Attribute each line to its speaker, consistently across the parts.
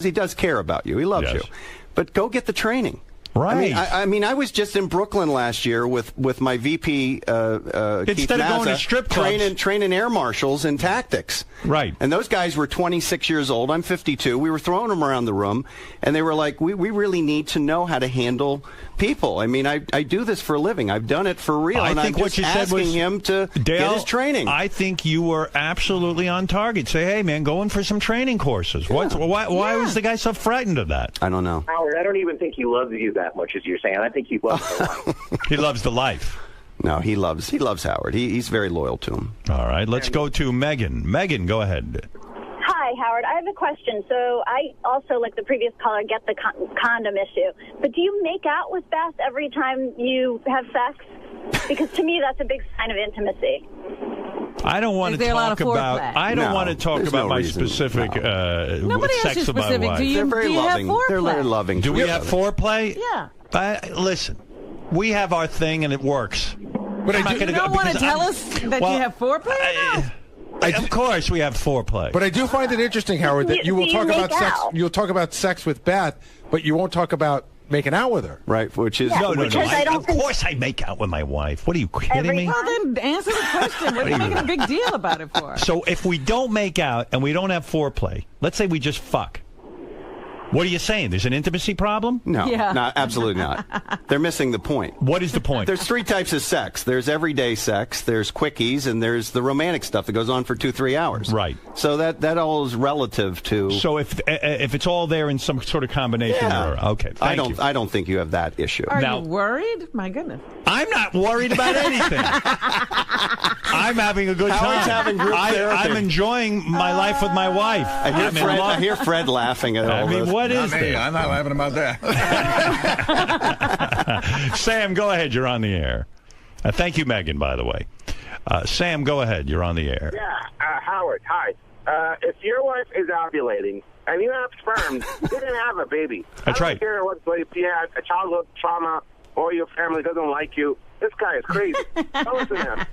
Speaker 1: He does care about you. He loves you. But go get the training.
Speaker 2: Right.
Speaker 1: I mean, I was just in Brooklyn last year with my VP, Keith
Speaker 2: Instead of
Speaker 1: Mazza,
Speaker 2: going to strip clubs.
Speaker 1: training air marshals in tactics.
Speaker 2: Right.
Speaker 1: And those guys were 26 years old. I'm 52. We were throwing them around the room, and they were like, we really need to know how to handle people. I mean, I do this for a living. I've done it for real.
Speaker 2: I
Speaker 1: and
Speaker 2: think
Speaker 1: I'm
Speaker 2: what
Speaker 1: just
Speaker 2: you said
Speaker 1: asking
Speaker 2: was,
Speaker 1: him to
Speaker 2: Dale,
Speaker 1: get his training.
Speaker 2: I think you were absolutely on target. Say, hey, man, go in for some training courses. Why was the guy so frightened of that?
Speaker 1: I don't know.
Speaker 3: Howard, I don't even think he loves you that much as you're saying. I think he loves the life.
Speaker 2: He loves the life.
Speaker 1: No, he loves Howard. He's very loyal to him.
Speaker 2: All right, let's go to Megan. Megan, go ahead.
Speaker 4: Hi, Howard. I have a question. So I also, like the previous caller, get the condom issue. But do you make out with Beth every time you have sex? Because to me, that's a big sign of intimacy.
Speaker 2: I don't want to talk about. I don't want to talk about my
Speaker 1: reason.
Speaker 2: specific
Speaker 5: Nobody
Speaker 2: sex
Speaker 5: asked you
Speaker 2: of my
Speaker 5: specific.
Speaker 2: wife.
Speaker 1: They're very loving. They're very loving.
Speaker 2: Do we have foreplay?
Speaker 5: Yeah.
Speaker 2: Listen, we have our thing and it works.
Speaker 5: But you don't want to tell us that you have foreplay?
Speaker 2: Of course, we have foreplay.
Speaker 6: But I do find it interesting, Howard, that you will talk about sex. You'll talk about sex with Beth, but you won't talk about making out with her.
Speaker 1: Right, which is
Speaker 2: no. Of course, I make out with my wife. What are you kidding me?
Speaker 5: Well, then answer the question. What are you making a big deal about it for?
Speaker 2: So if we don't make out and we don't have foreplay, let's say we just fuck. What are you saying? There's an intimacy problem?
Speaker 1: No, absolutely not. They're missing the point.
Speaker 2: What is the point?
Speaker 1: There's three types of sex. There's everyday sex, there's quickies, and there's the romantic stuff that goes on for 2-3 hours.
Speaker 2: Right.
Speaker 1: So that all is relative to.
Speaker 2: So if it's all there in some sort of combination, okay.
Speaker 1: I don't think you have that issue.
Speaker 5: Are you worried? My goodness.
Speaker 2: I'm not worried about anything. I'm having a good time.
Speaker 1: Howard's having group therapy.
Speaker 2: I'm enjoying my life with my wife.
Speaker 1: I hear Fred laughing at all this.
Speaker 2: What is this?
Speaker 7: I'm not laughing about that.
Speaker 2: Sam, go ahead. You're on the air. Thank you, Megan, by the way. Sam, go ahead. You're on the air.
Speaker 3: Yeah, Howard, hi. If your wife is ovulating and you have sperm, you didn't have a baby.
Speaker 2: That's right.
Speaker 3: I don't care if you had a childhood trauma or your family doesn't like you. This guy is crazy. Don't listen to him.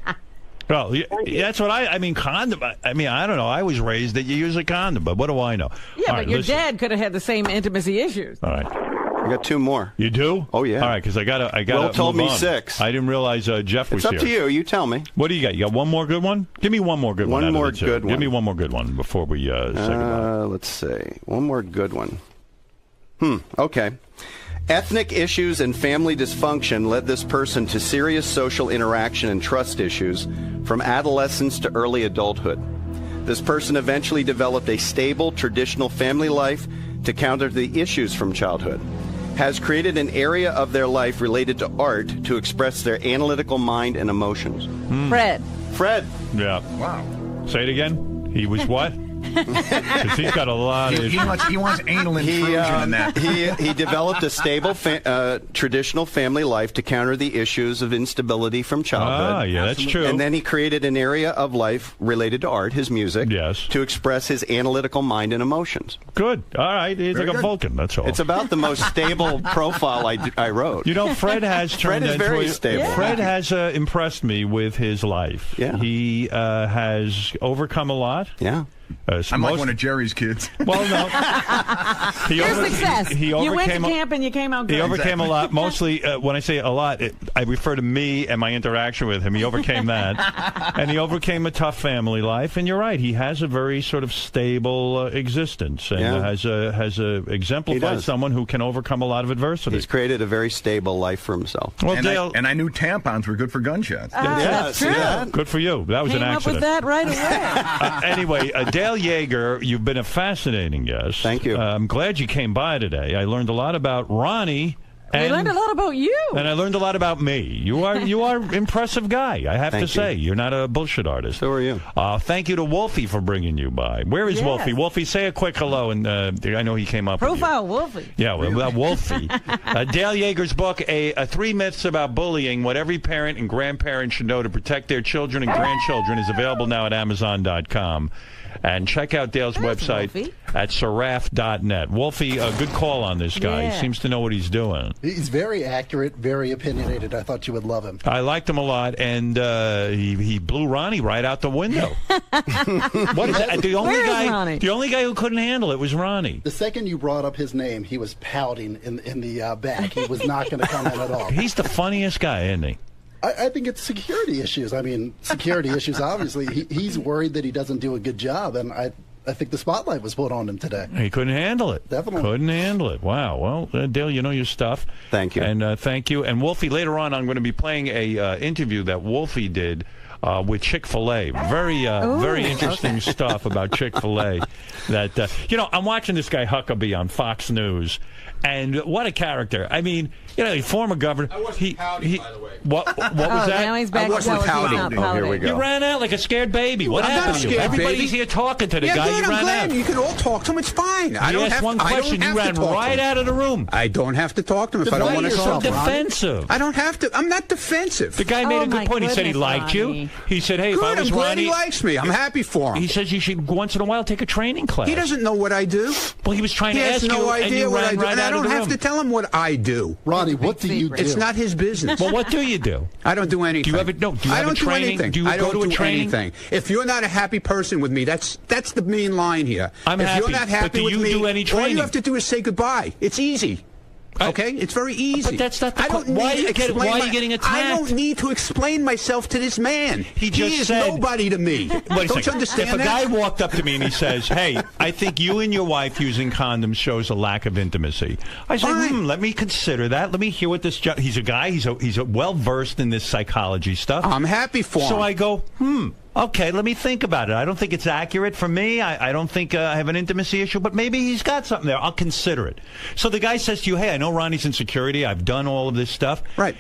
Speaker 2: Well, that's what I mean, condom. I mean, I don't know. I was raised that you use a condom, but what do I know?
Speaker 5: Yeah, but your dad could have had the same intimacy issues.
Speaker 2: All right.
Speaker 1: I got 2 more.
Speaker 2: You do?
Speaker 1: Oh, yeah.
Speaker 2: All right, because I got to
Speaker 1: Will told me
Speaker 2: on.
Speaker 1: 6.
Speaker 2: I didn't realize Jeff was
Speaker 1: here.
Speaker 2: here.
Speaker 1: It's up to you. You tell me.
Speaker 2: What do you got? You got one more good one? Give me one more good one.
Speaker 1: One more good one.
Speaker 2: Give me one more good one before we say goodbye.
Speaker 1: Let's see. One more good one. Okay. Ethnic issues and family dysfunction led this person to serious social interaction and trust issues from adolescence to early adulthood. This person eventually developed a stable, traditional family life to counter the issues from childhood. Has created an area of their life related to art to express their analytical mind and emotions.
Speaker 5: Fred.
Speaker 2: Yeah.
Speaker 7: Wow.
Speaker 2: Say it again. He was what? Because he's got a lot of...
Speaker 7: He wants anal intrusion in that.
Speaker 1: He developed a stable, traditional family life to counter the issues of instability from childhood.
Speaker 2: Ah, yeah, that's true.
Speaker 1: And then he created an area of life related to art, his music, to express his analytical mind and emotions.
Speaker 2: Good. All right. He's like a Vulcan, that's all.
Speaker 1: It's about the most stable profile I wrote.
Speaker 2: You know, Fred has turned
Speaker 1: Fred is very stable.
Speaker 2: Yeah. Fred has impressed me with his life.
Speaker 1: Yeah.
Speaker 2: He has overcome a lot.
Speaker 1: Yeah.
Speaker 7: I'm like one of Jerry's kids.
Speaker 2: Well, no.
Speaker 5: Your success. You went to camp and you came out good.
Speaker 2: He overcame a lot. Mostly, when I say a lot, I refer to me and my interaction with him. He overcame that. And he overcame a tough family life. And you're right. He has a very sort of stable existence and has exemplified someone who can overcome a lot of adversity.
Speaker 1: He's created a very stable life for himself.
Speaker 2: Well,
Speaker 7: and
Speaker 2: Dale,
Speaker 7: I knew tampons were good for gunshots.
Speaker 5: That's true.
Speaker 2: Good for you. That was an accident.
Speaker 5: Came up with that right away.
Speaker 2: Anyway, Dale Yeager, you've been a fascinating guest.
Speaker 1: Thank you.
Speaker 2: I'm glad you came by today. I learned a lot about Ronnie.
Speaker 5: I learned a lot about you.
Speaker 2: And I learned a lot about me. You are an impressive guy, I have to say. You're not a bullshit artist.
Speaker 1: So are you.
Speaker 2: Thank you to Wolfie for bringing you by. Where is Wolfie? Wolfie, say a quick hello. And I know he came up
Speaker 5: Profile
Speaker 2: with you.
Speaker 5: Wolfie.
Speaker 2: Yeah, well, Wolfie. Dale Yeager's book, 3 Myths About Bullying, What Every Parent and Grandparent Should Know to Protect Their Children and Grandchildren, is available now at Amazon.com. And check out Dale's website at seraph.net. Wolfie, a good call on this guy. He seems to know what he's doing.
Speaker 8: He's very accurate, very opinionated. I thought you would love him.
Speaker 2: I liked him a lot, and he blew Ronnie right out the window. What is that? The only guy who couldn't handle it was Ronnie.
Speaker 8: The second you brought up his name, he was pouting in the back. He was not going to come in at all.
Speaker 2: He's the funniest guy, isn't he?
Speaker 8: I think it's security issues. I mean, security issues, obviously. He's worried that he doesn't do a good job, and I think the spotlight was put on him today.
Speaker 2: He couldn't handle it.
Speaker 8: Definitely.
Speaker 2: Couldn't handle it. Wow. Well, Dale, you know your stuff.
Speaker 1: Thank you.
Speaker 2: And thank you. And Wolfie, later on, I'm going to be playing a interview that Wolfie did with Chick-fil-A. Very interesting stuff about Chick-fil-A. That I'm watching this guy Huckabee on Fox News. And what a character. I mean, former governor.
Speaker 6: I wasn't pouting, by the way.
Speaker 2: What was that?
Speaker 5: Now he's back.
Speaker 7: I wasn't pouting.
Speaker 1: Oh, here we go.
Speaker 2: You ran out like a scared baby. What happened to you? Everybody's here talking to the guy.
Speaker 9: Good,
Speaker 2: You ran
Speaker 9: glad.
Speaker 2: out.
Speaker 9: You can all talk to him. It's fine.
Speaker 2: I asked one question. You ran right out of the room.
Speaker 9: I don't have to talk to him if I don't want to
Speaker 2: You're so
Speaker 9: talk to him.
Speaker 2: defensive.
Speaker 9: I don't have to. I'm not defensive.
Speaker 2: The guy made a good point. He said he liked you. He said, hey, if I
Speaker 9: Good.
Speaker 2: was
Speaker 9: I'm glad
Speaker 2: Ronnie...
Speaker 9: he likes me. I'm happy for him.
Speaker 2: He says you should once in a while take a training class.
Speaker 9: He doesn't know what I do.
Speaker 2: Well, he was trying
Speaker 9: He
Speaker 2: to
Speaker 9: has
Speaker 2: ask
Speaker 9: no
Speaker 2: you,
Speaker 9: idea
Speaker 2: and you
Speaker 9: what I
Speaker 2: ran
Speaker 9: do.
Speaker 2: right
Speaker 9: And I
Speaker 2: out of
Speaker 9: don't
Speaker 2: the
Speaker 9: have
Speaker 2: room.
Speaker 9: to tell him what I do.
Speaker 8: Ronnie, what do you do?
Speaker 9: It's not his business.
Speaker 2: Well, what do you do?
Speaker 9: I don't do anything.
Speaker 2: Do you have
Speaker 9: I don't do anything.
Speaker 2: Do you
Speaker 9: I
Speaker 2: go
Speaker 9: don't
Speaker 2: to a
Speaker 9: do
Speaker 2: training?
Speaker 9: anything. If you're not a happy person with me, that's the main line here.
Speaker 2: I'm
Speaker 9: if
Speaker 2: happy,
Speaker 9: you're not
Speaker 2: but
Speaker 9: happy
Speaker 2: do
Speaker 9: with
Speaker 2: you
Speaker 9: me,
Speaker 2: do any
Speaker 9: all
Speaker 2: training?
Speaker 9: you have to do is say goodbye. It's easy. Okay, it's very easy.
Speaker 2: But that's not the
Speaker 9: I don't
Speaker 2: why
Speaker 9: need
Speaker 2: are you
Speaker 9: to
Speaker 2: getting,
Speaker 9: explain
Speaker 2: why are you getting attacked?
Speaker 9: I don't need to explain myself to this man.
Speaker 2: He just
Speaker 9: is
Speaker 2: said,
Speaker 9: nobody to me.
Speaker 2: Wait a
Speaker 9: Don't
Speaker 2: second.
Speaker 9: you understand
Speaker 2: If a
Speaker 9: that?
Speaker 2: guy walked up to me and he says, hey, I think you and your wife using condoms shows a lack of intimacy. I say, let me consider that. Let me hear what this... He's a guy. He's well-versed in this psychology stuff.
Speaker 9: I'm happy for him.
Speaker 2: So I go, okay, let me think about it. I don't think it's accurate for me. I don't think I have an intimacy issue, but maybe he's got something there. I'll consider it. So the guy says to you, hey, I know Ronnie's in security. I've done all of this stuff.
Speaker 9: Right.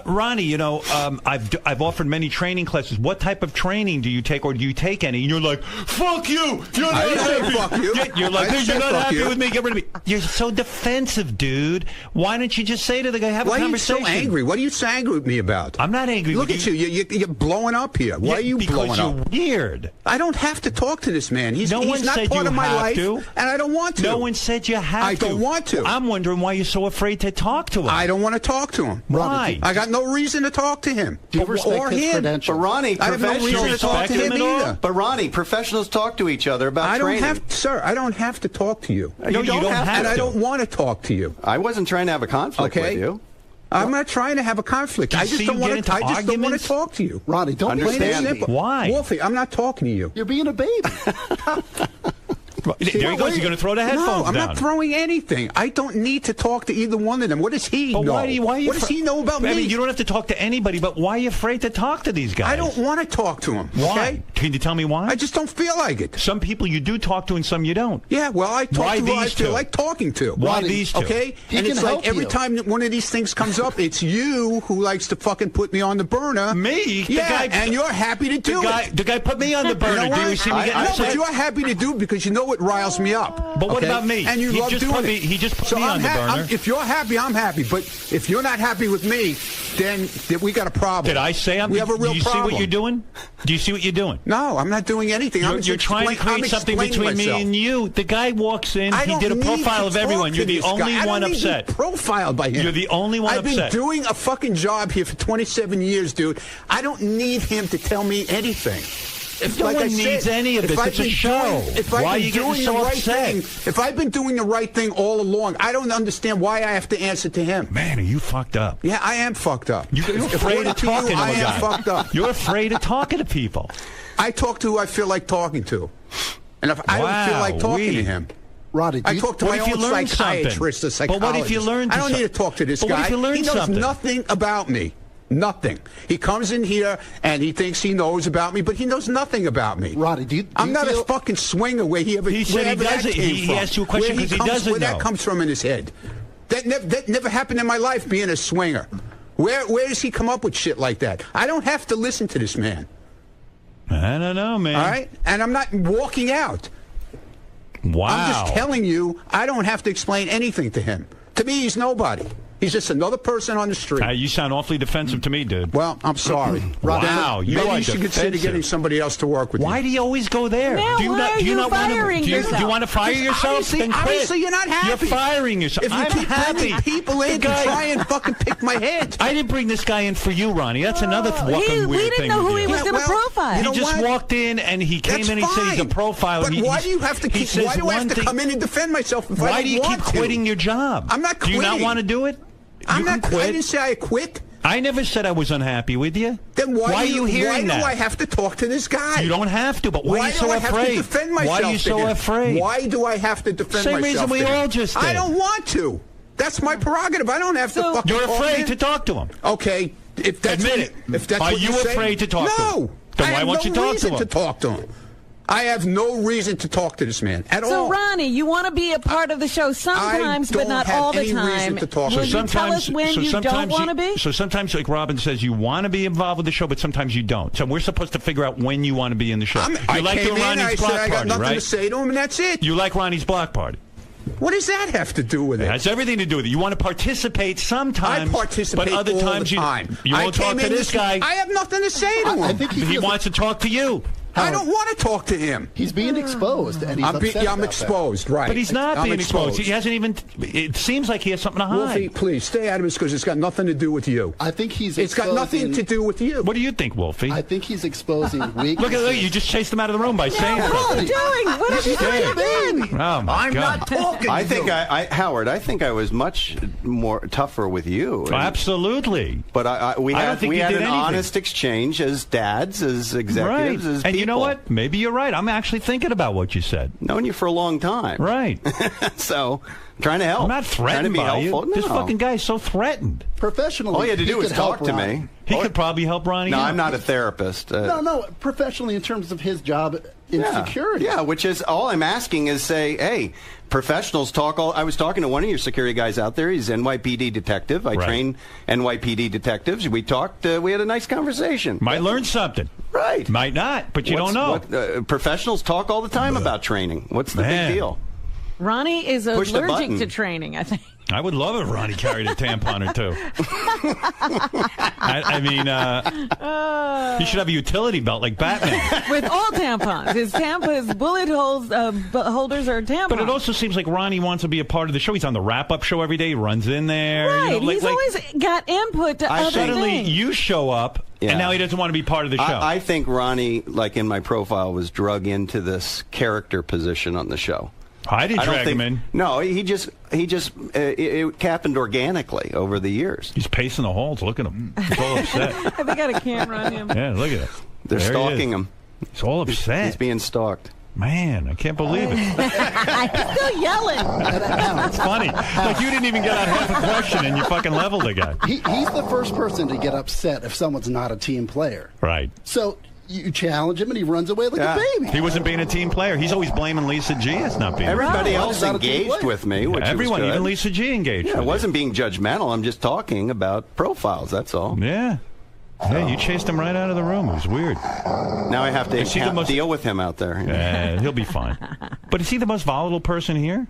Speaker 2: Ronnie, I've offered many training classes. What type of training do you take, or do you take any? And you're like, fuck you. You're not happy.
Speaker 9: Fuck you.
Speaker 2: You're like, hey, you're not happy
Speaker 9: you.
Speaker 2: with me. Get rid of me. You're so defensive, dude. Why don't you just say to the guy, have a conversation?
Speaker 9: Why are you so angry? What are you so angry with me about?
Speaker 2: I'm not angry
Speaker 9: Look
Speaker 2: with
Speaker 9: at you. You're blowing up here. Why are you blowing up?
Speaker 2: Because you're weird.
Speaker 9: I don't have to talk to this man. He's
Speaker 2: No one
Speaker 9: not
Speaker 2: said
Speaker 9: part
Speaker 2: you
Speaker 9: of my
Speaker 2: have
Speaker 9: life,
Speaker 2: to.
Speaker 9: and I don't want to.
Speaker 2: No one said you have to.
Speaker 9: I don't want to.
Speaker 2: I'm wondering why you're so afraid to talk to him.
Speaker 9: I don't want to talk to him.
Speaker 2: Why?
Speaker 9: I got no reason to talk to him.
Speaker 8: Do you respect
Speaker 9: or
Speaker 8: his
Speaker 9: him.
Speaker 8: credentials?
Speaker 1: But Ronnie,
Speaker 9: I have no reason to talk to him either.
Speaker 1: But Ronnie, professionals talk to each other about training.
Speaker 9: Sir, I don't have to talk to you.
Speaker 2: No, you don't have
Speaker 9: And
Speaker 2: to.
Speaker 9: I don't want to talk to you.
Speaker 1: I wasn't trying to have a conflict with you.
Speaker 9: I'm not trying to have a conflict.
Speaker 2: Do you
Speaker 9: I just
Speaker 2: see
Speaker 9: don't
Speaker 2: you
Speaker 9: want
Speaker 2: get
Speaker 9: to. I
Speaker 2: into
Speaker 9: just don't want
Speaker 2: arguments?
Speaker 9: to talk to you.
Speaker 8: Ronnie, don't
Speaker 1: Understand
Speaker 8: play
Speaker 1: me.
Speaker 8: that simple.
Speaker 2: Why?
Speaker 9: Wolfie, I'm not talking to you.
Speaker 8: You're being a baby.
Speaker 2: There he goes. You're going to throw the headphones
Speaker 9: No, I'm
Speaker 2: down.
Speaker 9: not throwing anything. I don't need to talk to either one of them. What does he know?
Speaker 2: Why are you
Speaker 9: what does he know about me?
Speaker 2: I mean, you don't have to talk to anybody, but why are you afraid to talk to these guys?
Speaker 9: I don't want to talk to him.
Speaker 2: Why?
Speaker 9: Okay?
Speaker 2: Can you tell me why?
Speaker 9: I just don't feel like it.
Speaker 2: Some people you do talk to and some you don't.
Speaker 9: Yeah, well, I talk
Speaker 2: Why
Speaker 9: to who I
Speaker 2: these
Speaker 9: feel
Speaker 2: two?
Speaker 9: like talking to.
Speaker 2: Why these two?
Speaker 9: Okay?
Speaker 8: He
Speaker 9: And
Speaker 8: can
Speaker 9: it's like
Speaker 8: help
Speaker 9: every
Speaker 8: you.
Speaker 9: time that one of these things comes up, it's you who likes to fucking put me on the burner.
Speaker 2: Me? The
Speaker 9: Yeah,
Speaker 2: guy-
Speaker 9: and you're happy to do it.
Speaker 2: The guy put me on the burner.
Speaker 9: You know
Speaker 2: Do you
Speaker 9: what?
Speaker 2: see me getting
Speaker 9: No,
Speaker 2: upset?
Speaker 9: but you're happy to do it because you know it riles me up.
Speaker 2: But what
Speaker 9: okay?
Speaker 2: about me?
Speaker 9: And you
Speaker 2: He
Speaker 9: love
Speaker 2: just
Speaker 9: doing
Speaker 2: put
Speaker 9: it.
Speaker 2: me- he just put
Speaker 9: So
Speaker 2: me on the burner.
Speaker 9: If you're happy, I'm happy. But if you're not happy with me, then we got a problem.
Speaker 2: Did I say I'm?
Speaker 9: We have a real
Speaker 2: do you
Speaker 9: problem.
Speaker 2: see what you're doing? Do you see what you're doing?
Speaker 9: No, I'm not doing anything.
Speaker 2: You're trying to create something between me and you. The guy walks in. He did a profile of everyone. You're the only one upset.
Speaker 9: Profiled by him.
Speaker 2: You're the only one upset.
Speaker 9: I've been doing a fucking job here for 27 years, dude. I don't need him to tell me anything.
Speaker 2: No one needs any of this. It's a show. Why are you getting so upset?
Speaker 9: If I've been doing the right thing all along, I don't understand why I have to answer to him.
Speaker 2: Man, are you fucked up?
Speaker 9: Yeah, I am fucked up.
Speaker 2: You're afraid of talking to
Speaker 9: I
Speaker 2: a guy.
Speaker 9: am fucked up.
Speaker 2: You're afraid of talking to people.
Speaker 9: I talk to who I feel like talking to. And if I don't feel like talking to him,
Speaker 8: Roddy,
Speaker 9: I talk to my own psychiatrist or psychologist.
Speaker 2: But what if you learn?
Speaker 9: I don't need to talk to this guy.
Speaker 2: What if you learn
Speaker 9: he knows
Speaker 2: something?
Speaker 9: nothing about me. Nothing. He comes in here and he thinks he knows about me, but he knows nothing about me.
Speaker 8: Roddy,
Speaker 9: I'm not a fucking swinger where he ever.
Speaker 2: He said he doesn't. He asked you a question because he doesn't
Speaker 9: Where
Speaker 2: know.
Speaker 9: that comes from in his head. That never happened in my life. Being a swinger. Where does he come up with shit like that? I don't have to listen to this man.
Speaker 2: I don't know, man.
Speaker 9: All right, and I'm not walking out.
Speaker 2: Wow.
Speaker 9: I'm just telling you, I don't have to explain anything to him. To me, he's nobody. He's just another person on the street.
Speaker 2: You sound awfully defensive to me, dude.
Speaker 9: Well, I'm sorry.
Speaker 2: Wow, you
Speaker 9: maybe
Speaker 2: are
Speaker 9: you should
Speaker 2: defensive.
Speaker 9: consider getting somebody else to work with you.
Speaker 2: Why do you always go there?
Speaker 5: Now,
Speaker 2: do you
Speaker 5: why
Speaker 2: not,
Speaker 5: are
Speaker 2: do you
Speaker 5: you
Speaker 2: not
Speaker 5: firing
Speaker 2: want to,
Speaker 5: yourself?
Speaker 2: do you want to fire yourself? Then quit.
Speaker 9: Obviously, you're not happy.
Speaker 2: You're firing yourself.
Speaker 9: If you
Speaker 2: I'm
Speaker 9: keep bringing
Speaker 2: happy.
Speaker 9: people in to try and fucking pick my head.
Speaker 2: I didn't bring this guy in for you, Ronnie. That's another fucking weird thing.
Speaker 5: We didn't know who he was going to profile.
Speaker 2: He just walked in and he came
Speaker 9: That's
Speaker 2: in and he said he's a profiler.
Speaker 9: But why do you have to keep? Why do I have to come in and defend myself if I don't want to?
Speaker 2: Why do you keep quitting your job?
Speaker 9: I'm not quitting.
Speaker 2: Do you not want to do it?
Speaker 9: I'm
Speaker 2: not
Speaker 9: quitting. I didn't say I quit.
Speaker 2: I never said I was unhappy with you.
Speaker 9: Then why
Speaker 2: are you hearing that?
Speaker 9: Why do I have to talk to this guy?
Speaker 2: You don't have to, but why are you so
Speaker 9: do I
Speaker 2: afraid?
Speaker 9: have to defend myself?
Speaker 2: Why are you so afraid?
Speaker 9: Why do I have to defend myself?
Speaker 2: Same reason we all just did.
Speaker 9: I don't want to. That's my prerogative. I don't have to fucking
Speaker 2: You're
Speaker 9: talk
Speaker 2: afraid to talk to him.
Speaker 9: Okay. If that's
Speaker 2: Admit it.
Speaker 9: If that's
Speaker 2: Are
Speaker 9: what
Speaker 2: you
Speaker 9: you're saying,
Speaker 2: afraid to talk to him?
Speaker 9: No.
Speaker 2: Then why won't you talk to him?
Speaker 9: to talk to him. I have no reason to talk to this man at all.
Speaker 5: So, Ronnie, you want to be a part of the show sometimes, but not all the time. Will you tell us when you don't want to be?
Speaker 2: So sometimes, like Robin says, you want to be involved with the show, but sometimes you don't. So we're supposed to figure out when you want to be in the show.
Speaker 9: I
Speaker 2: like
Speaker 9: came
Speaker 2: doing
Speaker 9: in,
Speaker 2: Ronnie's
Speaker 9: I
Speaker 2: block
Speaker 9: said I got
Speaker 2: party,
Speaker 9: nothing
Speaker 2: right?
Speaker 9: to say to him, and that's it.
Speaker 2: You like Ronnie's block party.
Speaker 9: What does that have to do with it?
Speaker 2: It has everything to do with it. You want to participate sometimes,
Speaker 9: I participate
Speaker 2: but other
Speaker 9: all
Speaker 2: times
Speaker 9: the time.
Speaker 2: you won't talk to this guy.
Speaker 9: I have nothing to say to him.
Speaker 8: I think
Speaker 2: he wants to talk to you.
Speaker 9: I don't want to talk to him.
Speaker 8: He's being exposed, and he's upset
Speaker 9: I'm
Speaker 8: about
Speaker 9: exposed,
Speaker 8: that.
Speaker 9: right?
Speaker 2: But he's not being exposed. He hasn't even. It seems like he has something to hide.
Speaker 9: Wolfie, please stay out of this because it's got nothing to do with you.
Speaker 8: I think he's.
Speaker 9: It's got nothing to do with you.
Speaker 2: What do you think, Wolfie?
Speaker 8: I think he's exposing weaknesses.
Speaker 2: Look, you just chased him out of the room by saying
Speaker 5: What are you doing? What are you doing?
Speaker 2: Oh my
Speaker 7: I'm
Speaker 2: God.
Speaker 7: not talking.
Speaker 1: I think Howard. I think I was much more tougher with you.
Speaker 2: Absolutely.
Speaker 1: But we
Speaker 2: I don't
Speaker 1: had
Speaker 2: think you
Speaker 1: an
Speaker 2: did anything.
Speaker 1: honest exchange as dads, as executives,
Speaker 2: Right.
Speaker 1: as
Speaker 2: And
Speaker 1: people.
Speaker 2: you know what? Maybe you're right. I'm actually thinking about what you said.
Speaker 1: Known you for a long time.
Speaker 2: Right.
Speaker 1: So, trying to help.
Speaker 2: I'm not threatened
Speaker 1: trying to be
Speaker 2: by
Speaker 1: helpful.
Speaker 2: you. This
Speaker 1: No.
Speaker 2: fucking guy is so threatened.
Speaker 8: Professionally,
Speaker 1: All you had to
Speaker 8: he
Speaker 1: do was
Speaker 8: could
Speaker 1: talk
Speaker 8: help
Speaker 1: to
Speaker 8: Ronnie.
Speaker 1: me.
Speaker 2: He could probably help Ronnie.
Speaker 1: No,
Speaker 2: out.
Speaker 1: I'm not a therapist.
Speaker 8: No, professionally in terms of his job in security.
Speaker 1: Yeah, which is all I'm asking is say, hey, professionals talk all. I was talking to one of your security guys out there. He's NYPD detective. I train NYPD detectives. We talked. We had a nice conversation.
Speaker 2: Might learn something.
Speaker 1: Right.
Speaker 2: Might not, but you don't know.
Speaker 1: Professionals talk all the time about training. What's the big deal?
Speaker 5: Ronnie is
Speaker 1: Push the
Speaker 5: allergic
Speaker 1: button.
Speaker 5: to training, I think.
Speaker 2: I would love if Ronnie carried a tampon or two. I mean, he should have a utility belt like Batman.
Speaker 5: With all tampons. His bullet holes, holders are tampons.
Speaker 2: But it also seems like Ronnie wants to be a part of the show. He's on the wrap-up show every day. He runs in there.
Speaker 5: Right.
Speaker 2: You know,
Speaker 5: He's always got input to other
Speaker 2: suddenly
Speaker 5: things.
Speaker 2: you show up, and now he doesn't want to be part of the show.
Speaker 1: I think Ronnie, like in my profile, was drug into this character position on the show.
Speaker 2: I didn't drag him in.
Speaker 1: No, it happened organically over the years.
Speaker 2: He's pacing the halls. Look at him. He's all upset.
Speaker 5: Have they got a camera on him?
Speaker 2: Yeah, look at it.
Speaker 1: They're
Speaker 2: There he
Speaker 1: stalking
Speaker 2: is.
Speaker 1: him.
Speaker 2: He's all upset.
Speaker 1: He's being stalked.
Speaker 2: Man, I can't believe it.
Speaker 5: He's still yelling.
Speaker 2: It's funny. Like you didn't even get out half a question and you fucking leveled the guy.
Speaker 8: He's the first person to get upset if someone's not a team player.
Speaker 2: Right.
Speaker 8: So you challenge him and he runs away like a baby.
Speaker 2: He wasn't being a team player. He's always blaming Lisa G as not being.
Speaker 1: Everybody
Speaker 2: a team
Speaker 1: else
Speaker 2: player.
Speaker 1: engaged with me, which
Speaker 2: everyone,
Speaker 1: was good.
Speaker 2: even Lisa G engaged.
Speaker 1: Yeah,
Speaker 2: with
Speaker 1: I wasn't being judgmental. I'm just talking about profiles. That's all.
Speaker 2: Yeah. Hey, you chased him right out of the room. It was weird.
Speaker 1: Now I have to deal with him out there.
Speaker 2: Yeah, he'll be fine. But is he the most volatile person here?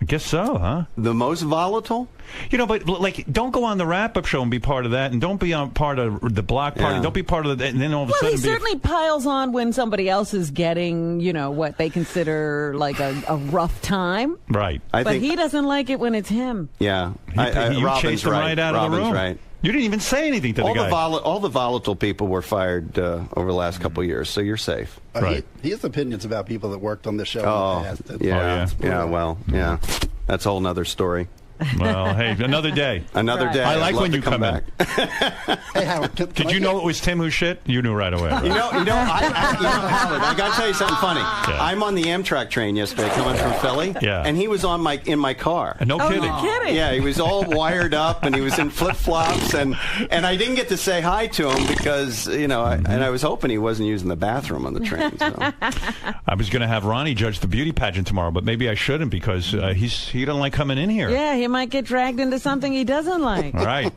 Speaker 2: I guess so, huh?
Speaker 1: The most volatile?
Speaker 2: You know, but like, don't go on the wrap-up show and be part of that, and don't be on part of the block party.
Speaker 1: Yeah.
Speaker 2: Don't be part of the. And then all of a
Speaker 5: Well,
Speaker 2: sudden,
Speaker 5: he certainly piles on when somebody else is getting, what they consider like a rough time.
Speaker 2: Right.
Speaker 5: But he doesn't like it when it's him.
Speaker 1: Yeah.
Speaker 2: You
Speaker 1: Robin's
Speaker 2: chased him right out of the room.
Speaker 1: Right.
Speaker 2: You didn't even say anything to the guy.
Speaker 1: All the volatile people were fired over the last couple of years, so you're safe.
Speaker 2: Right.
Speaker 8: He has opinions about people that worked on the show. In the past.
Speaker 1: Yeah. That's a whole nother story.
Speaker 2: Well, hey, another day.
Speaker 1: Another day.
Speaker 2: I like when you come
Speaker 1: back.
Speaker 8: Hey, Howard,
Speaker 2: Did you know it was Tim who shit? You knew right away. Right?
Speaker 1: Howard, I got to tell you something funny. Yeah. I'm on the Amtrak train yesterday coming from Philly, and he was in my car.
Speaker 2: No kidding.
Speaker 5: You're kidding.
Speaker 1: Yeah, he was all wired up, and he was in flip-flops, and I didn't get to say hi to him because, and I was hoping he wasn't using the bathroom on the train. So.
Speaker 2: I was going to have Ronnie judge the beauty pageant tomorrow, but maybe I shouldn't because he don't like coming in here.
Speaker 5: Yeah, he might get dragged into something he doesn't like.
Speaker 2: All right.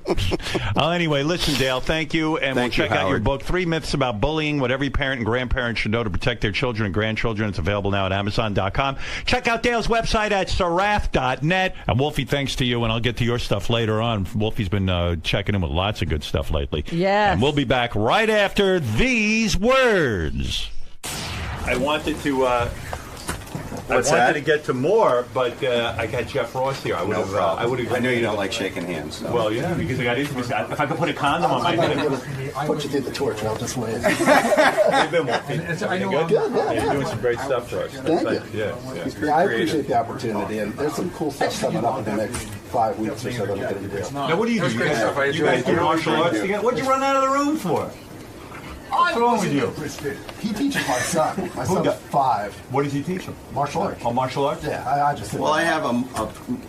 Speaker 2: Anyway, listen, Dale, thank you. And we'll check out your book, 3 Myths About Bullying, What Every Parent and Grandparent Should Know to Protect Their Children and Grandchildren. It's available now at Amazon.com. Check out Dale's website at sarath.net. And Wolfie, thanks to you, and I'll get to your stuff later on. Wolfie's been checking in with lots of good stuff lately.
Speaker 5: Yes.
Speaker 2: And we'll be back right after these words. I wanted to... I wanted to get to more, but I got Jeff Ross here. I know you don't like shaking hands. So. Well, yeah, because I got intimacy. If I could put a condom on my head.
Speaker 8: I'll put you through the torch. I'll just wait.
Speaker 2: You've been working. Good? Yeah, you're doing some great stuff for us.
Speaker 8: Thank you. I appreciate the opportunity, and there's some cool stuff coming up in the next 5 weeks or so that I'm going to do.
Speaker 2: Now, what do you do? You guys do martial arts together? What'd you run out of the room for? What's wrong with you?
Speaker 8: He teaches my son. My son's 5.
Speaker 2: What does he teach him?
Speaker 8: Martial arts.
Speaker 2: Oh, martial arts?
Speaker 8: Yeah, I just...
Speaker 1: Well, I have a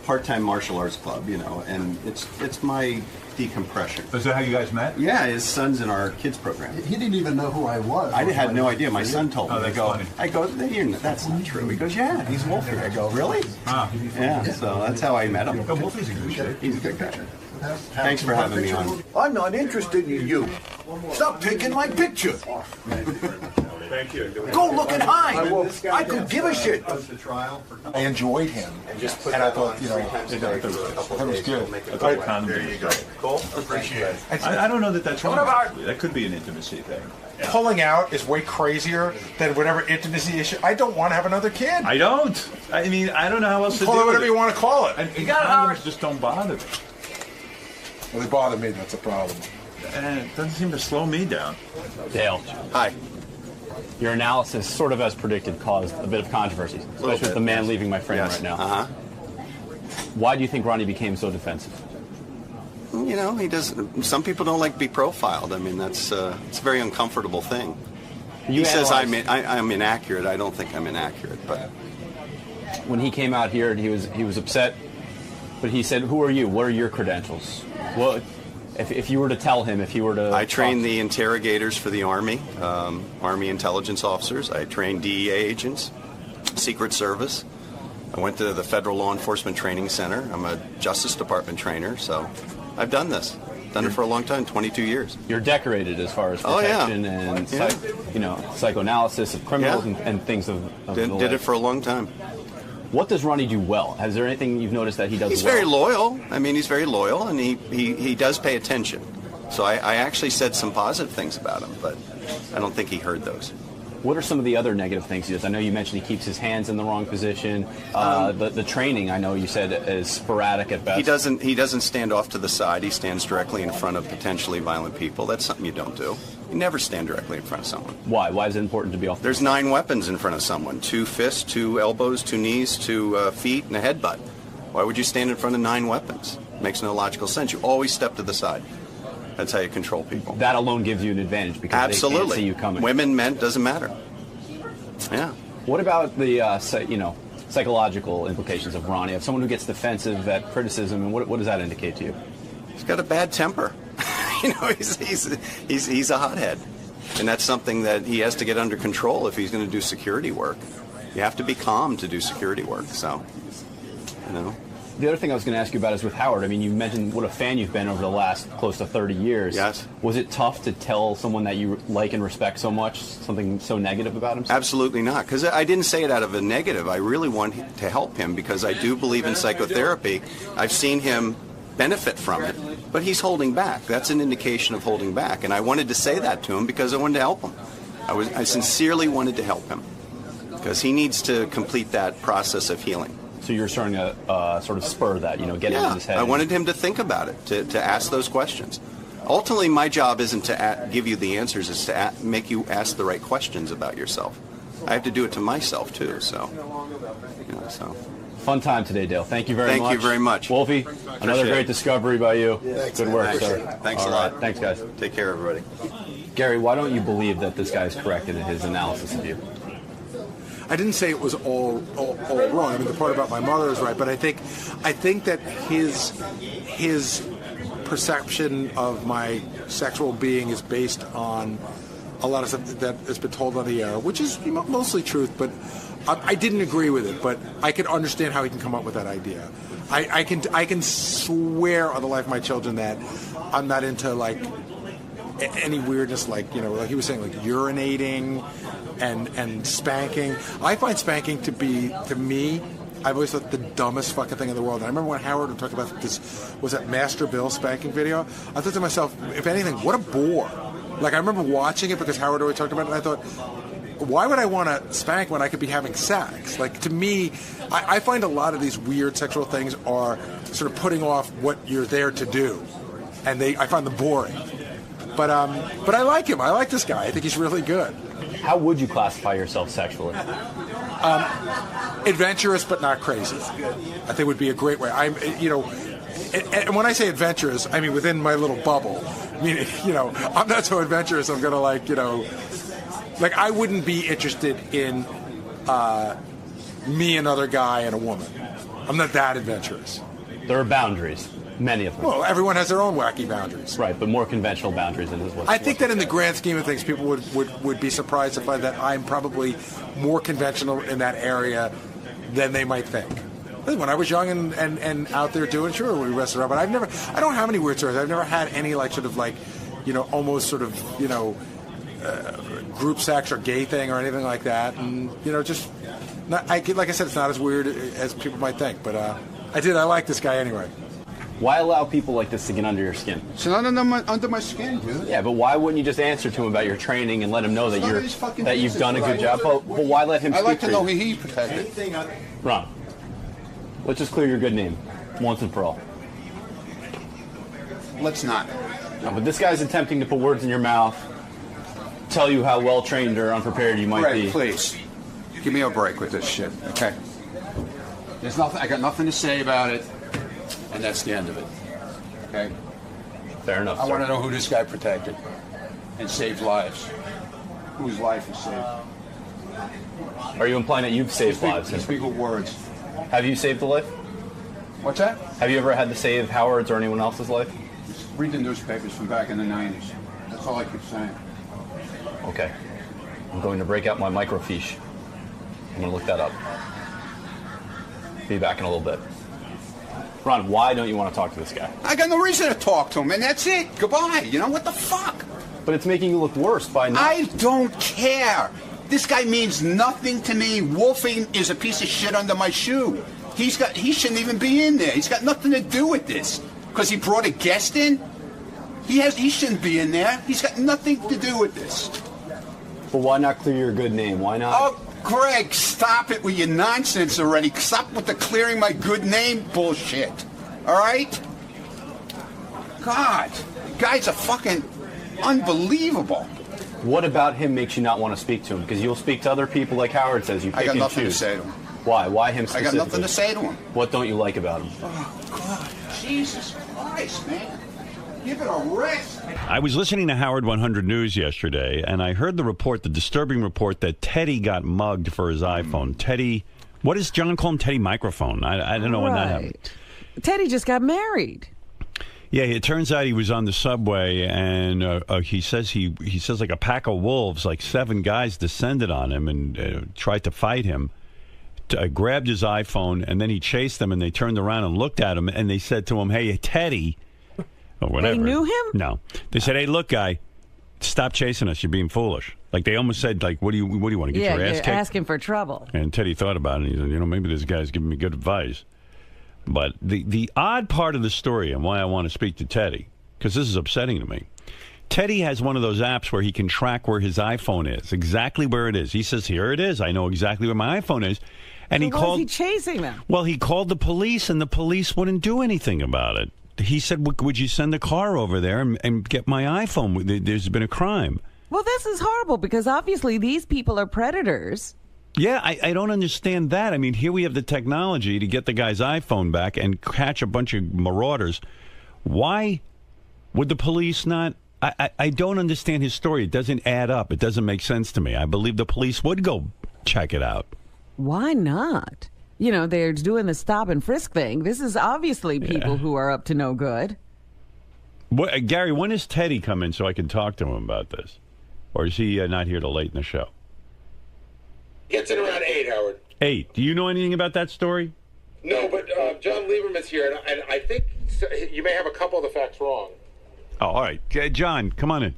Speaker 1: part-time martial arts club, and it's my decompression.
Speaker 2: Is that how you guys met?
Speaker 1: Yeah, his son's in our kids program.
Speaker 8: He didn't even know who I was.
Speaker 1: I had no idea. My son told me.
Speaker 2: I
Speaker 1: go, that's not true. He goes, yeah, he's Wolfie. I go, really? Yeah, so that's how I met him.
Speaker 2: Wolfie's a good guy.
Speaker 1: He's a good guy. Thanks for having me on.
Speaker 10: I'm not interested in you. Stop taking my picture.
Speaker 2: Thank you.
Speaker 10: Go look and hide. I could give a shit.
Speaker 6: I enjoyed him, and I thought, that was good.
Speaker 2: There you go. Cool. Appreciate it. I don't know that's wrong. That could be an intimacy thing.
Speaker 6: Pulling out is way crazier than whatever intimacy issue. I don't want to have another kid.
Speaker 2: I don't. I mean, I don't know how else to do it.
Speaker 6: Call it whatever you want to call it.
Speaker 2: And condoms just don't bother me.
Speaker 6: Well, they bother me. That's a problem.
Speaker 2: It doesn't seem to slow me down.
Speaker 11: Dale.
Speaker 1: Hi.
Speaker 11: Your analysis, sort of as predicted, caused a bit of controversy, especially with the man leaving my frame right now.
Speaker 1: Uh-huh.
Speaker 11: Why do you think Ronnie became so defensive?
Speaker 1: He does. Some people don't like to be profiled. I mean, it's a very uncomfortable thing. He says I'm inaccurate. I don't think I'm inaccurate, but
Speaker 11: when he came out here, he was upset. But he said, "Who are you? What are your credentials?" Well, if you were to tell him, if you were to...
Speaker 1: I train the interrogators for the Army, Army intelligence officers. I train DEA agents, Secret Service. I went to the Federal Law Enforcement Training Center. I'm a Justice Department trainer, so I've done this. Done it for a long time, 22 years.
Speaker 11: You're decorated as far as protection and psychoanalysis of criminals and things of
Speaker 1: did it for a long time.
Speaker 11: What does Ronnie do well? Is there anything you've noticed that he does well?
Speaker 1: He's very loyal. I mean, he's very loyal, and he does pay attention. So I actually said some positive things about him, but I don't think he heard those.
Speaker 11: What are some of the other negative things he does? I know you mentioned he keeps his hands in the wrong position. The training, I know you said, is sporadic at best.
Speaker 1: He doesn't stand off to the side. He stands directly in front of potentially violent people. That's something you don't do. You never stand directly in front of someone.
Speaker 11: Why? Why is it important to be off?
Speaker 1: There's 9 weapons in front of someone: 2 fists, 2 elbows, 2 knees, 2 feet, and a headbutt. Why would you stand in front of 9 weapons? Makes no logical sense. You always step to the side. That's how you control people.
Speaker 11: That alone gives you an advantage because they can't see you coming.
Speaker 1: Women, men, doesn't matter. Yeah.
Speaker 11: What about the psychological implications of Ronnie? If someone who gets defensive at criticism, and what does that indicate to you?
Speaker 1: He's got a bad temper. He's a hothead, and that's something that he has to get under control if he's going to do security work. You have to be calm to do security work. So,
Speaker 11: The other thing I was going to ask you about is with Howard. I mean, you mentioned what a fan you've been over the last close to 30 years.
Speaker 1: Yes.
Speaker 11: Was it tough to tell someone that you like and respect so much something so negative about him?
Speaker 1: Absolutely not, because I didn't say it out of a negative. I really want to help him because I do believe in psychotherapy. I've seen him benefit from it, but he's holding back. That's an indication of holding back, and I wanted to say that to him because I wanted to help him. I sincerely wanted to help him because he needs to complete that process of healing.
Speaker 11: So you're starting to sort of spur that, get into his head.
Speaker 1: I wanted him to think about it, to ask those questions. Ultimately, my job isn't to give you the answers, it's to make you ask the right questions about yourself. I have to do it to myself, too, so.
Speaker 11: Fun time today, Dale. Thank you very much.
Speaker 1: Thank you very much.
Speaker 11: Wolfie, another great discovery by you. Good work, sir.
Speaker 1: Thanks a lot.
Speaker 11: Thanks, guys.
Speaker 1: Take care, everybody.
Speaker 11: Gary, why don't you believe that this guy is correct in his analysis of you?
Speaker 6: I didn't say it was all wrong. I mean, the part about my mother is right, but I think that his perception of my sexual being is based on a lot of stuff that has been told on the air, which is mostly truth, but I didn't agree with it. But I can understand how he can come up with that idea. I can swear on the life of my children that I'm not into like any weirdness, like like he was saying, like urinating and spanking. I find spanking to me, I've always thought the dumbest fucking thing in the world. And I remember when Howard would talk about this, was that Master Bill spanking video? I thought to myself, if anything, what a bore. Like, I remember watching it because Howard always talked about it, and I thought, why would I want to spank when I could be having sex? Like, to me, I find a lot of these weird sexual things are sort of putting off what you're there to do. And I find them boring. But I like him. I like this guy. I think he's really good.
Speaker 11: How would you classify yourself sexually?
Speaker 6: Adventurous, but not crazy. I think would be a great way. And when I say adventurous, I mean within my little bubble. I mean, I'm not so adventurous. I'm gonna like I wouldn't be interested in me, another guy, and a woman. I'm not that adventurous.
Speaker 11: There are boundaries. Many of them.
Speaker 6: Well, everyone has their own wacky boundaries.
Speaker 11: Right, but more conventional boundaries than what
Speaker 6: I think that in the grand scheme of things, people would be surprised to find that I'm probably more conventional in that area than they might think. When I was young and out there doing, sure, we wrestled around, but I don't have any weird stories. I've never had any almost sort of, group sex or gay thing or anything like that. And, just, like I said, it's not as weird as people might think, but I like this guy anyway.
Speaker 11: Why allow people like this to get under your skin?
Speaker 9: It's not under my skin, dude.
Speaker 11: Yeah, but why wouldn't you just answer to him about your training and let him know that you've done a good job? But why let him speak
Speaker 9: I like to know
Speaker 11: who
Speaker 9: he protected.
Speaker 11: Ron, let's just clear your good name once and for all.
Speaker 9: Let's not.
Speaker 11: No, but this guy's attempting to put words in your mouth, tell you how well-trained or unprepared you might be.
Speaker 9: Please, give me a break with this shit, okay? There's nothing. I got nothing to say about it. And that's the end of it. Okay?
Speaker 11: Fair enough,
Speaker 9: I
Speaker 11: sir.
Speaker 9: want to know who this guy protected and saved lives. Whose life is saved.
Speaker 11: Are you implying that you've saved lives?
Speaker 9: Speak with words.
Speaker 11: Have you saved a life?
Speaker 9: What's that?
Speaker 11: Have you ever had to save Howard's or anyone else's life?
Speaker 9: Just read the newspapers from back in the 90s. That's all I keep saying.
Speaker 11: Okay. I'm going to break out my microfiche. I'm going to look that up. Be back in a little bit. Ron, why don't you want to talk to this guy?
Speaker 9: I got no reason to talk to him, and that's it. Goodbye. What the fuck?
Speaker 11: But it's making you look worse by not...
Speaker 9: I don't care. This guy means nothing to me. Wolfing is a piece of shit under my shoe. He shouldn't even be in there. He's got nothing to do with this. Because he brought a guest in? He shouldn't be in there. He's got nothing to do with this.
Speaker 11: Well, why not clear your good name? Why not...
Speaker 9: Oh, Greg, stop it with your nonsense already. Stop with the clearing my good name bullshit. All right? God, guys are fucking unbelievable.
Speaker 11: What about him makes you not want to speak to him? Because you'll speak to other people like Howard says. You pick
Speaker 9: I got
Speaker 11: and
Speaker 9: nothing
Speaker 11: choose.
Speaker 9: to say to him.
Speaker 11: Why? Why him specifically?
Speaker 9: I got nothing to say to him.
Speaker 11: What don't you like about him?
Speaker 9: Oh, God. Jesus Christ, man. Give it a rest.
Speaker 2: I was listening to Howard 100 News yesterday, and I heard the disturbing report that Teddy got mugged for his iPhone. Teddy, what does John call him? Teddy Microphone. I don't know when that happened.
Speaker 5: Teddy just got married.
Speaker 2: Yeah, it turns out he was on the subway, and he says like a pack of wolves, like 7 guys descended on him and tried to fight him. Grabbed his iPhone, and then he chased them, and they turned around and looked at him, and they said to him, "Hey, Teddy." Or whatever.
Speaker 5: They knew him?
Speaker 2: No. They said, "Hey, look, guy, stop chasing us. You're being foolish." Like they almost said, "Like, what do you want to get your ass kicked?"
Speaker 5: Asking for trouble.
Speaker 2: And Teddy thought about it, and he said, "Maybe this guy's giving me good advice." But the odd part of the story, and why I want to speak to Teddy, because this is upsetting to me. Teddy has one of those apps where he can track where his iPhone is, exactly where it is. He says, "Here it is. I know exactly where my iPhone is." And
Speaker 5: so
Speaker 2: he called.
Speaker 5: Why is he chasing them?
Speaker 2: Well, he called the police, and the police wouldn't do anything about it. He said, "Would you send a car over there and get my iPhone? There's been a crime."
Speaker 5: Well, this is horrible because obviously these people are predators.
Speaker 2: Yeah, I don't understand that. I mean, here we have the technology to get the guy's iPhone back and catch a bunch of marauders. Why would the police not? I don't understand his story. It doesn't add up. It doesn't make sense to me. I believe the police would go check it out.
Speaker 5: Why not? They're doing the stop and frisk thing. This is obviously people who are up to no good.
Speaker 2: Gary, when does Teddy come in so I can talk to him about this? Or is he not here till late in the show?
Speaker 12: Gets in around 8, Howard.
Speaker 2: 8. Do you know anything about that story?
Speaker 12: No, but John Lieberman's here, and I think you may have a couple of the facts wrong.
Speaker 2: Oh, all right. John, come on in.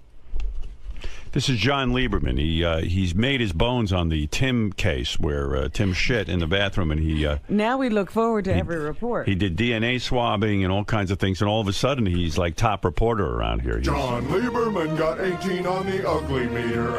Speaker 2: This is John Lieberman. He's made his bones on the Tim case where Tim shit in the bathroom, and he...
Speaker 5: now we look forward to every report.
Speaker 2: He did DNA swabbing and all kinds of things, and all of a sudden he's like top reporter around here.
Speaker 13: John Lieberman got 18 on the ugly meter.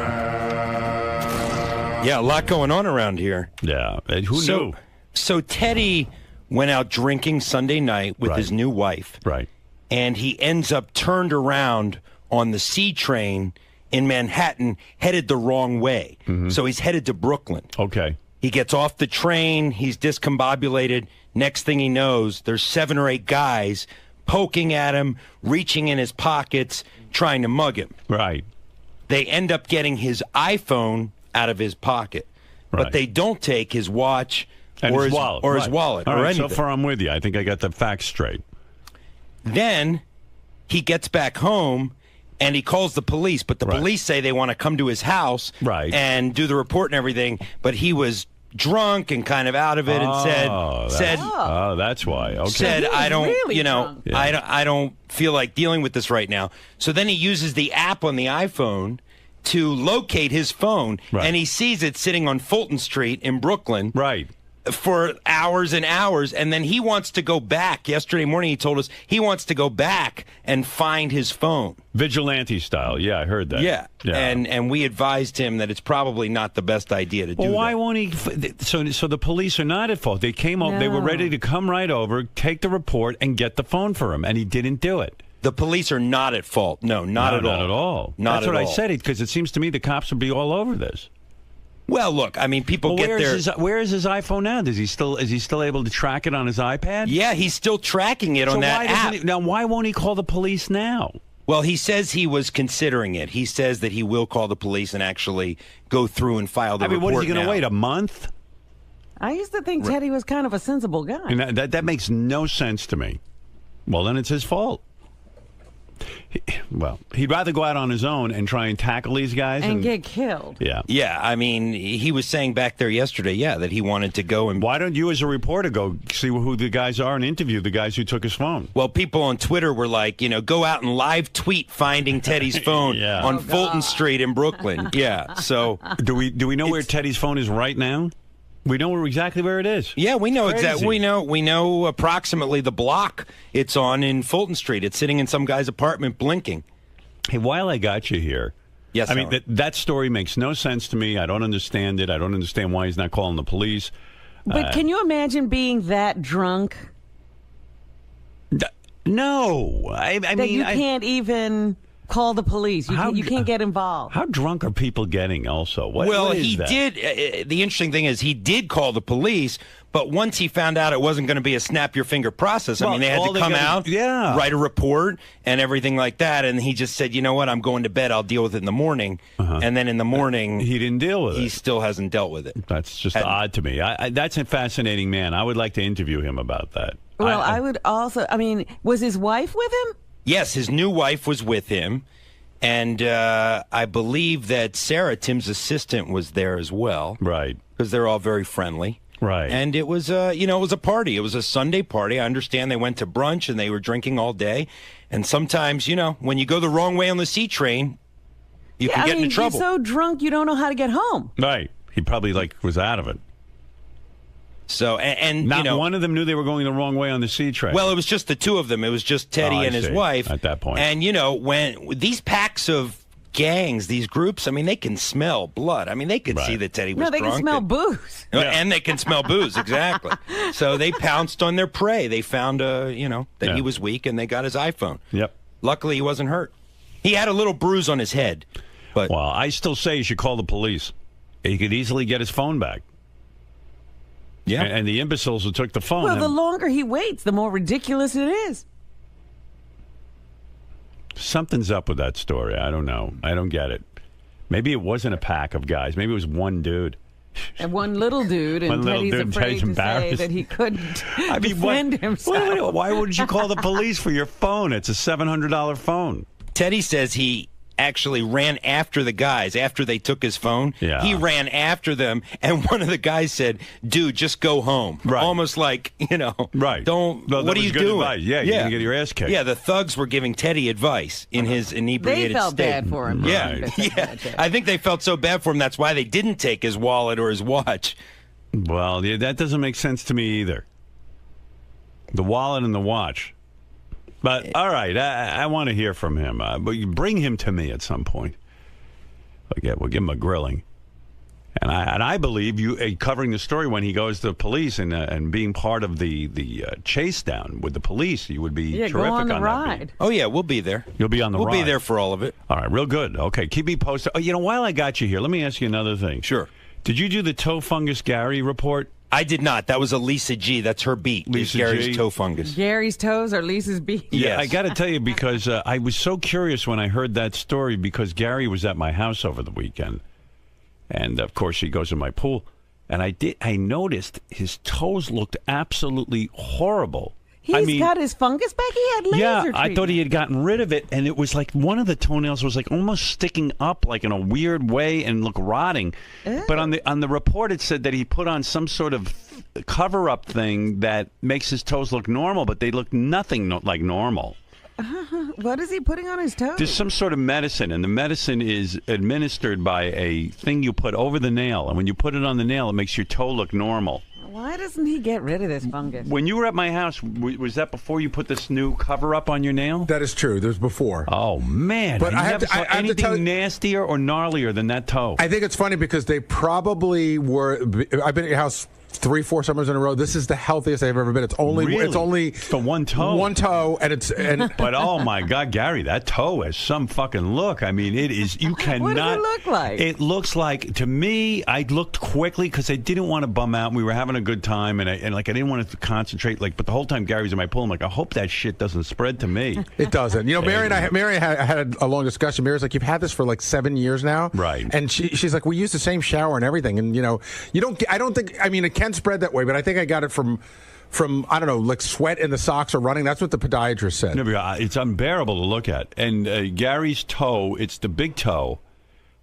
Speaker 14: Yeah, a lot going on around here.
Speaker 2: Yeah, and who knew?
Speaker 14: So Teddy went out drinking Sunday night with his new wife.
Speaker 2: Right.
Speaker 14: And he ends up turned around on the C train in Manhattan, headed the wrong way.
Speaker 2: Mm-hmm.
Speaker 14: So he's headed to Brooklyn.
Speaker 2: Okay.
Speaker 14: He gets off the train. He's discombobulated. Next thing he knows, there's 7 or 8 guys poking at him, reaching in his pockets, trying to mug him.
Speaker 2: Right.
Speaker 14: They end up getting his iPhone out of his pocket.
Speaker 2: Right.
Speaker 14: But they don't take his watch
Speaker 2: and
Speaker 14: or
Speaker 2: his wallet.
Speaker 14: Or his wallet
Speaker 2: all
Speaker 14: or
Speaker 2: right,
Speaker 14: anything.
Speaker 2: So far I'm with you. I think I got the facts straight.
Speaker 14: Then he gets back home and he calls the police, but the police say they want to come to his house and do the report and everything, but he was drunk and kind of out of it and said
Speaker 2: that's why. Okay.
Speaker 14: Said I don't
Speaker 5: really
Speaker 14: I don't feel like dealing with this right now. So then he uses the app on the iPhone to locate his phone, and he sees it sitting on Fulton Street in Brooklyn.
Speaker 2: Right.
Speaker 14: For hours and hours, and then he wants to go back. Yesterday morning he told us he wants to go back and find his phone.
Speaker 2: Vigilante style. Yeah, I heard that.
Speaker 14: Yeah. And we advised him that it's probably not the best idea to do that.
Speaker 2: Why won't he? So the police are not at fault. They came up, they were ready to come right over, take the report, and get the phone for him, and he didn't do it.
Speaker 14: The police are not at fault. No, not at all.
Speaker 2: Not at all. That's what I said, because it seems to me the cops would be all over this.
Speaker 14: Well, look, I mean, people get their...
Speaker 2: Where is his iPhone now? Is he still able to track it on his iPad?
Speaker 14: Yeah, he's still tracking it on that app.
Speaker 2: Now, why won't he call the police now?
Speaker 14: Well, he says he was considering it. He says that he will call the police and actually go through and file the report.
Speaker 2: What is he going to wait, a month?
Speaker 5: I used to think Teddy was kind of a sensible guy.
Speaker 2: And that makes no sense to me. Well, then it's his fault. He'd rather go out on his own and try and tackle these guys
Speaker 5: and get killed.
Speaker 14: Yeah. I mean, he was saying back there yesterday, that he wanted to go and.
Speaker 2: Why don't you, as a reporter, go see who the guys are and interview the guys who took his phone?
Speaker 14: Well, people on Twitter were like, go out and live tweet finding Teddy's phone on Fulton Street in Brooklyn. Yeah. So
Speaker 2: do we know where Teddy's phone is right now? We know exactly where it is.
Speaker 14: Yeah, we know exactly. We know approximately the block it's on in Fulton Street. It's sitting in some guy's apartment blinking.
Speaker 2: Hey, while I got you here,
Speaker 14: yes,
Speaker 2: I mean that story makes no sense to me. I don't understand it. I don't understand why he's not calling the police.
Speaker 5: But can you imagine being that drunk?
Speaker 2: No, I mean
Speaker 5: you can't even call the police. You can't get involved.
Speaker 2: How drunk are people getting also?
Speaker 14: What is that? The interesting thing is he did call the police, but once he found out it wasn't going to be a snap-your-finger process, I mean, they had to come out, write a report and everything like that, and he just said, you know what, I'm going to bed, I'll deal with it in the morning. And then in the morning...
Speaker 2: He didn't deal with it.
Speaker 14: He still hasn't dealt with it.
Speaker 2: That's just odd to me. That's a fascinating man. I would like to interview him about that.
Speaker 5: Well, I would also... I mean, was his wife with him?
Speaker 14: Yes, his new wife was with him, and I believe that Sarah, Tim's assistant, was there as well.
Speaker 2: Right.
Speaker 14: Because they're all very friendly.
Speaker 2: Right.
Speaker 14: And it was, it was a party. It was a Sunday party. I understand they went to brunch and they were drinking all day. And sometimes, when you go the wrong way on the C train, you can get into trouble.
Speaker 5: You're so drunk you don't know how to get home.
Speaker 2: Right. He probably was out of it.
Speaker 14: So, and
Speaker 2: not one of them knew they were going the wrong way on the C train.
Speaker 14: Well, it was just the two of them. It was just Teddy and his wife.
Speaker 2: At that point.
Speaker 14: And, when these packs of gangs, these groups, I mean, they can smell blood. I mean, they could see that Teddy was drunk.
Speaker 5: No, they can smell booze.
Speaker 14: And they can smell booze, exactly. So they pounced on their prey. They found, that he was weak, and they got his iPhone.
Speaker 2: Yep.
Speaker 14: Luckily, he wasn't hurt. He had a little bruise on his head. But
Speaker 2: well, I still say you should call the police. He could easily get his phone back.
Speaker 14: Yeah.
Speaker 2: And the imbeciles who took the phone.
Speaker 5: Well, the longer he waits, the more ridiculous it is.
Speaker 2: Something's up with that story. I don't know. I don't get it. Maybe it wasn't a pack of guys. Maybe it was one dude.
Speaker 5: And one little dude, and Teddy's afraid to say that he couldn't defend himself.
Speaker 2: Why wouldn't you call the police for your phone? It's a $700 phone.
Speaker 14: Teddy says he actually ran after the guys after they took his phone.
Speaker 2: Yeah.
Speaker 14: He ran after them, and one of the guys said, "Dude, just go home."
Speaker 2: Right.
Speaker 14: Almost like,
Speaker 2: right.
Speaker 14: Don't.
Speaker 2: No,
Speaker 14: what are you
Speaker 2: good
Speaker 14: doing?
Speaker 2: Advice. Yeah, you're gonna get your ass kicked.
Speaker 14: Yeah, the thugs were giving Teddy advice in his inebriated
Speaker 5: They felt
Speaker 14: state.
Speaker 5: bad for him.
Speaker 14: Yeah, yeah. I think they felt so bad for him. That's why they didn't take his wallet or his watch.
Speaker 2: Well, that doesn't make sense to me either. The wallet and the watch. But, all right, I want to hear from him. But you bring him to me at some point. Okay, we'll give him a grilling. And I believe you covering the story when he goes to the police and being part of the chase down with the police, you would be terrific
Speaker 5: go on the
Speaker 2: ride.
Speaker 5: That
Speaker 14: oh, yeah, we'll be there.
Speaker 2: You'll be on the ride.
Speaker 14: We'll be there for all of it.
Speaker 2: All right, real good. Okay, keep me posted. Oh, while I got you here, let me ask you another thing.
Speaker 14: Sure.
Speaker 2: Did you do the toe fungus Gary report?
Speaker 14: I did not. That was a Lisa G. That's her beat.
Speaker 2: Lisa
Speaker 14: Gary's
Speaker 2: G.
Speaker 14: toe fungus.
Speaker 5: Gary's toes or Lisa's beat?
Speaker 2: Yeah, I got to tell you, because I was so curious when I heard that story, because Gary was at my house over the weekend. And, of course, he goes in my pool. And I noticed his toes looked absolutely horrible.
Speaker 5: He's got his fungus back? He had laser treatment.
Speaker 2: I thought he had gotten rid of it, and it was like one of the toenails was like almost sticking up like in a weird way and looked rotting.
Speaker 5: Ew.
Speaker 2: But on the report it said that he put on some sort of cover-up thing that makes his toes look normal, but they look nothing like normal.
Speaker 5: What is he putting on his toes?
Speaker 2: There's some sort of medicine, and the medicine is administered by a thing you put over the nail, and when you put it on the nail, it makes your toe look normal.
Speaker 5: Why doesn't he get rid of this fungus?
Speaker 2: When you were at my house, was that before you put this new cover-up on your nail?
Speaker 15: That is true. There's before.
Speaker 2: Oh, man.
Speaker 15: But
Speaker 2: I never saw anything nastier or gnarlier than that toe.
Speaker 15: I think it's funny because they probably were. I've been at your house 3-4 summers in a row. This is the healthiest I've ever been. It's only
Speaker 2: the one toe.
Speaker 15: One toe, and
Speaker 2: but oh my God, Gary, that toe has some fucking look. I mean, it is. You cannot.
Speaker 5: What does it look like?
Speaker 2: It looks like, to me, I looked quickly because I didn't want to bum out. We were having a good time, and I didn't want to concentrate. But the whole time Gary's in my pool, I'm like, I hope that shit doesn't spread to me.
Speaker 15: It doesn't. Mary and I had a long discussion. Mary's like, you've had this for like 7 years now,
Speaker 2: right?
Speaker 15: And she's like, we use the same shower and everything, and you don't. I don't think. I mean, it can spread that way, but I think I got it from I don't know, like sweat in the socks or running. That's what the podiatrist said.
Speaker 2: No, it's unbearable to look at. And Gary's toe, it's the big toe.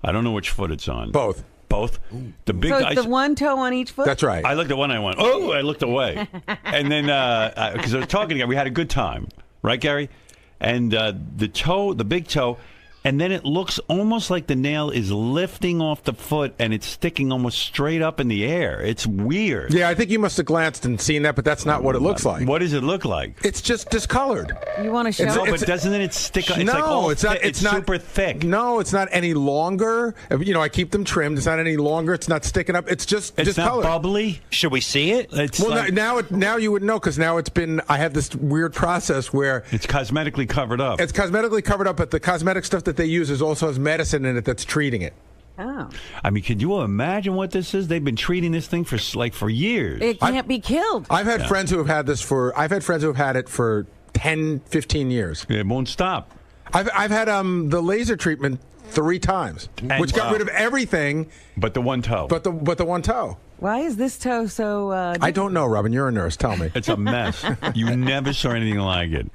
Speaker 2: I don't know which foot it's on.
Speaker 15: Both.
Speaker 2: The big.
Speaker 5: So it's the one toe on each foot?
Speaker 15: That's right.
Speaker 2: I looked at one, I went, oh, I looked away. And then, because I was talking to him, we had a good time. Right, Gary? And the big toe, and then it looks almost like the nail is lifting off the foot and it's sticking almost straight up in the air. It's weird.
Speaker 15: Yeah, I think you must have glanced and seen that, but that's not what it looks like.
Speaker 2: What does it look like?
Speaker 15: It's just discolored.
Speaker 5: You want to show
Speaker 2: it? But doesn't it stick? It's
Speaker 15: no,
Speaker 2: like all
Speaker 15: it's not.
Speaker 2: It's not super thick.
Speaker 15: No, it's not any longer. I keep them trimmed. It's not any longer. It's not sticking up. It's just discolored.
Speaker 2: Not bubbly.
Speaker 14: Should we see it?
Speaker 15: Now you would know because now it's been. I have this weird process where
Speaker 2: it's cosmetically covered up.
Speaker 15: It's cosmetically covered up, but the cosmetic stuff that they use is also has medicine in it that's treating it.
Speaker 5: Oh.
Speaker 2: I mean, could you imagine what this is? They've been treating this thing for years.
Speaker 5: It can't be killed.
Speaker 15: I've had friends who have had this I've had friends who have had it for 10, 15 years.
Speaker 2: It won't stop.
Speaker 15: I've had the laser treatment 3 times, which got rid of everything
Speaker 2: but the one toe.
Speaker 15: But the one toe.
Speaker 5: Why is this toe so
Speaker 15: I don't know, Robin. You're a nurse. Tell me.
Speaker 2: It's a mess. You never saw anything like it.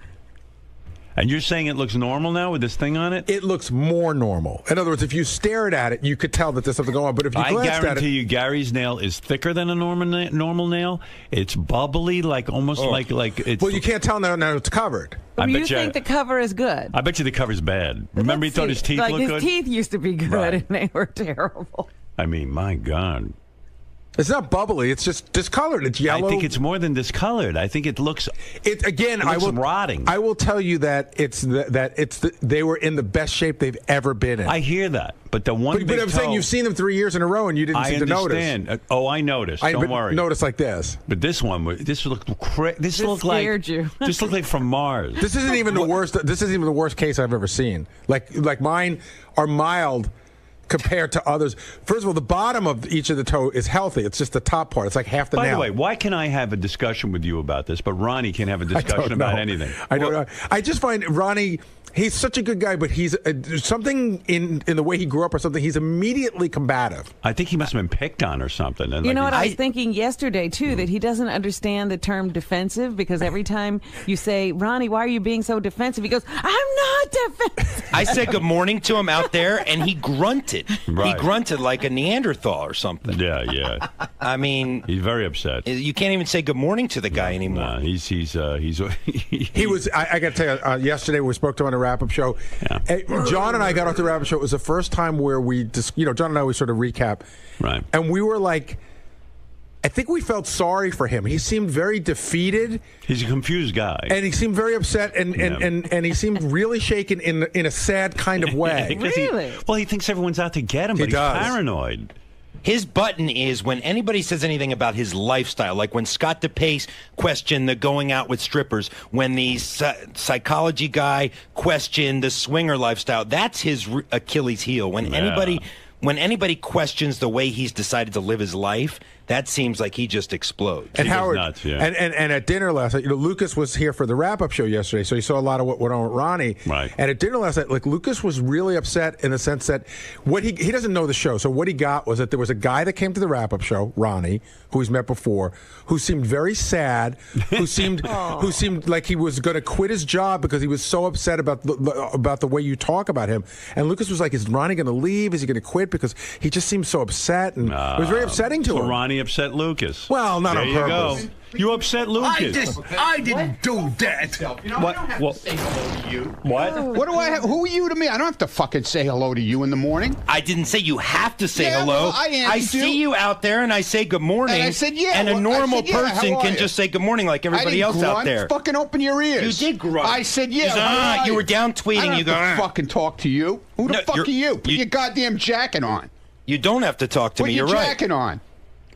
Speaker 2: And you're saying it looks normal now with this thing on it?
Speaker 15: It looks more normal. In other words, if you stared at it, you could tell that there's something going on. But if you glanced at it,
Speaker 2: I guarantee you, Gary's nail is thicker than a normal nail. It's bubbly, like almost like it's.
Speaker 15: Well, you can't tell now it's covered.
Speaker 5: You think the cover is good?
Speaker 2: I bet you the cover's bad. Remember, he thought his teeth looked good.
Speaker 5: His teeth used to be good, and they were terrible.
Speaker 2: I mean, my God.
Speaker 15: It's not bubbly. It's just discolored. It's yellow.
Speaker 2: I think it's more than discolored. I think it looks. Rotting.
Speaker 15: I will tell you that they were in the best shape they've ever been in.
Speaker 2: I hear that, but the one.
Speaker 15: But I'm saying you've seen them 3 years in a row and you didn't seem to notice.
Speaker 2: I understand. Oh, I noticed. Don't worry.
Speaker 15: Notice like this.
Speaker 2: But this one, this looked This looked like
Speaker 5: you.
Speaker 2: This looked like from Mars.
Speaker 15: This isn't even the worst. This isn't even the worst case I've ever seen. Like mine are mild compared to others. First of all, the bottom of each of the toe is healthy. It's just the top part. It's like half the nail.
Speaker 2: By the way, why can I have a discussion with you about this, but Ronnie can't have a discussion about anything?
Speaker 15: I don't know. I just find Ronnie, he's such a good guy, but he's something in the way he grew up or something. He's immediately combative.
Speaker 2: I think he must have been picked on or something. And
Speaker 5: you know what I was thinking yesterday, too, that he doesn't understand the term defensive, because every time you say, Ronnie, why are you being so defensive? He goes, I'm not defensive.
Speaker 14: I said good morning to him out there, and he grunted.
Speaker 2: Right.
Speaker 14: He grunted like a Neanderthal or something.
Speaker 2: Yeah.
Speaker 14: I mean,
Speaker 2: he's very upset.
Speaker 14: You can't even say good morning to the guy anymore.
Speaker 2: No, he's
Speaker 15: he was. I got to tell you, yesterday we spoke to him on a wrap-up show. Yeah. John and I got off the wrap-up show. It was the first time where we just, John and I always sort of recap,
Speaker 2: right?
Speaker 15: And we were like, I think we felt sorry for him. He seemed very defeated.
Speaker 2: He's a confused guy,
Speaker 15: and he seemed very upset, and he seemed really shaken in a sad kind of way.
Speaker 5: Really?
Speaker 2: Well, he thinks everyone's out to get him, but he's paranoid.
Speaker 14: His button is when anybody says anything about his lifestyle, like when Scott DePace questioned the going out with strippers, when the psychology guy questioned the swinger lifestyle. That's his Achilles heel. When anybody questions the way he's decided to live his life, that seems like he just explodes.
Speaker 15: And Howard,
Speaker 2: nuts, yeah.
Speaker 15: and at dinner last night, Lucas was here for the wrap-up show yesterday, so he saw a lot of what went on with Ronnie.
Speaker 2: Right.
Speaker 15: And at dinner last night, Lucas was really upset in the sense that what he doesn't know the show, so what he got was that there was a guy that came to the wrap-up show, Ronnie, who he's met before, who seemed very sad, who seemed like he was going to quit his job because he was so upset about the way you talk about him. And Lucas was like, is Ronnie going to leave? Is he going to quit? Because he just seemed so upset, and it was very upsetting to him.
Speaker 2: Ronnie upset Lucas.
Speaker 15: Well, not on purpose.
Speaker 2: You upset Lucas.
Speaker 10: I didn't do that.
Speaker 9: I don't have to say hello to you.
Speaker 2: What?
Speaker 9: What do I have? Who are you to me? I don't have to fucking say hello to you in the morning.
Speaker 14: I didn't say you have to say hello.
Speaker 9: Well, I
Speaker 14: see you out there, and I say good morning.
Speaker 9: And I said, yeah.
Speaker 14: And a normal person
Speaker 9: can
Speaker 14: just say good morning like everybody else out there.
Speaker 9: Fucking open your ears.
Speaker 14: You did grunt.
Speaker 9: I said, yeah.
Speaker 14: You were down tweeting.
Speaker 9: I don't
Speaker 14: you go.
Speaker 9: have to fucking talk to you. Who the fuck are you? Put your goddamn jacket on.
Speaker 14: You don't have to talk to me. You're right.
Speaker 9: Put your jacket on.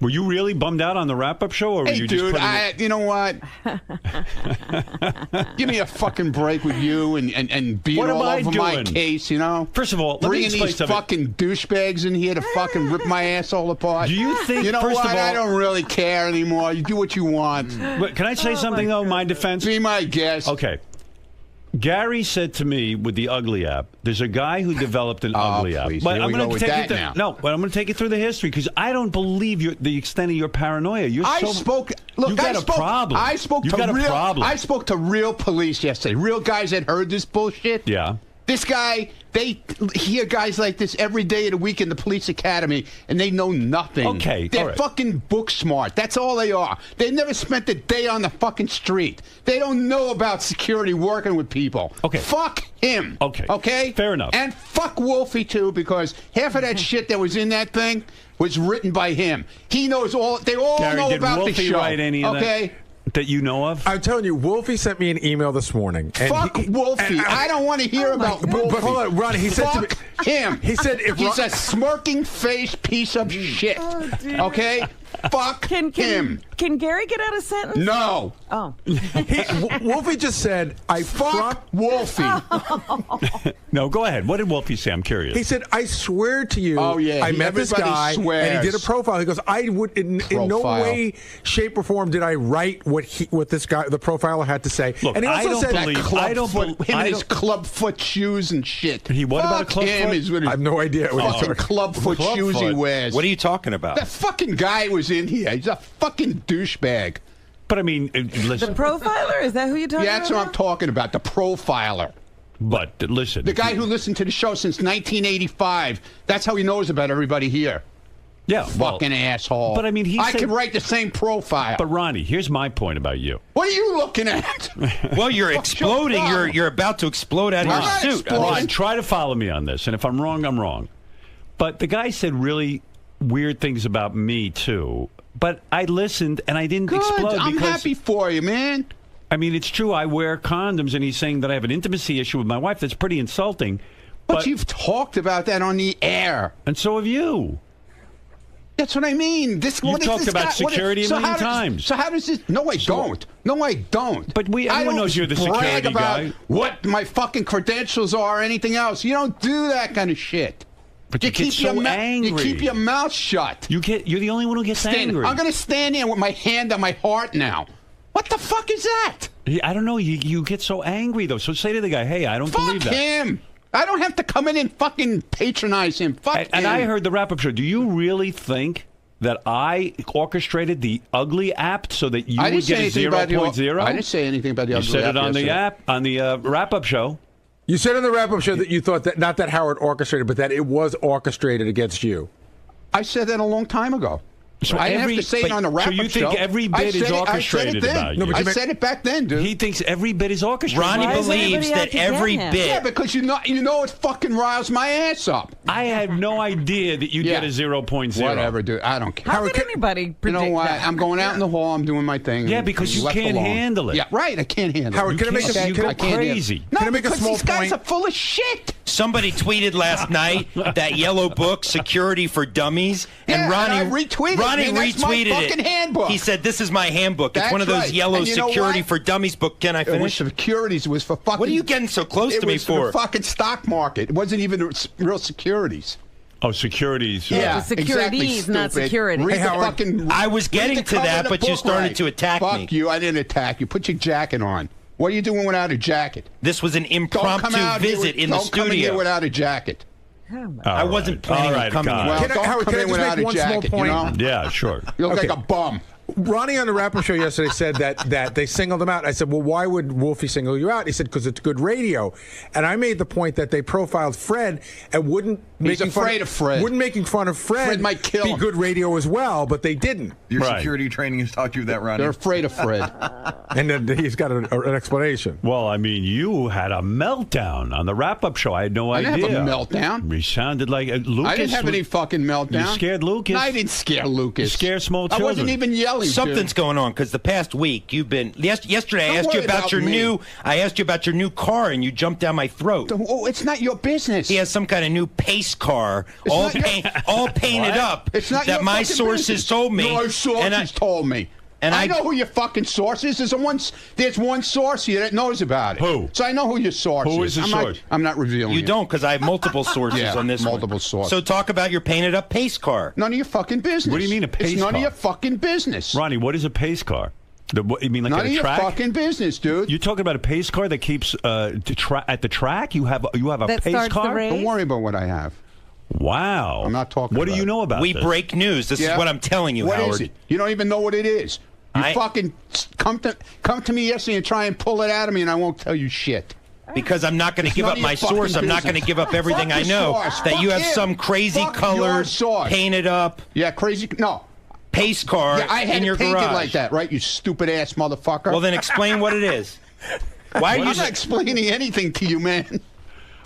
Speaker 2: Were you really bummed out on the wrap-up show, or were you just putting it...
Speaker 9: you know what? Give me a fucking break with you and being all over my case,
Speaker 2: First of all,
Speaker 9: bringing these fucking douchebags in here to fucking rip my asshole apart.
Speaker 2: Do you think,
Speaker 9: you know
Speaker 2: first
Speaker 9: what?
Speaker 2: of all...
Speaker 9: I don't really care anymore. You do what you want.
Speaker 2: But can I say something, though, my defense?
Speaker 9: Be my guest.
Speaker 2: Okay. Gary said to me with the Ugly app, there's a guy who developed an Ugly app.
Speaker 9: But I'm going to take you
Speaker 2: I'm going to take you through the history because I don't believe the extent of your paranoia.
Speaker 9: You got a problem. I spoke to real police yesterday. Real guys that heard this bullshit.
Speaker 2: Yeah.
Speaker 9: This guy, they hear guys like this every day of the week in the police academy, and they know nothing.
Speaker 2: Okay,
Speaker 9: they're fucking book smart. That's all they are. They never spent a day on the fucking street. They don't know about security working with people.
Speaker 2: Okay.
Speaker 9: Fuck him.
Speaker 2: Okay.
Speaker 9: Okay?
Speaker 2: Fair enough.
Speaker 9: And fuck Wolfie, too, because half of that shit that was in that thing was written by him. He knows all. They all
Speaker 2: Gary,
Speaker 9: know
Speaker 2: did
Speaker 9: about
Speaker 2: Wolfie
Speaker 9: the show.
Speaker 2: Write any of that you know of?
Speaker 15: I'm telling you, Wolfie sent me an email this morning. And
Speaker 9: fuck Wolfie. I don't want to hear about Wolfie.
Speaker 15: But hold on, Ronnie, he said to me...
Speaker 9: him.
Speaker 15: He said if
Speaker 9: he's a smirking face piece of shit. Okay? Fuck him.
Speaker 5: Can Gary get out a sentence?
Speaker 9: No.
Speaker 5: Oh.
Speaker 15: Wolfie just said, I
Speaker 9: fuck Wolfie.
Speaker 2: No, go ahead. What did Wolfie say? I'm curious.
Speaker 15: He said, I swear to you, I met this guy, and he did a profile. He goes, I would, in no way, shape, or form did I write what this guy, the profiler, had to say.
Speaker 2: Look,
Speaker 15: and he also said,
Speaker 9: him and his club foot shoes and shit.
Speaker 2: What about a club foot?
Speaker 15: I have no idea.
Speaker 9: Fucking club foot shoes he wears.
Speaker 14: What are you talking about?
Speaker 9: That fucking guy was in here. He's a fucking douchebag.
Speaker 2: But I mean, listen.
Speaker 5: The profiler? Is that who you're talking about?
Speaker 9: Yeah, that's what I'm talking about. The profiler.
Speaker 2: But listen.
Speaker 9: The guy who listened to the show since 1985. That's how he knows about everybody here.
Speaker 2: Yeah.
Speaker 9: Fucking asshole.
Speaker 2: But I mean,
Speaker 9: I could write the same profile.
Speaker 2: But Ronnie, here's my point about you.
Speaker 9: What are you looking at?
Speaker 14: Well, you're exploding. You're about to explode out of your suit.
Speaker 2: Ron, try to follow me on this. And if I'm wrong, I'm wrong. But the guy said really weird things about me, too. But I listened, and I didn't explode.
Speaker 9: I'm happy for you, man.
Speaker 2: I mean, it's true. I wear condoms, and he's saying that I have an intimacy issue with my wife. That's pretty insulting.
Speaker 9: But you've talked about that on the air.
Speaker 2: And so have you.
Speaker 9: That's what I mean.
Speaker 2: You've talked about security a million times.
Speaker 9: So how does this... No, I don't. No, I don't.
Speaker 2: But everyone knows you're the security
Speaker 9: brag about
Speaker 2: guy.
Speaker 9: What my fucking credentials are or anything else. You don't do that kind of shit.
Speaker 2: But you get so angry.
Speaker 9: You keep your mouth shut.
Speaker 2: You're the only one who gets angry.
Speaker 9: I'm going to stand there with my hand on my heart now. What the fuck is that?
Speaker 2: I don't know. You get so angry, though. So say to the guy, hey, I don't believe that.
Speaker 9: Fuck him. I don't have to come in and fucking patronize him. Fuck him.
Speaker 2: And I heard the wrap-up show. Do you really think that I orchestrated the ugly app so that you would get a 0.0?
Speaker 9: I didn't say anything about the ugly app.
Speaker 2: You said it on the app, on the wrap-up show.
Speaker 15: You said on the wrap-up show that you thought that, not that Howard orchestrated, but that it was orchestrated against you.
Speaker 9: I said that a long time ago.
Speaker 2: So
Speaker 9: I didn't have to say it on the wrap-up show.
Speaker 2: So you think every bit is orchestrated about you?
Speaker 9: I said it back then, dude.
Speaker 2: He thinks every bit is orchestrated.
Speaker 14: Ronnie believes that every bit.
Speaker 9: Yeah, because you know it fucking riles my ass up.
Speaker 2: I had no idea that you'd get a 0.0.
Speaker 9: Whatever, dude. I don't care.
Speaker 5: How could anybody predict
Speaker 9: You know what?
Speaker 5: that?
Speaker 9: I'm going out in the hall. I'm doing my thing.
Speaker 2: Yeah, because you can't handle it.
Speaker 9: Yeah, right. I can't handle it.
Speaker 15: Howard, can I make a
Speaker 2: you go crazy?
Speaker 9: No,
Speaker 15: can I make a
Speaker 9: because
Speaker 15: small
Speaker 9: these guys
Speaker 15: point?
Speaker 9: are full of shit.
Speaker 14: Somebody tweeted last night that yellow book, Security for Dummies, and
Speaker 9: Yeah,
Speaker 14: Ronnie
Speaker 9: and I retweeted it.
Speaker 14: Ronnie
Speaker 9: Man, that's my
Speaker 14: retweeted
Speaker 9: fucking
Speaker 14: it.
Speaker 9: handbook.
Speaker 14: He said, "This is my handbook. It's
Speaker 9: That's
Speaker 14: one of those
Speaker 9: right.
Speaker 14: yellow
Speaker 9: And you know
Speaker 14: Security
Speaker 9: what?
Speaker 14: for Dummies book." Can I
Speaker 9: It was
Speaker 14: finish?
Speaker 9: securities. It was for fucking.
Speaker 14: What are you getting so close to me
Speaker 9: It was for
Speaker 14: for?
Speaker 9: the fucking stock market. It wasn't even real securities.
Speaker 2: Oh, securities.
Speaker 9: Yeah,
Speaker 5: securities,
Speaker 9: exactly,
Speaker 5: not
Speaker 9: stupid.
Speaker 5: security.
Speaker 9: Read
Speaker 15: Hey,
Speaker 9: the
Speaker 15: Howard,
Speaker 9: fucking,
Speaker 14: I was getting
Speaker 9: read the
Speaker 14: to
Speaker 9: cover
Speaker 14: that,
Speaker 9: of the
Speaker 14: but you
Speaker 9: book
Speaker 14: started
Speaker 9: right.
Speaker 14: to attack me.
Speaker 9: Fuck you. I didn't attack you. Put your jacket on. What are you doing without a jacket?
Speaker 14: This was an
Speaker 9: Don't
Speaker 14: impromptu
Speaker 9: come out
Speaker 14: visit
Speaker 9: here,
Speaker 14: in the
Speaker 9: don't come in here
Speaker 14: studio.
Speaker 9: without a jacket.
Speaker 14: I wasn't planning on coming in.
Speaker 9: Well, don't
Speaker 15: Howard,
Speaker 9: come
Speaker 15: can I
Speaker 9: in
Speaker 15: just
Speaker 9: without
Speaker 15: make
Speaker 9: a
Speaker 15: one small
Speaker 9: jacket,
Speaker 15: point?
Speaker 9: you know?
Speaker 2: Yeah, sure.
Speaker 9: You look
Speaker 15: Okay.
Speaker 9: like a bum.
Speaker 15: Ronnie on the wrap-up show yesterday said that they singled him out. I said, well, why would Wolfie single you out? He said, because it's good radio. And I made the point that they profiled Fred and wouldn't
Speaker 9: He's afraid of Fred.
Speaker 15: Wouldn't making fun of Fred
Speaker 9: might kill
Speaker 15: be
Speaker 9: him.
Speaker 15: good radio as well, but they didn't.
Speaker 7: Your security training has taught you that, Ronnie.
Speaker 9: They're afraid of Fred.
Speaker 15: And then he's got an explanation.
Speaker 2: Well, I mean, you had a meltdown on the wrap-up show. I had no idea.
Speaker 9: I didn't have a meltdown.
Speaker 2: We sounded like Lucas.
Speaker 9: I didn't have any fucking meltdown.
Speaker 2: You scared Lucas.
Speaker 9: No, I didn't scare Lucas.
Speaker 2: You scared small
Speaker 9: I
Speaker 2: children.
Speaker 9: wasn't even yelling.
Speaker 14: Something's
Speaker 9: dude.
Speaker 14: going on because the past week you've been. Yesterday I
Speaker 9: Don't
Speaker 14: asked you
Speaker 9: worry
Speaker 14: about
Speaker 9: about
Speaker 14: your
Speaker 9: me.
Speaker 14: new. I asked you about your new car and you jumped down my throat.
Speaker 9: Oh, it's not your business.
Speaker 14: He has some kind of new pace car,
Speaker 9: It's
Speaker 14: all
Speaker 9: not your-
Speaker 14: all painted
Speaker 9: What?
Speaker 14: up.
Speaker 9: It's not
Speaker 14: that
Speaker 9: your
Speaker 14: my
Speaker 9: fucking
Speaker 14: sources
Speaker 9: business.
Speaker 14: told me.
Speaker 9: Your sources
Speaker 14: and I
Speaker 9: told me.
Speaker 14: and
Speaker 9: I
Speaker 14: I
Speaker 9: know who your fucking source is. There's one source here that knows about it.
Speaker 2: Who?
Speaker 9: So I know who your source is.
Speaker 2: Who is the source?
Speaker 9: I'm not revealing
Speaker 14: You
Speaker 9: it.
Speaker 14: don't, because I have multiple sources
Speaker 9: Yeah,
Speaker 14: on this
Speaker 9: multiple
Speaker 14: one.
Speaker 9: sources.
Speaker 14: So talk about your painted up pace car.
Speaker 9: None of your fucking business.
Speaker 2: What do you mean a pace
Speaker 9: It's none
Speaker 2: car?
Speaker 9: of your fucking business.
Speaker 2: Ronnie, what is a pace car? You mean like
Speaker 9: None
Speaker 2: at
Speaker 9: of
Speaker 2: a
Speaker 9: your
Speaker 2: track?
Speaker 9: fucking business, dude.
Speaker 2: You're talking about a pace car that keeps at the track? You have a
Speaker 5: That
Speaker 2: pace
Speaker 5: starts the
Speaker 2: car?
Speaker 5: race?
Speaker 9: Don't worry about what I have.
Speaker 2: Wow.
Speaker 9: I'm not talking
Speaker 2: What
Speaker 9: about
Speaker 2: do you
Speaker 9: it.
Speaker 2: know about
Speaker 14: We
Speaker 2: this?
Speaker 14: break news. This is what I'm telling you,
Speaker 9: What
Speaker 14: Howard.
Speaker 9: is it? You don't even know what it is. You
Speaker 14: I-
Speaker 9: fucking come to me yesterday and try and pull it out of me, and I won't tell you shit.
Speaker 14: Because I'm not going to
Speaker 9: It's
Speaker 14: give
Speaker 9: none
Speaker 14: up
Speaker 9: of your
Speaker 14: my
Speaker 9: fucking
Speaker 14: source. I'm not going to
Speaker 9: business.
Speaker 14: give up everything
Speaker 9: Fuck
Speaker 14: I
Speaker 9: your
Speaker 14: know.
Speaker 9: source.
Speaker 14: That
Speaker 9: Fuck
Speaker 14: you have
Speaker 9: him.
Speaker 14: some crazy
Speaker 9: Fuck
Speaker 14: colored,
Speaker 9: your source.
Speaker 14: painted up
Speaker 9: Yeah, crazy. No.
Speaker 14: pace car
Speaker 9: Yeah, I had
Speaker 14: in
Speaker 9: it
Speaker 14: your
Speaker 9: painted
Speaker 14: garage.
Speaker 9: like that, right? You stupid ass motherfucker.
Speaker 14: Well, then explain what it is. Why are
Speaker 9: I'm
Speaker 14: you?
Speaker 9: not explaining anything to you, man.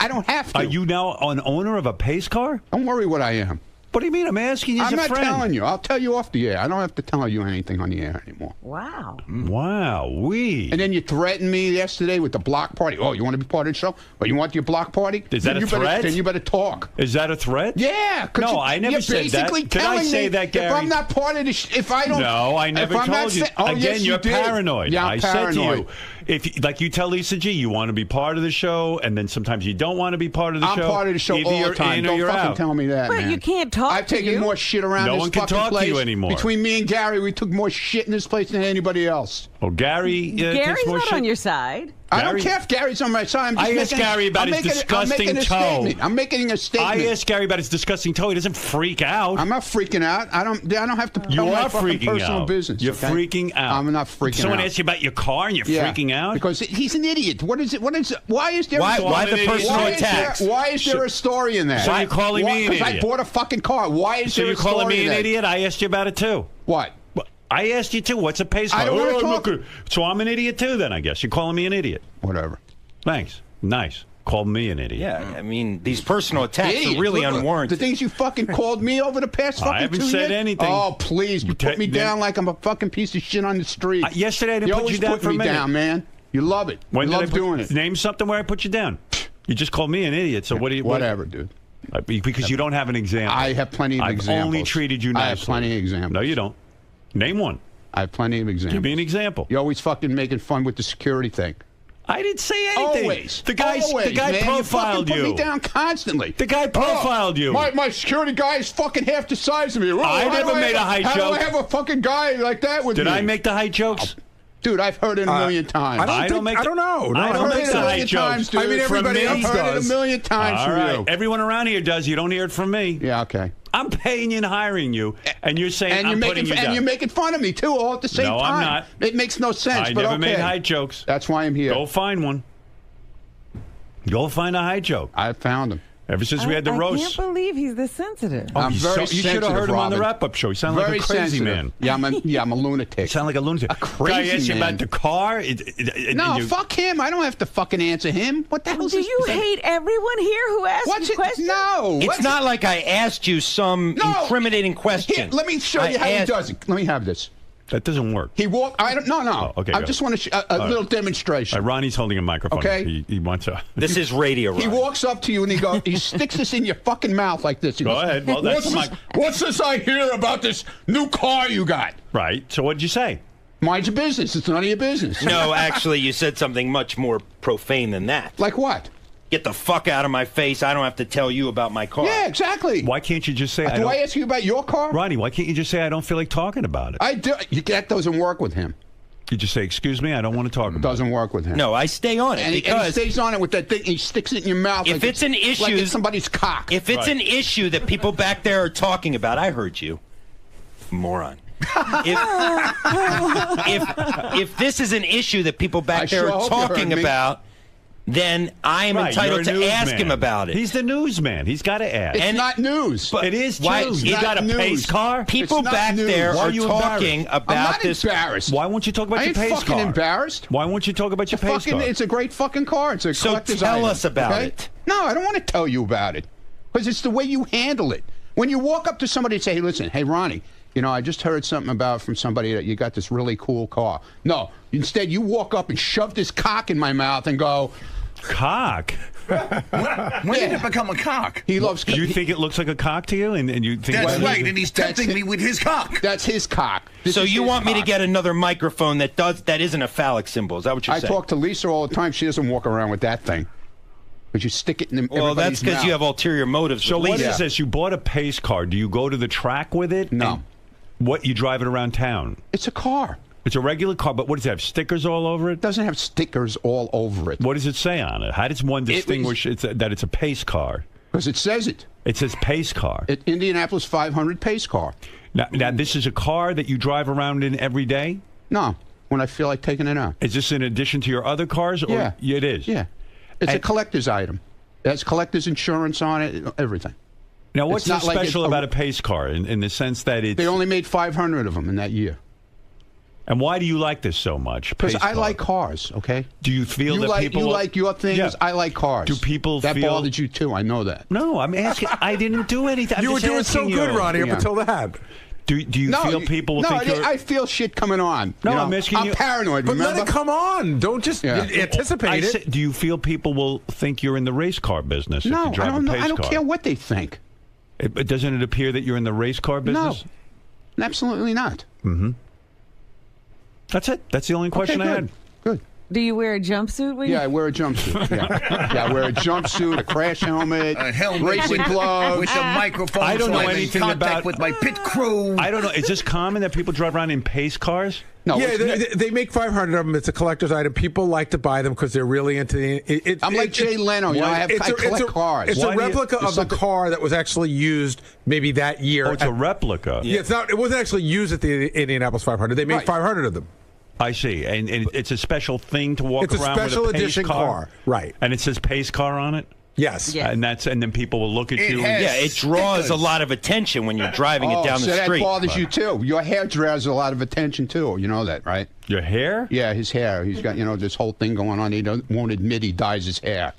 Speaker 9: I don't have to.
Speaker 2: Are you now an owner of a pace car?
Speaker 9: Don't worry what I am.
Speaker 2: What do you mean? I'm asking you as
Speaker 9: I'm
Speaker 2: a
Speaker 9: not
Speaker 2: friend.
Speaker 9: telling you. I'll tell you off the air. I don't have to tell you anything on the air anymore.
Speaker 5: Wow.
Speaker 2: Wow,
Speaker 9: And then you threatened me yesterday with the block party. Oh, you want to be part of the show? Or you want your block party?
Speaker 2: Is that
Speaker 9: Then
Speaker 2: a
Speaker 9: you better-
Speaker 2: threat?
Speaker 9: Then you better talk.
Speaker 2: Is that a threat?
Speaker 9: Yeah. 'Cause
Speaker 2: No, I never
Speaker 9: you're
Speaker 2: said that.
Speaker 9: basically
Speaker 2: Did I
Speaker 9: telling
Speaker 2: say
Speaker 9: me
Speaker 2: that, Gary?
Speaker 9: If I'm not part of the if I don't...
Speaker 2: No, I never
Speaker 9: if I'm not
Speaker 2: told you.
Speaker 9: sa- Oh,
Speaker 2: Again,
Speaker 9: yes, you
Speaker 2: you're
Speaker 9: did.
Speaker 2: paranoid.
Speaker 9: Yeah, I'm
Speaker 2: I said to
Speaker 9: paranoid.
Speaker 2: you, if like you tell Lisa G, you want to be part of the show, and then sometimes you don't want to be part of the
Speaker 9: I'm
Speaker 2: show.
Speaker 9: part of the show
Speaker 2: Either
Speaker 9: all
Speaker 2: you're
Speaker 9: the time.
Speaker 2: in or
Speaker 9: Don't
Speaker 2: you're
Speaker 9: fucking
Speaker 2: out.
Speaker 9: tell me that,
Speaker 5: But
Speaker 9: man.
Speaker 5: you can't talk
Speaker 9: I've
Speaker 5: to
Speaker 9: taken
Speaker 5: you.
Speaker 9: more shit around
Speaker 2: No
Speaker 9: this
Speaker 2: one can
Speaker 9: fucking
Speaker 2: talk to
Speaker 9: place.
Speaker 2: you anymore.
Speaker 9: Between me and Gary, we took more shit in this place than anybody else.
Speaker 2: Oh, Gary takes
Speaker 5: Gary's
Speaker 2: more
Speaker 5: not
Speaker 2: shit.
Speaker 5: on your side.
Speaker 9: I don't
Speaker 2: Gary-
Speaker 9: care if Gary's on my side.
Speaker 2: I asked Gary about his disgusting toe.
Speaker 9: I'm making a statement.
Speaker 2: I asked Gary about his disgusting toe. He doesn't freak out.
Speaker 9: I'm not freaking out. I don't have to tell
Speaker 2: You
Speaker 9: my
Speaker 2: are
Speaker 9: fucking
Speaker 2: freaking
Speaker 9: personal
Speaker 2: out.
Speaker 9: business.
Speaker 2: You're
Speaker 9: okay?
Speaker 2: freaking out.
Speaker 9: I'm not freaking
Speaker 2: Someone
Speaker 9: out.
Speaker 2: asked you about your car and you're
Speaker 9: Yeah,
Speaker 2: freaking out?
Speaker 9: because he's an idiot. What is it? Why is there?
Speaker 14: Why the personal
Speaker 9: why
Speaker 14: attacks?
Speaker 9: Why is there a story in that?
Speaker 2: So you're calling me an
Speaker 9: Because I
Speaker 2: idiot.
Speaker 9: bought a fucking car. Why is
Speaker 2: So
Speaker 9: there
Speaker 2: you're
Speaker 9: a story
Speaker 2: calling me
Speaker 9: in
Speaker 2: an
Speaker 9: that?
Speaker 2: idiot? I asked you about it too.
Speaker 9: What?
Speaker 2: I asked you too. What's a pace car?
Speaker 9: I don't wanna
Speaker 2: I'm
Speaker 9: talk.
Speaker 2: not gonna- So I'm an idiot too then, I guess. You're calling me an idiot.
Speaker 9: Whatever.
Speaker 2: Thanks. Nice. Call me an idiot.
Speaker 14: Yeah, I mean, these personal attacks
Speaker 9: Idiot.
Speaker 14: are really
Speaker 9: Look,
Speaker 14: unwarranted.
Speaker 9: The things you fucking called me over the past fucking
Speaker 2: I haven't
Speaker 9: 2
Speaker 2: said
Speaker 9: years?
Speaker 2: anything.
Speaker 9: Oh, please. You put me down like I'm a fucking piece of shit on the street.
Speaker 2: Yesterday I didn't
Speaker 9: you
Speaker 2: put
Speaker 9: always
Speaker 2: you down
Speaker 9: put
Speaker 2: for a
Speaker 9: me
Speaker 2: minute.
Speaker 9: down, man. You love it.
Speaker 2: When
Speaker 9: you
Speaker 2: did I
Speaker 9: love
Speaker 2: put,
Speaker 9: doing it.
Speaker 2: Name something where I put you down. You just called me an idiot. So what do you?
Speaker 9: Whatever, dude.
Speaker 2: Because you don't have an example.
Speaker 9: I have plenty of
Speaker 2: I've
Speaker 9: examples.
Speaker 2: only treated you nicely.
Speaker 9: I have plenty of examples.
Speaker 2: No, you don't. Name one.
Speaker 9: I have plenty of examples.
Speaker 2: Give me an example.
Speaker 9: You're always fucking making fun with the security thing.
Speaker 2: I didn't say anything.
Speaker 10: Always.
Speaker 2: The guy
Speaker 10: man.
Speaker 2: profiled
Speaker 10: you.
Speaker 2: you.
Speaker 10: Put me down constantly.
Speaker 2: The guy profiled you.
Speaker 10: My security guy is fucking half the size of me.
Speaker 2: I never made a height joke.
Speaker 10: How do I have a fucking guy like that with me?
Speaker 2: Did I make the height jokes?
Speaker 10: Dude, I've heard it a million times.
Speaker 15: I don't know. No,
Speaker 2: I don't make the height jokes.
Speaker 10: Dude.
Speaker 15: I mean, everybody else
Speaker 10: I've heard
Speaker 15: does.
Speaker 10: it a million times from you.
Speaker 2: Everyone around here does. You don't hear it from me.
Speaker 10: Yeah, okay.
Speaker 2: I'm paying you and hiring you, and you're saying I'm putting you down.
Speaker 10: And you're making fun of me, too, all at the same time.
Speaker 2: No, I'm not.
Speaker 10: It makes no sense,
Speaker 2: I
Speaker 10: but
Speaker 2: never
Speaker 10: okay.
Speaker 2: made height jokes.
Speaker 10: That's why I'm here.
Speaker 2: Go find one. Go find a height joke.
Speaker 10: I found him.
Speaker 2: Ever since we had the roast.
Speaker 5: I can't believe he's this sensitive.
Speaker 10: I'm very
Speaker 2: You should have heard him on the wrap-up show. You sound like a crazy
Speaker 10: sensitive.
Speaker 2: man.
Speaker 10: Yeah, I'm a lunatic.
Speaker 2: You sound like a lunatic.
Speaker 10: A crazy
Speaker 2: guy asked you
Speaker 10: man.
Speaker 2: about the car.
Speaker 10: No, fuck him. I don't have to fucking answer him. What the hell is
Speaker 5: Do
Speaker 10: this?
Speaker 5: you hate everyone here who asks you questions?
Speaker 10: No.
Speaker 14: It's not like I asked you some incriminating question.
Speaker 10: Here, let me show you how he does it. Let me have this.
Speaker 2: That doesn't work.
Speaker 10: He walked. No.
Speaker 2: Oh, okay,
Speaker 10: I just want a little demonstration.
Speaker 2: Ronnie's holding a microphone.
Speaker 10: Okay.
Speaker 2: He wants a.
Speaker 14: This is radio.
Speaker 10: He walks up to you and he sticks this in your fucking mouth like this. He
Speaker 2: Go
Speaker 10: goes,
Speaker 2: ahead. Well, that's
Speaker 10: what's this I hear about this new car you got?
Speaker 2: Right. So what did you say?
Speaker 10: Mind your business. It's none of your business.
Speaker 14: No, actually, you said something much more profane than that.
Speaker 10: Like what?
Speaker 14: Get the fuck out of my face. I don't have to tell you about my car.
Speaker 10: Yeah, exactly.
Speaker 2: Why can't you just say?
Speaker 10: Do I ask you about your car?
Speaker 2: Ronnie, why can't you just say I don't feel like talking about it?
Speaker 10: I do. That doesn't work with him.
Speaker 2: You just say, excuse me, I don't want to talk about it.
Speaker 10: Doesn't work with him.
Speaker 14: No, I stay on it
Speaker 10: and
Speaker 14: because
Speaker 10: he stays on it with that thing. He sticks it in your mouth.
Speaker 14: If it's an issue,
Speaker 10: like it's somebody's cock.
Speaker 14: If it's an issue that people back there are talking about, I heard you, moron. If this is an issue that people back there are talking about, then I am entitled to ask him about it.
Speaker 2: He's the newsman. He's got to ask.
Speaker 10: It's not news.
Speaker 2: But it is
Speaker 14: why,
Speaker 2: news. You got a pace car?
Speaker 14: People back there are talking about
Speaker 10: I'm not
Speaker 14: this.
Speaker 10: Embarrassed.
Speaker 2: Why won't you talk about your pace car?
Speaker 10: I ain't fucking embarrassed.
Speaker 2: Why won't you talk about your pace car?
Speaker 10: It's a great fucking car. It's a collector's item.
Speaker 14: Tell us about it.
Speaker 10: No, I don't want to tell you about it. Because it's the way you handle it. When you walk up to somebody and say, hey, listen, hey, Ronnie, you know, I just heard something from somebody that you got this really cool car. No, instead you walk up and shove this cock in my mouth and go...
Speaker 2: Cock?
Speaker 7: When did it become a cock?
Speaker 10: He loves.
Speaker 2: Do you think it looks like a cock to you? And you think
Speaker 7: that's right, and he's tempting me with his cock.
Speaker 10: That's his cock.
Speaker 14: So you want me to get another microphone that isn't a phallic symbol? Is that what you're saying?
Speaker 10: I talk to Lisa all the time. She doesn't walk around with that thing. But you stick it in everybody's mouth.
Speaker 14: Well, that's because you have ulterior motives.
Speaker 2: So
Speaker 14: with
Speaker 2: what
Speaker 14: Lisa.
Speaker 2: is this? You bought a pace car. Do you go to the track with it?
Speaker 10: No.
Speaker 2: What, you drive it around town?
Speaker 10: It's a car.
Speaker 2: It's a regular car, but what does it have? Stickers all over it?
Speaker 10: It doesn't have stickers all over it.
Speaker 2: What does it say on it? How does one distinguish that it's a pace car?
Speaker 10: Because it says it.
Speaker 2: It says pace car.
Speaker 10: Indianapolis 500 pace car.
Speaker 2: Now, this is a car that you drive around in every day?
Speaker 10: No, when I feel like taking it out.
Speaker 2: Is this in addition to your other cars? Or
Speaker 10: Yeah.
Speaker 2: It is?
Speaker 10: Yeah. It's a collector's item. It has collector's insurance on it, everything.
Speaker 2: Now, what's so special
Speaker 10: like
Speaker 2: about a pace car in the sense that it's...
Speaker 10: They only made 500 of them in that year.
Speaker 2: And why do you like this so much?
Speaker 10: Because I like cars, okay?
Speaker 2: Do you feel that people...
Speaker 10: You like your things,
Speaker 2: Yeah.
Speaker 10: I like cars.
Speaker 2: Do people
Speaker 10: that
Speaker 2: feel...
Speaker 10: bothered you too, I know that.
Speaker 2: No, I'm asking... I didn't do anything.
Speaker 15: You were doing so good, Ronnie, up until that.
Speaker 2: Do you feel people will think you're...
Speaker 10: I feel shit coming on.
Speaker 2: No,
Speaker 10: you know?
Speaker 2: I'm asking you...
Speaker 10: I'm paranoid,
Speaker 15: But
Speaker 10: remember?
Speaker 15: let it come on. Don't just anticipate it.
Speaker 2: Do you feel people will think you're in the race car business if
Speaker 10: No,
Speaker 2: you drive a pace car?
Speaker 10: I don't care what they think.
Speaker 2: Doesn't it appear that you're in the race car business?
Speaker 10: No, absolutely not.
Speaker 2: Mm-hmm. That's it. That's the only question I had.
Speaker 10: Good.
Speaker 5: Do you wear a jumpsuit when
Speaker 10: I wear a jumpsuit. Yeah, I wear a jumpsuit, a crash helmet,
Speaker 7: a helmet
Speaker 10: racing gloves.
Speaker 7: with a microphone.
Speaker 2: I don't know
Speaker 7: I'm in
Speaker 2: anything
Speaker 7: contact
Speaker 2: about
Speaker 7: with my pit crew.
Speaker 2: I don't know. Is this common that people drive around in pace cars?
Speaker 10: No,
Speaker 15: yeah, they make 500 of them. It's a collector's item. People like to buy them because they're really into it.
Speaker 10: I'm like Jay Leno. You know, I collect cars.
Speaker 15: It's a replica of the car that was actually used maybe that year.
Speaker 2: Oh, it's a replica.
Speaker 15: Yeah, it's not. It wasn't actually used at the Indianapolis 500. They made 500 of them.
Speaker 2: I see, and it's a special thing to walk
Speaker 15: it's
Speaker 2: around
Speaker 15: with a special
Speaker 2: with a pace
Speaker 15: edition car, right?
Speaker 2: And it says pace car on it.
Speaker 15: Yes,
Speaker 2: and then people will look at you.
Speaker 14: It draws a lot of attention when you're driving it down the street.
Speaker 10: That bothers you too. Your hair draws a lot of attention too. You know that, right?
Speaker 2: Your hair?
Speaker 10: Yeah, his hair. He's got this whole thing going on. He won't admit he dyes his hair.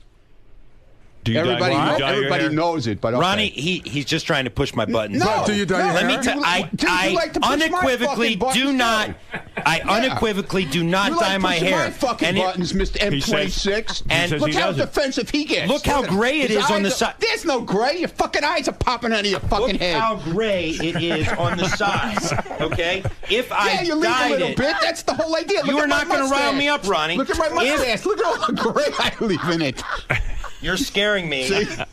Speaker 2: Do you
Speaker 10: everybody knows it, but okay.
Speaker 14: Ronnie, he's just trying to push my buttons.
Speaker 10: No,
Speaker 15: do you dye your hair?
Speaker 14: Let me tell I
Speaker 10: like to push my
Speaker 14: unequivocally
Speaker 10: fucking buttons
Speaker 14: do not.
Speaker 10: too?
Speaker 14: I unequivocally do not dye my hair.
Speaker 10: My fucking buttons, Mr. M26.
Speaker 14: And
Speaker 10: look how defensive he gets.
Speaker 14: Look how gray it is on the side.
Speaker 10: There's no gray. Your fucking eyes are popping out of your fucking head.
Speaker 14: Look how gray it is on the sides. Okay? If I
Speaker 10: you leave a little bit. That's the whole idea.
Speaker 14: You are not going to rile me up, Ronnie.
Speaker 10: Look at my mustache. Look at all the gray I leave in it.
Speaker 14: You're scaring me with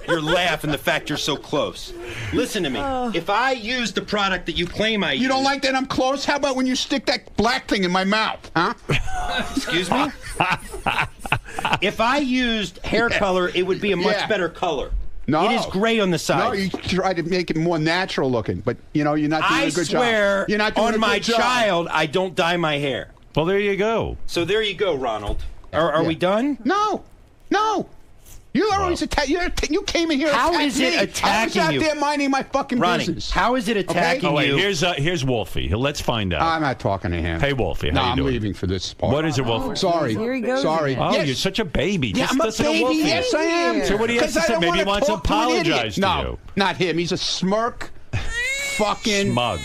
Speaker 14: your laugh and the fact you're so close. Listen to me. If I use the product that you claim I use...
Speaker 10: You don't like that I'm close? How about when you stick that black thing in my mouth, huh?
Speaker 14: Excuse me? If I used hair color, it would be a much better color.
Speaker 10: No.
Speaker 14: It is gray on the side.
Speaker 10: No, you try to make it more natural looking, but, you're not doing a good job.
Speaker 14: I swear
Speaker 10: You're not doing
Speaker 14: on
Speaker 10: a
Speaker 14: my
Speaker 10: good job.
Speaker 14: child, I don't dye my hair.
Speaker 2: Well, there you go.
Speaker 14: So there you go, Ronald. Are we done?
Speaker 10: No. You always attack. You came in here.
Speaker 14: How
Speaker 10: is
Speaker 14: it attacking
Speaker 10: I was
Speaker 14: you?
Speaker 10: out there minding my fucking
Speaker 14: Ronnie,
Speaker 10: business.
Speaker 14: How is it attacking
Speaker 2: you?
Speaker 14: you?
Speaker 2: Here's Wolfie. Let's find out.
Speaker 10: I'm not talking to him.
Speaker 2: Hey, Wolfie, how you
Speaker 10: I'm
Speaker 2: doing?
Speaker 10: leaving for this part.
Speaker 2: What is it, Wolfie?
Speaker 10: Sorry.
Speaker 5: Here he goes.
Speaker 10: Sorry.
Speaker 2: Oh,
Speaker 10: Yes.
Speaker 2: you're such a baby.
Speaker 10: Yeah,
Speaker 2: Just
Speaker 10: I'm a
Speaker 2: listen
Speaker 10: baby.
Speaker 2: to Wolfie.
Speaker 10: Yes, I am.
Speaker 2: So what do you have to
Speaker 10: 'Cause I
Speaker 2: say?
Speaker 10: don't
Speaker 2: Maybe he
Speaker 10: wanna
Speaker 2: wants to
Speaker 10: talk to an idiot.
Speaker 2: apologize to
Speaker 10: No,
Speaker 2: you.
Speaker 10: not him. He's a smirk, fucking
Speaker 2: smug.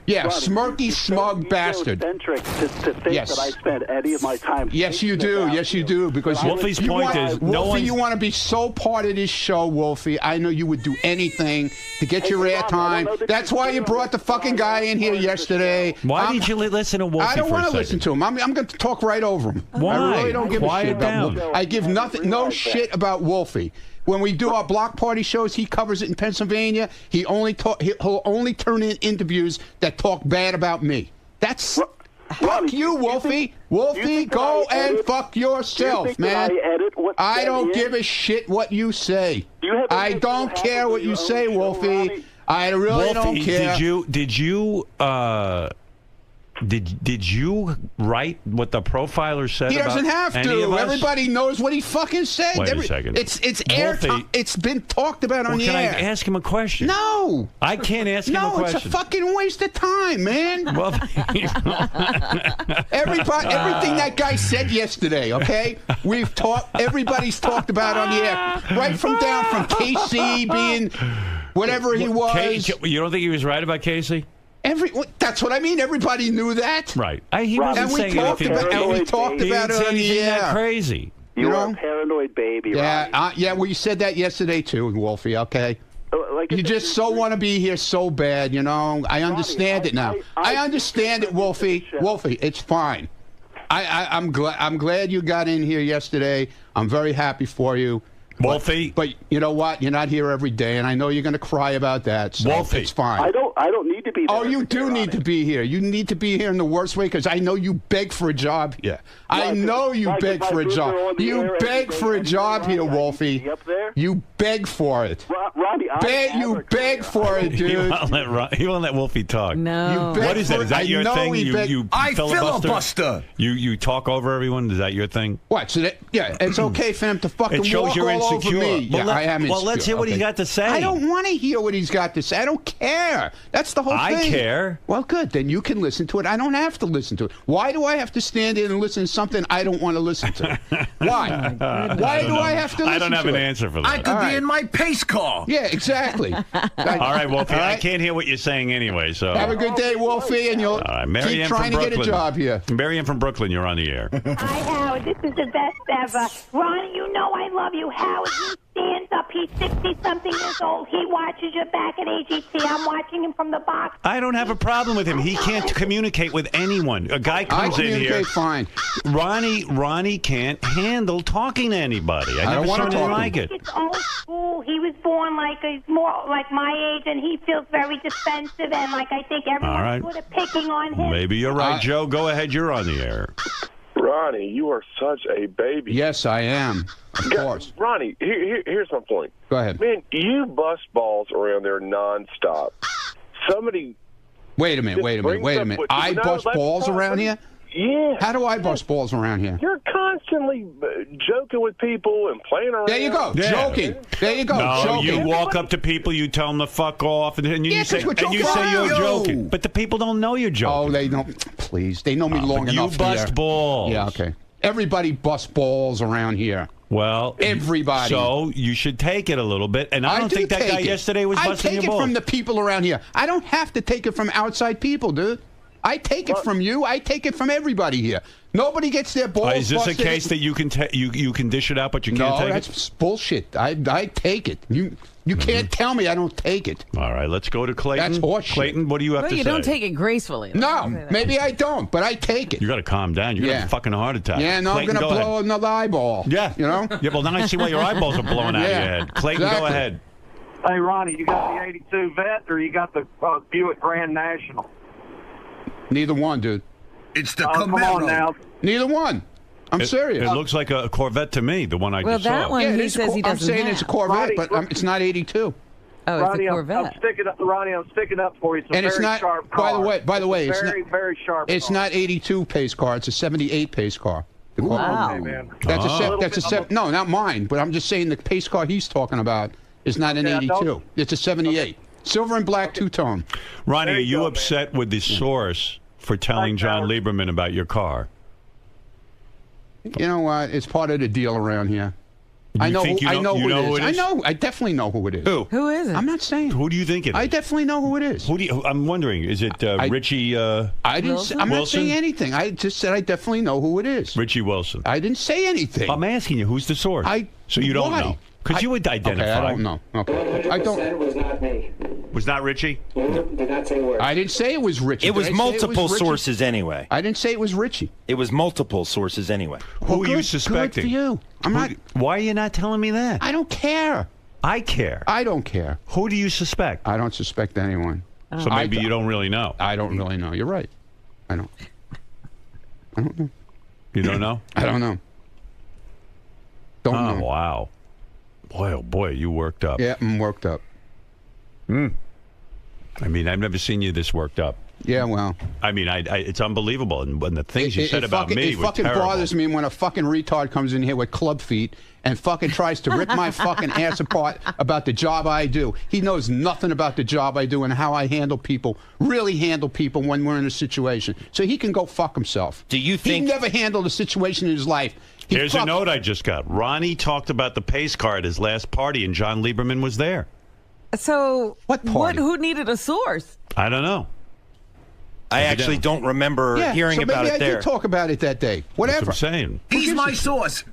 Speaker 10: Yeah,
Speaker 16: Ronnie,
Speaker 10: smirky, smug bastard.
Speaker 16: Eccentric to think
Speaker 10: Yes.
Speaker 16: that I spend any of my time.
Speaker 10: Yes, you do. Yes, you do. Because
Speaker 2: Wolfie's point is, no
Speaker 10: Wolfie,
Speaker 2: one's...
Speaker 10: you want to be so part of this show, Wolfie. I know you would do anything to get your airtime. That's why you brought the fucking guy in here yesterday.
Speaker 2: Why did you listen to Wolfie
Speaker 10: I don't
Speaker 2: for a
Speaker 10: want to
Speaker 2: second?
Speaker 10: listen to him. I'm going to talk right over him.
Speaker 2: Why?
Speaker 10: I really don't give a
Speaker 2: Quiet
Speaker 10: shit about
Speaker 2: down.
Speaker 10: Wolfie. I give no shit about Wolfie. When we do our block party shows, he covers it in Pennsylvania. He'll only turn in interviews that talk bad about me. That's fuck you, Wolfie. Wolfie, go and fuck yourself, man. I don't give a shit what you say. I don't care what you say, Wolfie. I really don't care.
Speaker 2: Did you write what the profiler said?
Speaker 10: He doesn't have to. Everybody knows what he fucking said.
Speaker 2: Wait a second.
Speaker 10: It's airtime. It's been talked about on the air.
Speaker 2: Can I ask him a question?
Speaker 10: No.
Speaker 2: I can't ask him a question.
Speaker 10: No, it's a fucking waste of time, man.
Speaker 2: Well,
Speaker 10: everything that guy said yesterday, okay? Everybody's talked about on the air. Right from KC being whatever he was.
Speaker 2: You don't think he was right about Casey?
Speaker 10: That's what I mean. Everybody knew that.
Speaker 2: Right. He wasn't saying anything.
Speaker 10: And we talked about it on the air.
Speaker 2: That crazy.
Speaker 16: You are a paranoid baby,
Speaker 10: Yeah, well, you said that yesterday too, Wolfie, okay? You just so want to be here so bad, you know? I understand it now. I understand it, Wolfie. Wolfie, it's fine. I'm glad you got in here yesterday. I'm very happy for you.
Speaker 2: Wolfie.
Speaker 10: But you know what? You're not here every day, and I know you're going to cry about that, so
Speaker 2: Wolfie.
Speaker 10: it's fine.
Speaker 16: I don't need to be there.
Speaker 10: Oh, you do need to be here. You need to be here in the worst way, because I know you beg for a job here. I know you beg for a job. You beg for a job here, Wolfie. You beg for it.
Speaker 16: Ronnie,
Speaker 10: you beg for it, dude.
Speaker 2: He won't let Wolfie talk.
Speaker 5: No.
Speaker 2: What is that? Is that your thing?
Speaker 7: I
Speaker 2: filibuster?
Speaker 7: filibuster.
Speaker 2: You talk over everyone? Is that your thing?
Speaker 10: What? So it's okay for him to fucking
Speaker 2: It shows
Speaker 10: walk
Speaker 2: you're
Speaker 10: all
Speaker 2: insecure.
Speaker 10: over me.
Speaker 2: Well,
Speaker 10: I am insecure.
Speaker 2: Well, let's hear what he's got to say.
Speaker 10: I don't want to hear what he's got to say. I don't care. That's the whole thing.
Speaker 2: I care.
Speaker 10: Well, good. Then you can listen to it. I don't have to listen to it. Why do I have to stand in and listen to something I don't want to listen to? Why? Why do I have to listen to it?
Speaker 2: I don't have an answer for that.
Speaker 7: I could be in my pace car.
Speaker 10: Yeah, exactly.
Speaker 2: All right, Wolfie. All right. I can't hear what you're saying anyway. So
Speaker 10: have a good day, Wolfie, and you'll keep trying to get a job here.
Speaker 2: Marianne from Brooklyn, you're on the air.
Speaker 17: Hi, Howard. This is the best ever. Ronnie, you know I love you. Howard, he stands up. He's 60-something years old. He watches you back at AGT. I'm watching him from the box.
Speaker 2: I don't have a problem with him. He can't communicate with anyone. A guy comes in here.
Speaker 10: I communicate fine.
Speaker 2: Ronnie can't handle talking to anybody. I never
Speaker 10: don't
Speaker 2: saw
Speaker 10: want to
Speaker 2: anything
Speaker 10: talk
Speaker 2: like it.
Speaker 17: It's old school. He was born he's more like my age, and he feels very defensive, and I think everyone's sort of picking on him.
Speaker 2: Maybe you're right, Joe. Go ahead. You're on the air.
Speaker 18: Ronnie, you are such a baby.
Speaker 10: Yes, I am. Of course.
Speaker 18: Ronnie, here's my point.
Speaker 10: Go ahead.
Speaker 18: Man, you bust balls around there nonstop. Somebody...
Speaker 10: Wait a minute. I bust balls around here?
Speaker 18: Yeah.
Speaker 10: How do I bust balls around here?
Speaker 18: You're constantly joking with people and playing around.
Speaker 10: There you go. Yeah. Joking. There you go.
Speaker 2: No,
Speaker 10: joking.
Speaker 2: you walk up to people, you tell them to fuck off, and you say you're joking. But the people don't know you're joking.
Speaker 10: Oh, they don't. Please. They know me long enough.
Speaker 2: You bust balls.
Speaker 10: Yeah, okay. Everybody busts balls around here.
Speaker 2: Well,
Speaker 10: everybody.
Speaker 2: So you should take it a little bit. And I don't think that guy yesterday was busting your balls.
Speaker 10: I take it from the people around here. I don't have to take it from outside people, dude. I take it from you. I take it from everybody here. Nobody gets their balls
Speaker 2: Is this a
Speaker 10: busted.
Speaker 2: case that you can you can dish it out, but you can't
Speaker 10: No,
Speaker 2: take it?
Speaker 10: that's bullshit. I take it. You can't tell me I don't take it.
Speaker 2: All right, let's go to Clayton.
Speaker 10: That's horseshit.
Speaker 2: Clayton, what do you have
Speaker 5: Well,
Speaker 2: to
Speaker 5: you
Speaker 2: say?
Speaker 5: don't take it gracefully.
Speaker 10: No, maybe I don't, but I take it.
Speaker 2: You got to calm down. You're gonna have a fucking heart attack.
Speaker 10: Yeah, no,
Speaker 2: Clayton,
Speaker 10: I'm going to
Speaker 2: go
Speaker 10: blow
Speaker 2: ahead.
Speaker 10: another eyeball.
Speaker 2: Yeah.
Speaker 10: You know?
Speaker 2: Yeah, well, now I see why your eyeballs are blowing out of your head. Clayton, go
Speaker 10: exactly.
Speaker 2: ahead.
Speaker 19: Hey, Ronnie, you got the 82 Vet or you got the Buick Grand National?
Speaker 10: Neither one, dude.
Speaker 7: It's the
Speaker 19: Come on now.
Speaker 10: Neither one. I'm serious.
Speaker 2: It looks like a Corvette to me, the one I
Speaker 5: Well,
Speaker 2: just saw.
Speaker 5: that one
Speaker 10: Yeah, it
Speaker 5: he
Speaker 10: is
Speaker 5: says he
Speaker 10: I'm
Speaker 5: doesn't
Speaker 10: saying
Speaker 5: have.
Speaker 10: it's a Corvette,
Speaker 19: Ronnie,
Speaker 10: but it's not 82.
Speaker 5: Oh,
Speaker 19: Ronnie,
Speaker 5: it's a
Speaker 19: I'm
Speaker 5: Corvette.
Speaker 19: sticking up. Ronnie, I'm sticking up for you. It's a
Speaker 10: And it's
Speaker 19: very
Speaker 10: not.
Speaker 19: sharp car.
Speaker 10: By the way,
Speaker 19: It's
Speaker 10: it's
Speaker 19: very,
Speaker 10: not.
Speaker 19: very sharp.
Speaker 10: It's
Speaker 19: car.
Speaker 10: not 82 pace car. It's a 78 pace car. The car.
Speaker 5: Wow.
Speaker 19: Okay, man.
Speaker 10: That's a
Speaker 19: Oh.
Speaker 10: set. That's a set. No, not mine. But I'm just saying the pace car he's talking about is not an
Speaker 19: Okay, I
Speaker 10: 82.
Speaker 19: don't-
Speaker 10: It's a 78. Silver and black two-tone.
Speaker 2: Ronnie,
Speaker 19: There
Speaker 2: are
Speaker 19: you
Speaker 2: you
Speaker 19: go,
Speaker 2: upset with the source for telling
Speaker 19: Thanks,
Speaker 2: John
Speaker 19: Howard.
Speaker 2: Lieberman about your car?
Speaker 10: You know what? It's part of the deal around here. I know.
Speaker 2: think you
Speaker 10: I
Speaker 2: know-
Speaker 10: know
Speaker 2: you
Speaker 10: who
Speaker 2: know
Speaker 10: it
Speaker 2: who
Speaker 10: is.
Speaker 2: it is?
Speaker 10: I know. I definitely know who it is.
Speaker 5: Who is it?
Speaker 10: I'm not saying.
Speaker 2: Who do you think it is?
Speaker 10: I definitely know who it is.
Speaker 2: Who do you, I'm wondering, is it Richie
Speaker 10: I didn't.
Speaker 5: Wilson?
Speaker 10: I'm not
Speaker 2: Wilson?
Speaker 10: saying anything. I just said I definitely know who it is.
Speaker 2: Richie Wilson?
Speaker 10: I didn't say anything.
Speaker 2: I'm asking you, who's the source? So you don't
Speaker 10: why?
Speaker 2: know? Because you would identify.
Speaker 10: Okay, I don't know. Okay. I don't.
Speaker 3: It was not me.
Speaker 2: Was not Richie?
Speaker 3: Did not say word.
Speaker 10: I didn't say it was Richie.
Speaker 14: It was
Speaker 10: Did I say
Speaker 14: multiple
Speaker 10: Richie?
Speaker 14: sources anyway.
Speaker 10: I didn't say it was Richie.
Speaker 14: It was multiple sources anyway.
Speaker 2: Who are you
Speaker 10: Good
Speaker 2: suspecting?
Speaker 10: for you. I'm not.
Speaker 2: Why are you not telling me that?
Speaker 10: I don't care.
Speaker 2: I care.
Speaker 10: I don't care.
Speaker 2: Who do you suspect?
Speaker 10: I don't suspect anyone.
Speaker 2: So maybe you don't really know.
Speaker 10: I don't really know. You're right. I don't. I don't know.
Speaker 2: You don't know?
Speaker 10: I don't know. Don't know.
Speaker 2: Wow. Boy, oh boy, you worked up.
Speaker 10: Yeah, I'm worked up.
Speaker 2: I mean, I've never seen you this worked up.
Speaker 10: Yeah, well.
Speaker 2: I mean, it's unbelievable. And when the things you said about me
Speaker 10: it
Speaker 2: were
Speaker 10: fucking
Speaker 2: terrible.
Speaker 10: bothers me when a fucking retard comes in here with club feet and fucking tries to rip my fucking ass apart about the job I do. He knows nothing about the job I do and how I handle people, really handle people when we're in a situation. So he can go fuck himself.
Speaker 14: Do you think
Speaker 10: he never handled a situation in his life?
Speaker 2: Here's a note I just got. Ronnie talked about the pace car at his last party, and John Lieberman was there.
Speaker 5: So
Speaker 10: what party?
Speaker 5: Who needed a source?
Speaker 2: I don't know.
Speaker 14: I actually don't remember hearing about it
Speaker 10: maybe I
Speaker 14: there.
Speaker 10: did talk about it that day. Whatever.
Speaker 2: That's what I'm saying.
Speaker 7: He's my source.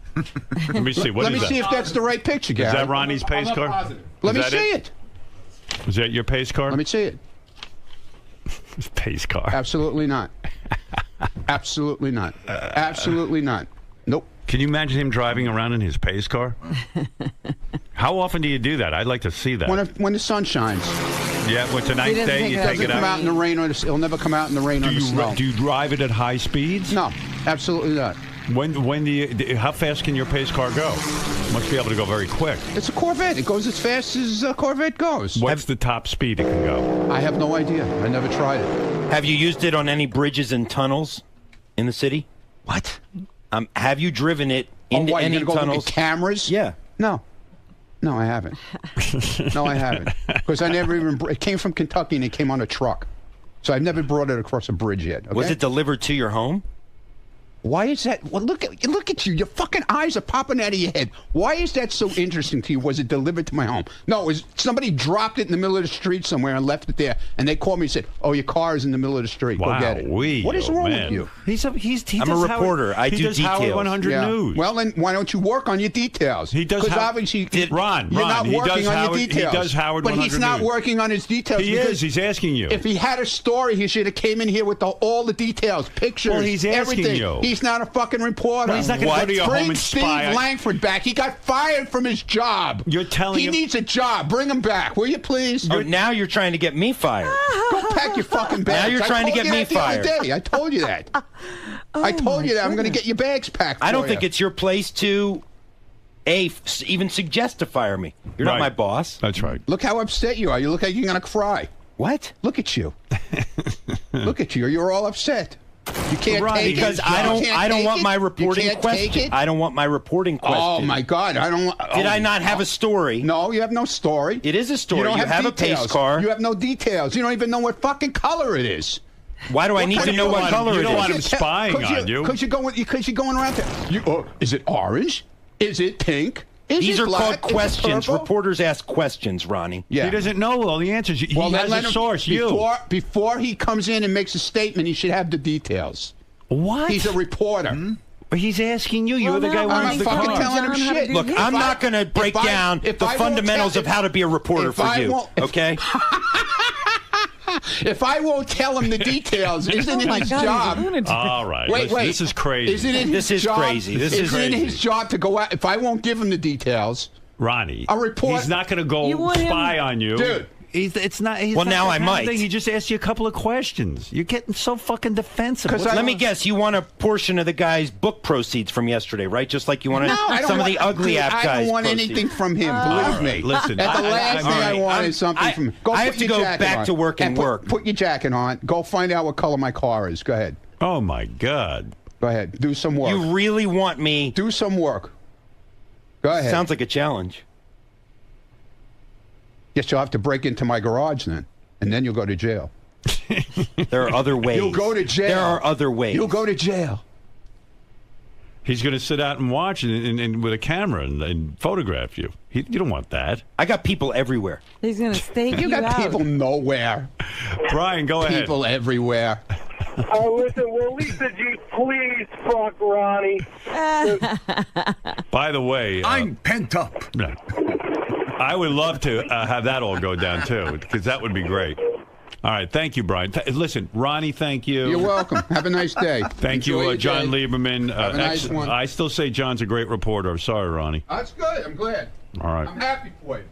Speaker 2: Let me see. What
Speaker 10: Let
Speaker 2: is
Speaker 10: me
Speaker 2: that?
Speaker 10: see if that's the right picture, Gary.
Speaker 2: Is that Ronnie's pace car?
Speaker 10: Let me
Speaker 2: Is that
Speaker 10: see it.
Speaker 2: Is that your pace car?
Speaker 10: Let me see it.
Speaker 2: Pace car.
Speaker 10: Absolutely not. Absolutely not. Absolutely not. Nope.
Speaker 2: Can you imagine him driving around in his pace car? How often do you do that? I'd like to see that.
Speaker 10: When the sun shines.
Speaker 2: Yeah, well, tonight's day you take it
Speaker 10: come out in the rain or it'll never come out in the rain or the snow.
Speaker 2: Do you drive it at high speeds?
Speaker 10: No, absolutely not.
Speaker 2: When do you? How fast can your pace car go? Must be able to go very quick.
Speaker 10: It's a Corvette. It goes as fast as a Corvette goes.
Speaker 2: What's the top speed it can go?
Speaker 10: I have no idea. I never tried it.
Speaker 14: Have you used it on any bridges and tunnels in the city?
Speaker 10: What?
Speaker 14: Have you driven it into any
Speaker 10: you're gonna go
Speaker 14: tunnels?
Speaker 10: look at cameras?
Speaker 14: Yeah.
Speaker 10: No. No, I haven't. No, I haven't. Because I never even. It came from Kentucky and it came on a truck. So I've never brought it across a bridge yet. Okay?
Speaker 14: Was it delivered to your home?
Speaker 10: Why is that? Well, look at you. Your fucking eyes are popping out of your head. Why is that so interesting to you? Was it delivered to my home? No, somebody dropped it in the middle of the street somewhere and left it there. And they called me and said, "Oh, your car is in the middle of the street. Go get it." What is wrong with you?
Speaker 14: I'm a reporter. I do
Speaker 2: does
Speaker 14: details.
Speaker 2: Howard 100
Speaker 10: Yeah.
Speaker 2: News.
Speaker 10: Well, then why don't you work on your details?
Speaker 2: He does.
Speaker 10: Because obviously,
Speaker 2: Ron,
Speaker 10: you're not
Speaker 2: he
Speaker 10: working
Speaker 2: does
Speaker 10: on
Speaker 2: Howard,
Speaker 10: your details.
Speaker 2: He does Howard
Speaker 10: but
Speaker 2: 100
Speaker 10: he's not
Speaker 2: News.
Speaker 10: working on his details.
Speaker 2: He
Speaker 10: because
Speaker 2: is. He's asking you.
Speaker 10: If he had a story, he should have came in here with all the details, pictures,
Speaker 2: Well, he's asking
Speaker 10: everything.
Speaker 2: you.
Speaker 10: He's not a fucking reporter.
Speaker 2: Well, he's not gonna go to your
Speaker 10: Bring
Speaker 2: home and
Speaker 10: Steve
Speaker 2: spy.
Speaker 10: Langford back. He got fired from his job.
Speaker 2: You're telling
Speaker 10: he
Speaker 2: him
Speaker 10: needs a job. Bring him back, will you please?
Speaker 14: Oh, now you're trying to get me fired.
Speaker 10: Go pack your fucking bags.
Speaker 14: Now you're trying to get me fired.
Speaker 10: I told you that. I told you that. I'm going to get your bags packed.
Speaker 14: I don't
Speaker 10: for
Speaker 14: think
Speaker 10: you.
Speaker 14: it's your place to even suggest to fire me. You're not
Speaker 2: Right.
Speaker 14: my boss.
Speaker 2: That's right.
Speaker 10: Look how upset you are. You look like you're going to cry.
Speaker 14: What?
Speaker 10: Look at you. Look at you. You're all upset. You can't
Speaker 14: Right,
Speaker 10: take
Speaker 14: because
Speaker 10: it.
Speaker 14: I don't
Speaker 10: take
Speaker 14: want
Speaker 10: it?
Speaker 14: my
Speaker 10: You
Speaker 14: reporting
Speaker 10: can't take
Speaker 14: question.
Speaker 10: it?
Speaker 14: I don't want my reporting question.
Speaker 10: Oh my God! I don't.
Speaker 14: Did I not have a story?
Speaker 10: No, you have no story.
Speaker 14: It is a story.
Speaker 10: You don't
Speaker 14: You have a
Speaker 10: details.
Speaker 14: pace car.
Speaker 10: You have no details. You don't even know what fucking color it is.
Speaker 14: Why do I need to know what color
Speaker 2: you
Speaker 14: it
Speaker 2: don't
Speaker 14: is?
Speaker 2: want him spying on you.
Speaker 10: Because you're going there. Is it orange? Is it pink?
Speaker 14: These are called
Speaker 10: Is it
Speaker 14: questions.
Speaker 10: purple?
Speaker 14: Reporters ask questions, Ronnie.
Speaker 10: Yeah.
Speaker 2: He doesn't know all the answers. He
Speaker 10: Well,
Speaker 2: has
Speaker 10: let
Speaker 2: a
Speaker 10: him-
Speaker 2: source, you.
Speaker 10: Before he comes in and makes a statement, he should have the details.
Speaker 2: What?
Speaker 10: He's a reporter.
Speaker 2: But he's asking you. You're the guy
Speaker 10: I'm
Speaker 2: who
Speaker 10: not
Speaker 2: runs the
Speaker 10: fucking
Speaker 2: car.
Speaker 10: telling him shit.
Speaker 14: Look, I'm not going to break down the fundamentals of how to be a reporter for you, okay?
Speaker 10: If I won't tell him the details, isn't it his job?
Speaker 2: All right.
Speaker 10: Wait,
Speaker 2: listen,
Speaker 10: wait.
Speaker 2: This is crazy.
Speaker 10: Isn't it his job? Isn't it his job to go out? If I won't give him the details,
Speaker 2: Ronnie,
Speaker 10: a report.
Speaker 2: he's not going to go
Speaker 10: You want him-
Speaker 2: spy on you.
Speaker 10: Dude.
Speaker 2: It's not. He's
Speaker 14: Well,
Speaker 2: not
Speaker 14: now
Speaker 2: that
Speaker 14: I
Speaker 2: kind of
Speaker 14: might.
Speaker 2: thing. He just asked you a couple of questions. You're getting so fucking defensive.
Speaker 14: Let me guess, you want a portion of the guy's book proceeds from yesterday, right? Just like you wanted some of the ugly app guys.
Speaker 10: I don't want anything from him. Believe me.
Speaker 2: Listen,
Speaker 10: At the last thing I want is something from him. Go
Speaker 14: I
Speaker 10: put
Speaker 14: have to
Speaker 10: your
Speaker 14: go
Speaker 10: jacket
Speaker 14: back
Speaker 10: on.
Speaker 14: to work and work.
Speaker 10: Put your jacket on. Go find out what color my car is. Go ahead.
Speaker 2: Oh my God.
Speaker 10: Go ahead. Do some work.
Speaker 14: You really want me?
Speaker 10: Do some work. Go ahead.
Speaker 14: Sounds like a challenge.
Speaker 10: Guess you'll have to break into my garage then, and then you'll go to jail.
Speaker 14: There are other ways.
Speaker 10: You'll go to jail.
Speaker 14: There are other ways.
Speaker 10: You'll go to jail.
Speaker 2: He's going to sit out and watch and with a camera and photograph you. You don't want that.
Speaker 14: I got people everywhere.
Speaker 5: He's going to stake
Speaker 10: You got
Speaker 5: out.
Speaker 10: people nowhere.
Speaker 2: Brian, go ahead.
Speaker 10: People everywhere.
Speaker 20: Oh, listen, will Lisa G please fuck Ronnie?
Speaker 2: By the way,
Speaker 7: I'm pent up.
Speaker 2: I would love to have that all go down too, because that would be great. All right, thank you, Brian. Listen, Ronnie, thank you.
Speaker 10: You're welcome. Have a nice day.
Speaker 2: Thank
Speaker 10: Enjoy
Speaker 2: you,
Speaker 10: your
Speaker 2: John
Speaker 10: day.
Speaker 2: Lieberman.
Speaker 10: Have a nice one.
Speaker 2: I still say John's a great reporter. I'm sorry, Ronnie.
Speaker 10: That's good. I'm glad.
Speaker 2: All right.
Speaker 10: I'm happy for you.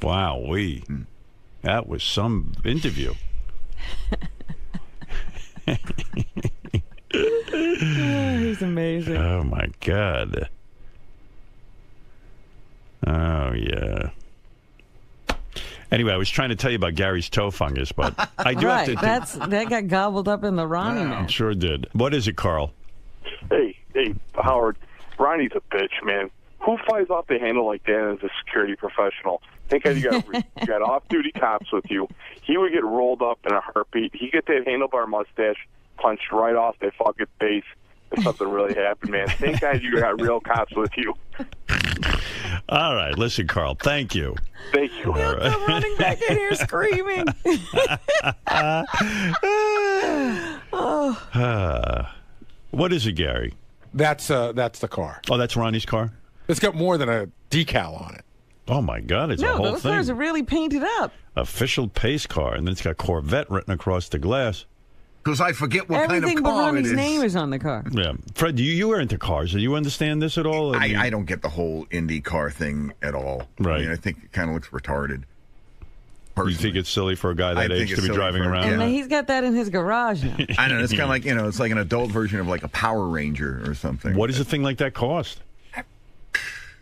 Speaker 2: Wow, that was some interview.
Speaker 5: He's amazing.
Speaker 2: Oh my God. Oh yeah. Anyway, I was trying to tell you about Gary's toe fungus, but I do
Speaker 5: Right,
Speaker 2: have to.
Speaker 5: that got gobbled up in the Ronnie
Speaker 2: It
Speaker 5: man.
Speaker 2: sure did. What is it, Carl?
Speaker 21: Hey, Howard. Ronnie's a bitch, man. Who flies off the handle like that as a security professional? Think you got off-duty cops with you. He would get rolled up in a heartbeat. He get that handlebar mustache punched right off that fucking face if something really happened, man. Thank God you got real cops with you.
Speaker 2: All right, listen, Carl. Thank you.
Speaker 21: Thank you.
Speaker 2: All right.
Speaker 5: I'm running back in here screaming.
Speaker 2: What is it, Gary?
Speaker 15: That's the car.
Speaker 2: Oh, that's Ronnie's car?
Speaker 15: It's got more than a decal on it.
Speaker 2: Oh, my God. It's a
Speaker 5: No,
Speaker 2: whole
Speaker 5: those
Speaker 2: thing.
Speaker 5: cars are really painted up.
Speaker 2: Official pace car. And then it's got Corvette written across the glass.
Speaker 7: Because I forget what
Speaker 5: Everything
Speaker 7: kind
Speaker 5: but
Speaker 7: of car it
Speaker 5: Ronnie's
Speaker 7: is.
Speaker 5: name is on the car.
Speaker 2: Yeah. Fred, you were into cars. Do you understand this at all?
Speaker 22: I don't get the whole Indy car thing at all.
Speaker 2: Right.
Speaker 22: I mean, I think it kind of looks retarded.
Speaker 2: You think it's silly for a guy that
Speaker 22: I think
Speaker 2: age to
Speaker 22: it's
Speaker 2: be
Speaker 22: silly
Speaker 2: driving
Speaker 22: for-
Speaker 2: around?
Speaker 5: And he's got that in his garage now.
Speaker 22: I don't know. It's kind of like, it's like an adult version of like a Power Ranger or something.
Speaker 2: What does a thing like that cost?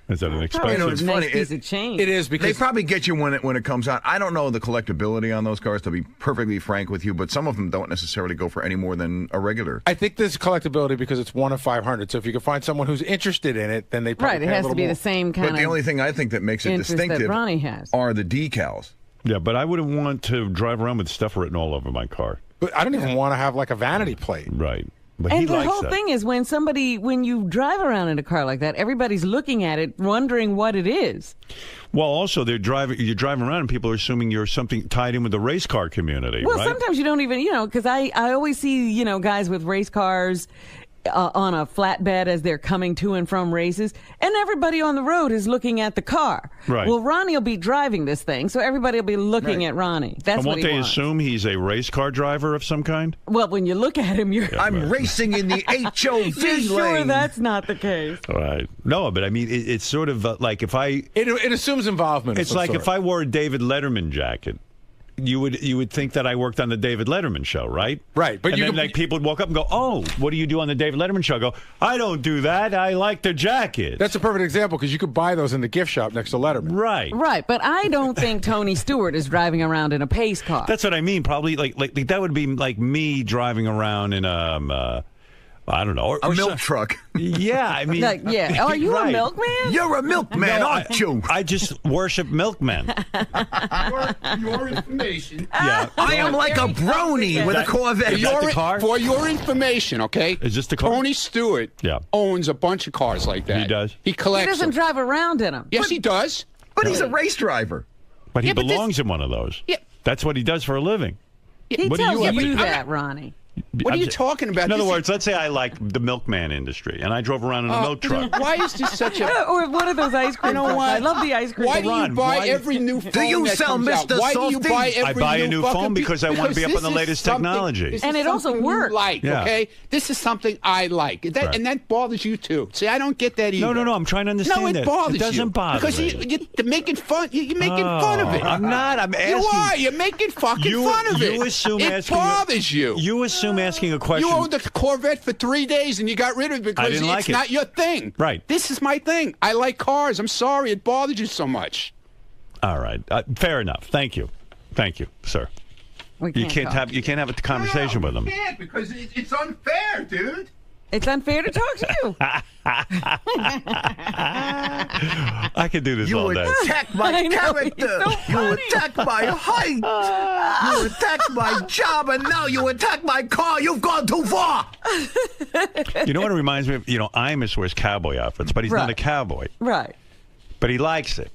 Speaker 2: Is that an expensive?
Speaker 22: It's funny.
Speaker 15: It is because
Speaker 22: they probably get you when it comes out. I don't know the collectability on those cars, to be perfectly frank with you, but some of them don't necessarily go for any more than a regular.
Speaker 15: I think there's collectability because it's 1 of 500. So if you can find someone who's interested in it, then they probably
Speaker 5: Right, it
Speaker 15: pay a
Speaker 5: has to
Speaker 15: little
Speaker 5: be
Speaker 15: more.
Speaker 5: the same kind
Speaker 22: But the only thing I think that makes it
Speaker 5: interest that
Speaker 22: distinctive
Speaker 5: Ronnie has.
Speaker 22: are the decals.
Speaker 2: Yeah, but I wouldn't want to drive around with stuff written all over my car.
Speaker 15: But I don't even want to have like a vanity plate.
Speaker 2: Right. But
Speaker 5: And
Speaker 2: he
Speaker 5: the
Speaker 2: likes
Speaker 5: whole
Speaker 2: that.
Speaker 5: thing is when you drive around in a car like that, everybody's looking at it, wondering what it is.
Speaker 2: Well, also, you're driving around and people are assuming you're something tied in with the race car community,
Speaker 5: Well,
Speaker 2: right?
Speaker 5: sometimes you don't even, because I always see, guys with race cars on a flatbed as they're coming to and from races, and everybody on the road is looking at the car.
Speaker 2: Right.
Speaker 5: Well, Ronnie will be driving this thing, so everybody will be looking at Ronnie. That's
Speaker 2: and
Speaker 5: what
Speaker 2: won't
Speaker 5: he
Speaker 2: they
Speaker 5: wants.
Speaker 2: assume he's a race car driver of some kind?
Speaker 5: Well, when you look at him, you're
Speaker 7: I'm racing in the HOV
Speaker 5: you're sure
Speaker 7: lane.
Speaker 5: that's not the case.
Speaker 2: Right. No, but I mean, it's sort of like if I...
Speaker 15: It assumes involvement.
Speaker 2: It's like if I wore a David Letterman jacket. You would think that I worked on the David Letterman show, right?
Speaker 15: Right, but
Speaker 2: and then like people would walk up and go, "Oh, what do you do on the David Letterman show?" I go, "I don't do that. I like the jacket."
Speaker 15: That's a perfect example because you could buy those in the gift shop next to Letterman.
Speaker 2: Right.
Speaker 5: Right, but I don't think Tony Stewart is driving around in a pace car.
Speaker 2: That's what I mean. Probably like that would be like me driving around in I don't know.
Speaker 22: A milk truck.
Speaker 2: Yeah, I mean...
Speaker 5: yeah. Are you a milkman?
Speaker 22: You're a milkman, aren't you?
Speaker 2: I just worship milkmen.
Speaker 10: Your information.
Speaker 2: Yeah.
Speaker 7: I am like a brony with a Corvette.
Speaker 2: Is that the car?
Speaker 10: For your information, okay?
Speaker 2: Is this the car?
Speaker 10: Tony Stewart owns a bunch of cars like that.
Speaker 2: He does?
Speaker 10: He collects
Speaker 5: He doesn't
Speaker 10: them.
Speaker 5: drive around in them.
Speaker 10: Yes, he does.
Speaker 7: But he's a race driver.
Speaker 2: But he belongs in one of those.
Speaker 10: Yeah.
Speaker 2: That's what he does for a living.
Speaker 5: He
Speaker 2: What do
Speaker 5: tells
Speaker 2: you
Speaker 5: you
Speaker 2: have to-
Speaker 5: that, Ronnie.
Speaker 10: What are you talking about?
Speaker 2: In other
Speaker 10: This
Speaker 2: words, let's say I like the milkman industry, and I drove around in a milk truck.
Speaker 10: Why is this such a...
Speaker 5: Or one of those ice cream trucks. I love the ice cream.
Speaker 10: Why do you
Speaker 2: Ron,
Speaker 10: buy
Speaker 2: why-
Speaker 10: every new phone
Speaker 7: Do you
Speaker 10: that
Speaker 7: sell
Speaker 10: comes out?
Speaker 7: Mr.
Speaker 10: Why do you
Speaker 7: Softy?
Speaker 10: buy
Speaker 2: I
Speaker 10: every
Speaker 2: buy a new
Speaker 10: fucking
Speaker 2: phone because I want to be up on the
Speaker 10: this is
Speaker 2: latest
Speaker 10: something-
Speaker 2: technology.
Speaker 10: this
Speaker 5: And
Speaker 10: is
Speaker 5: it also
Speaker 10: something you
Speaker 5: works.
Speaker 10: like,
Speaker 2: Yeah.
Speaker 10: okay? This is something I like.
Speaker 2: Right.
Speaker 10: And that bothers you, too. See, I don't get that either.
Speaker 2: No, I'm trying to understand
Speaker 10: No, it
Speaker 2: that.
Speaker 10: bothers
Speaker 2: It doesn't
Speaker 10: you.
Speaker 2: bother
Speaker 10: because
Speaker 2: me.
Speaker 10: you're making fun. You're making fun of it.
Speaker 2: I'm not. I'm asking.
Speaker 10: You are. You're making fucking fun of it.
Speaker 2: You assume
Speaker 10: it
Speaker 2: asking
Speaker 10: bothers you.
Speaker 2: You assume asking a question.
Speaker 10: You owned a Corvette for 3 days and you got rid of it because
Speaker 2: didn't like
Speaker 10: it's
Speaker 2: it.
Speaker 10: not your thing.
Speaker 2: Right.
Speaker 10: This is my thing. I like cars. I'm sorry it bothers you so much.
Speaker 2: All right. Fair enough. Thank you, sir.
Speaker 5: We
Speaker 2: You can't
Speaker 5: talk.
Speaker 2: have a conversation with him.
Speaker 10: You can't because it's unfair, dude.
Speaker 5: It's unfair to talk to you.
Speaker 2: I could do this all day.
Speaker 7: You attack my
Speaker 5: I know,
Speaker 7: character.
Speaker 5: he's so
Speaker 7: You attack my height. You attack my job, and now you attack my car. You've gone too far.
Speaker 2: You know what it reminds me of? Imus wears cowboy outfits, but he's not a cowboy.
Speaker 5: Right.
Speaker 2: But he likes it.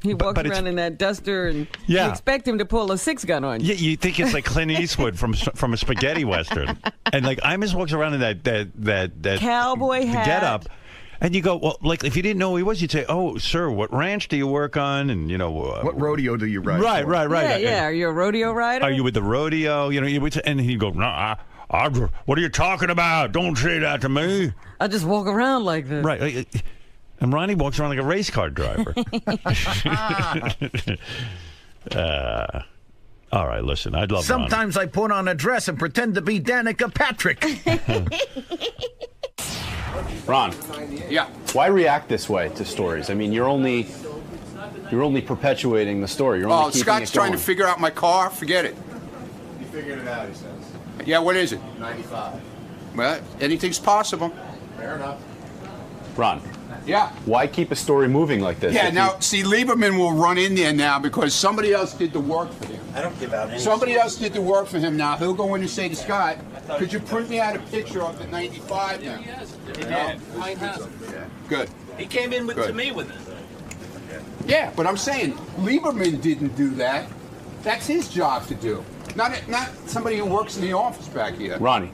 Speaker 5: He walks
Speaker 2: but it's-
Speaker 5: around in that duster, and
Speaker 2: Yeah.
Speaker 5: you expect him to pull a 6-gun on you.
Speaker 2: Yeah, you think it's like Clint Eastwood from a spaghetti western, and like Imus walks around in that
Speaker 5: Cowboy hat.
Speaker 2: get up, and you go, well, like if you didn't know who he was, you'd say, oh, sir, what ranch do you work on, and
Speaker 22: what rodeo do you ride?
Speaker 2: Right.
Speaker 5: Yeah. Are you a rodeo rider?
Speaker 2: Are you with the rodeo? You would say, and he'd go, no, what are you talking about? Don't say that to me.
Speaker 5: I just walk around like this.
Speaker 2: Right. And Ronnie walks around like a race car driver. All right, listen, I'd love
Speaker 7: Sometimes I put on a dress and pretend to be Danica Patrick.
Speaker 11: Ron.
Speaker 10: Yeah.
Speaker 11: Why react this way to stories? I mean, you're only perpetuating the story. You're only keeping
Speaker 10: Scott's
Speaker 11: it going.
Speaker 10: trying to figure out my car. Forget it.
Speaker 12: He figured it out, he says.
Speaker 10: Yeah, what is it?
Speaker 12: 95.
Speaker 10: Well, anything's possible.
Speaker 12: Fair enough.
Speaker 11: Ron.
Speaker 10: Yeah.
Speaker 11: Why keep a story moving like this?
Speaker 10: Yeah,
Speaker 11: If
Speaker 10: now, see, Lieberman will run in there now because somebody else did the work for him.
Speaker 4: I don't give out any.
Speaker 10: Somebody else did the work for him now. He'll go in and say to Scott, could you print me out a picture of the 95 now?
Speaker 4: He did.
Speaker 10: Good.
Speaker 4: He came in
Speaker 10: Good.
Speaker 4: to me with it.
Speaker 10: Yeah, but I'm saying Lieberman didn't do that. That's his job to do. Not somebody who works in the office back here.
Speaker 11: Ronnie,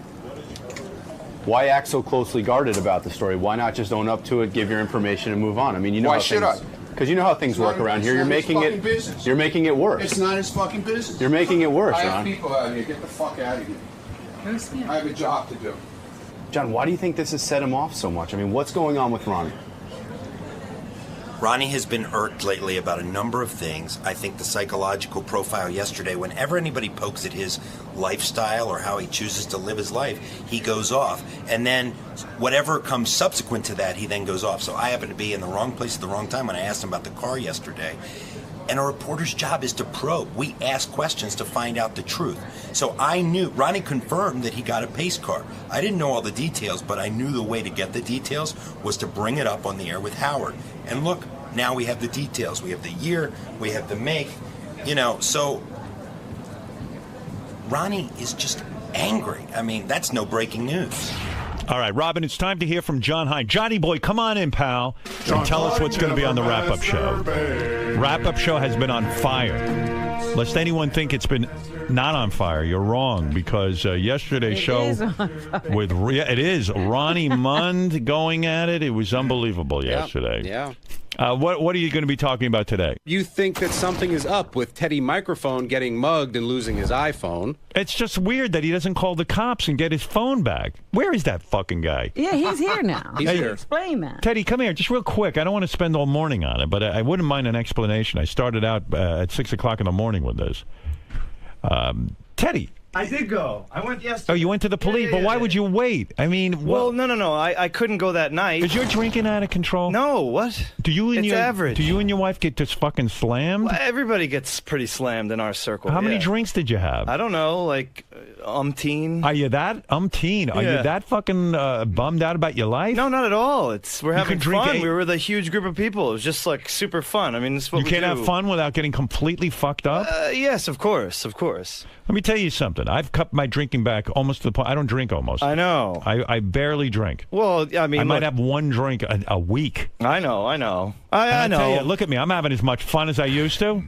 Speaker 11: why act so closely guarded about the story? Why not just own up to it, give your information, and move on? I mean, you know
Speaker 10: Why
Speaker 11: how
Speaker 10: should
Speaker 11: things, because you know how things work around here. You're making it.
Speaker 10: Business.
Speaker 11: You're making it worse.
Speaker 10: It's not his fucking business.
Speaker 11: You're making it worse,
Speaker 10: I have
Speaker 11: Ron.
Speaker 10: people out here. Get the fuck out of here. I have a job to do.
Speaker 11: John, why do you think this has set him off so much? I mean, what's going on with Ronnie?
Speaker 4: Ronnie has been irked lately about a number of things. I think the psychological profile yesterday, whenever anybody pokes at his lifestyle or how he chooses to live his life, he goes off. And then whatever comes subsequent to that, he then goes off. So I happened to be in the wrong place at the wrong time when I asked him about the car yesterday. And a reporter's job is to probe. We ask questions to find out the truth. So I knew, Ronnie confirmed that he got a pace car. I didn't know all the details, but I knew the way to get the details was to bring it up on the air with Howard. And look, now we have the details. We have the year, we have the make, so Ronnie is just angry. I mean, that's no breaking news.
Speaker 2: All right, Robin, it's time to hear from John Hine. Johnny boy, come on in, pal, and tell us what's going to be on the wrap-up show. Wrap-up show has been on fire. Lest anyone think it's been not on fire, you're wrong, because yesterday's show with it is Ronnie Mund going at it. It was unbelievable yesterday.
Speaker 1: Yeah.
Speaker 2: What are you going to be talking about today?
Speaker 1: You think that something is up with Teddy Microphone getting mugged and losing his iPhone.
Speaker 2: It's just weird that he doesn't call the cops and get his phone back. Where is that fucking guy?
Speaker 5: Yeah, he's here now.
Speaker 1: He's here.
Speaker 5: Explain that.
Speaker 2: Teddy, come here, just real quick. I don't want to spend all morning on it, but I wouldn't mind an explanation. I started out at 6 o'clock in the morning with this. Teddy,
Speaker 6: I did go. I went yesterday.
Speaker 2: Oh, you went to the police, but why would you wait? I mean,
Speaker 6: Well, no. I couldn't go that night.
Speaker 2: Is your drinking out of control?
Speaker 6: No, what?
Speaker 2: Do you and
Speaker 6: It's
Speaker 2: your
Speaker 6: average.
Speaker 2: Do you and your wife get just fucking slammed?
Speaker 6: Well, everybody gets pretty slammed in our circle.
Speaker 2: How many
Speaker 6: yeah.
Speaker 2: drinks did you have?
Speaker 6: I don't know, like umpteen.
Speaker 2: Are you that umpteen? Are
Speaker 6: Yeah.
Speaker 2: you that fucking bummed out about your life?
Speaker 6: No, not at all. We're having
Speaker 2: could drink
Speaker 6: fun.
Speaker 2: 8.
Speaker 6: We were with a huge group of people. It was just like super fun. I mean, this is what
Speaker 2: You
Speaker 6: we
Speaker 2: can't
Speaker 6: do.
Speaker 2: have fun without getting completely fucked up?
Speaker 6: Yes, of course.
Speaker 2: Let me tell you something. I've cut my drinking back almost to the point. I don't drink almost.
Speaker 6: I know.
Speaker 2: I barely drink.
Speaker 6: Well, I mean,
Speaker 2: I might
Speaker 6: look,
Speaker 2: have one drink a week.
Speaker 6: I know. I know.
Speaker 2: And I tell you, look at me. I'm having as much fun as I used to.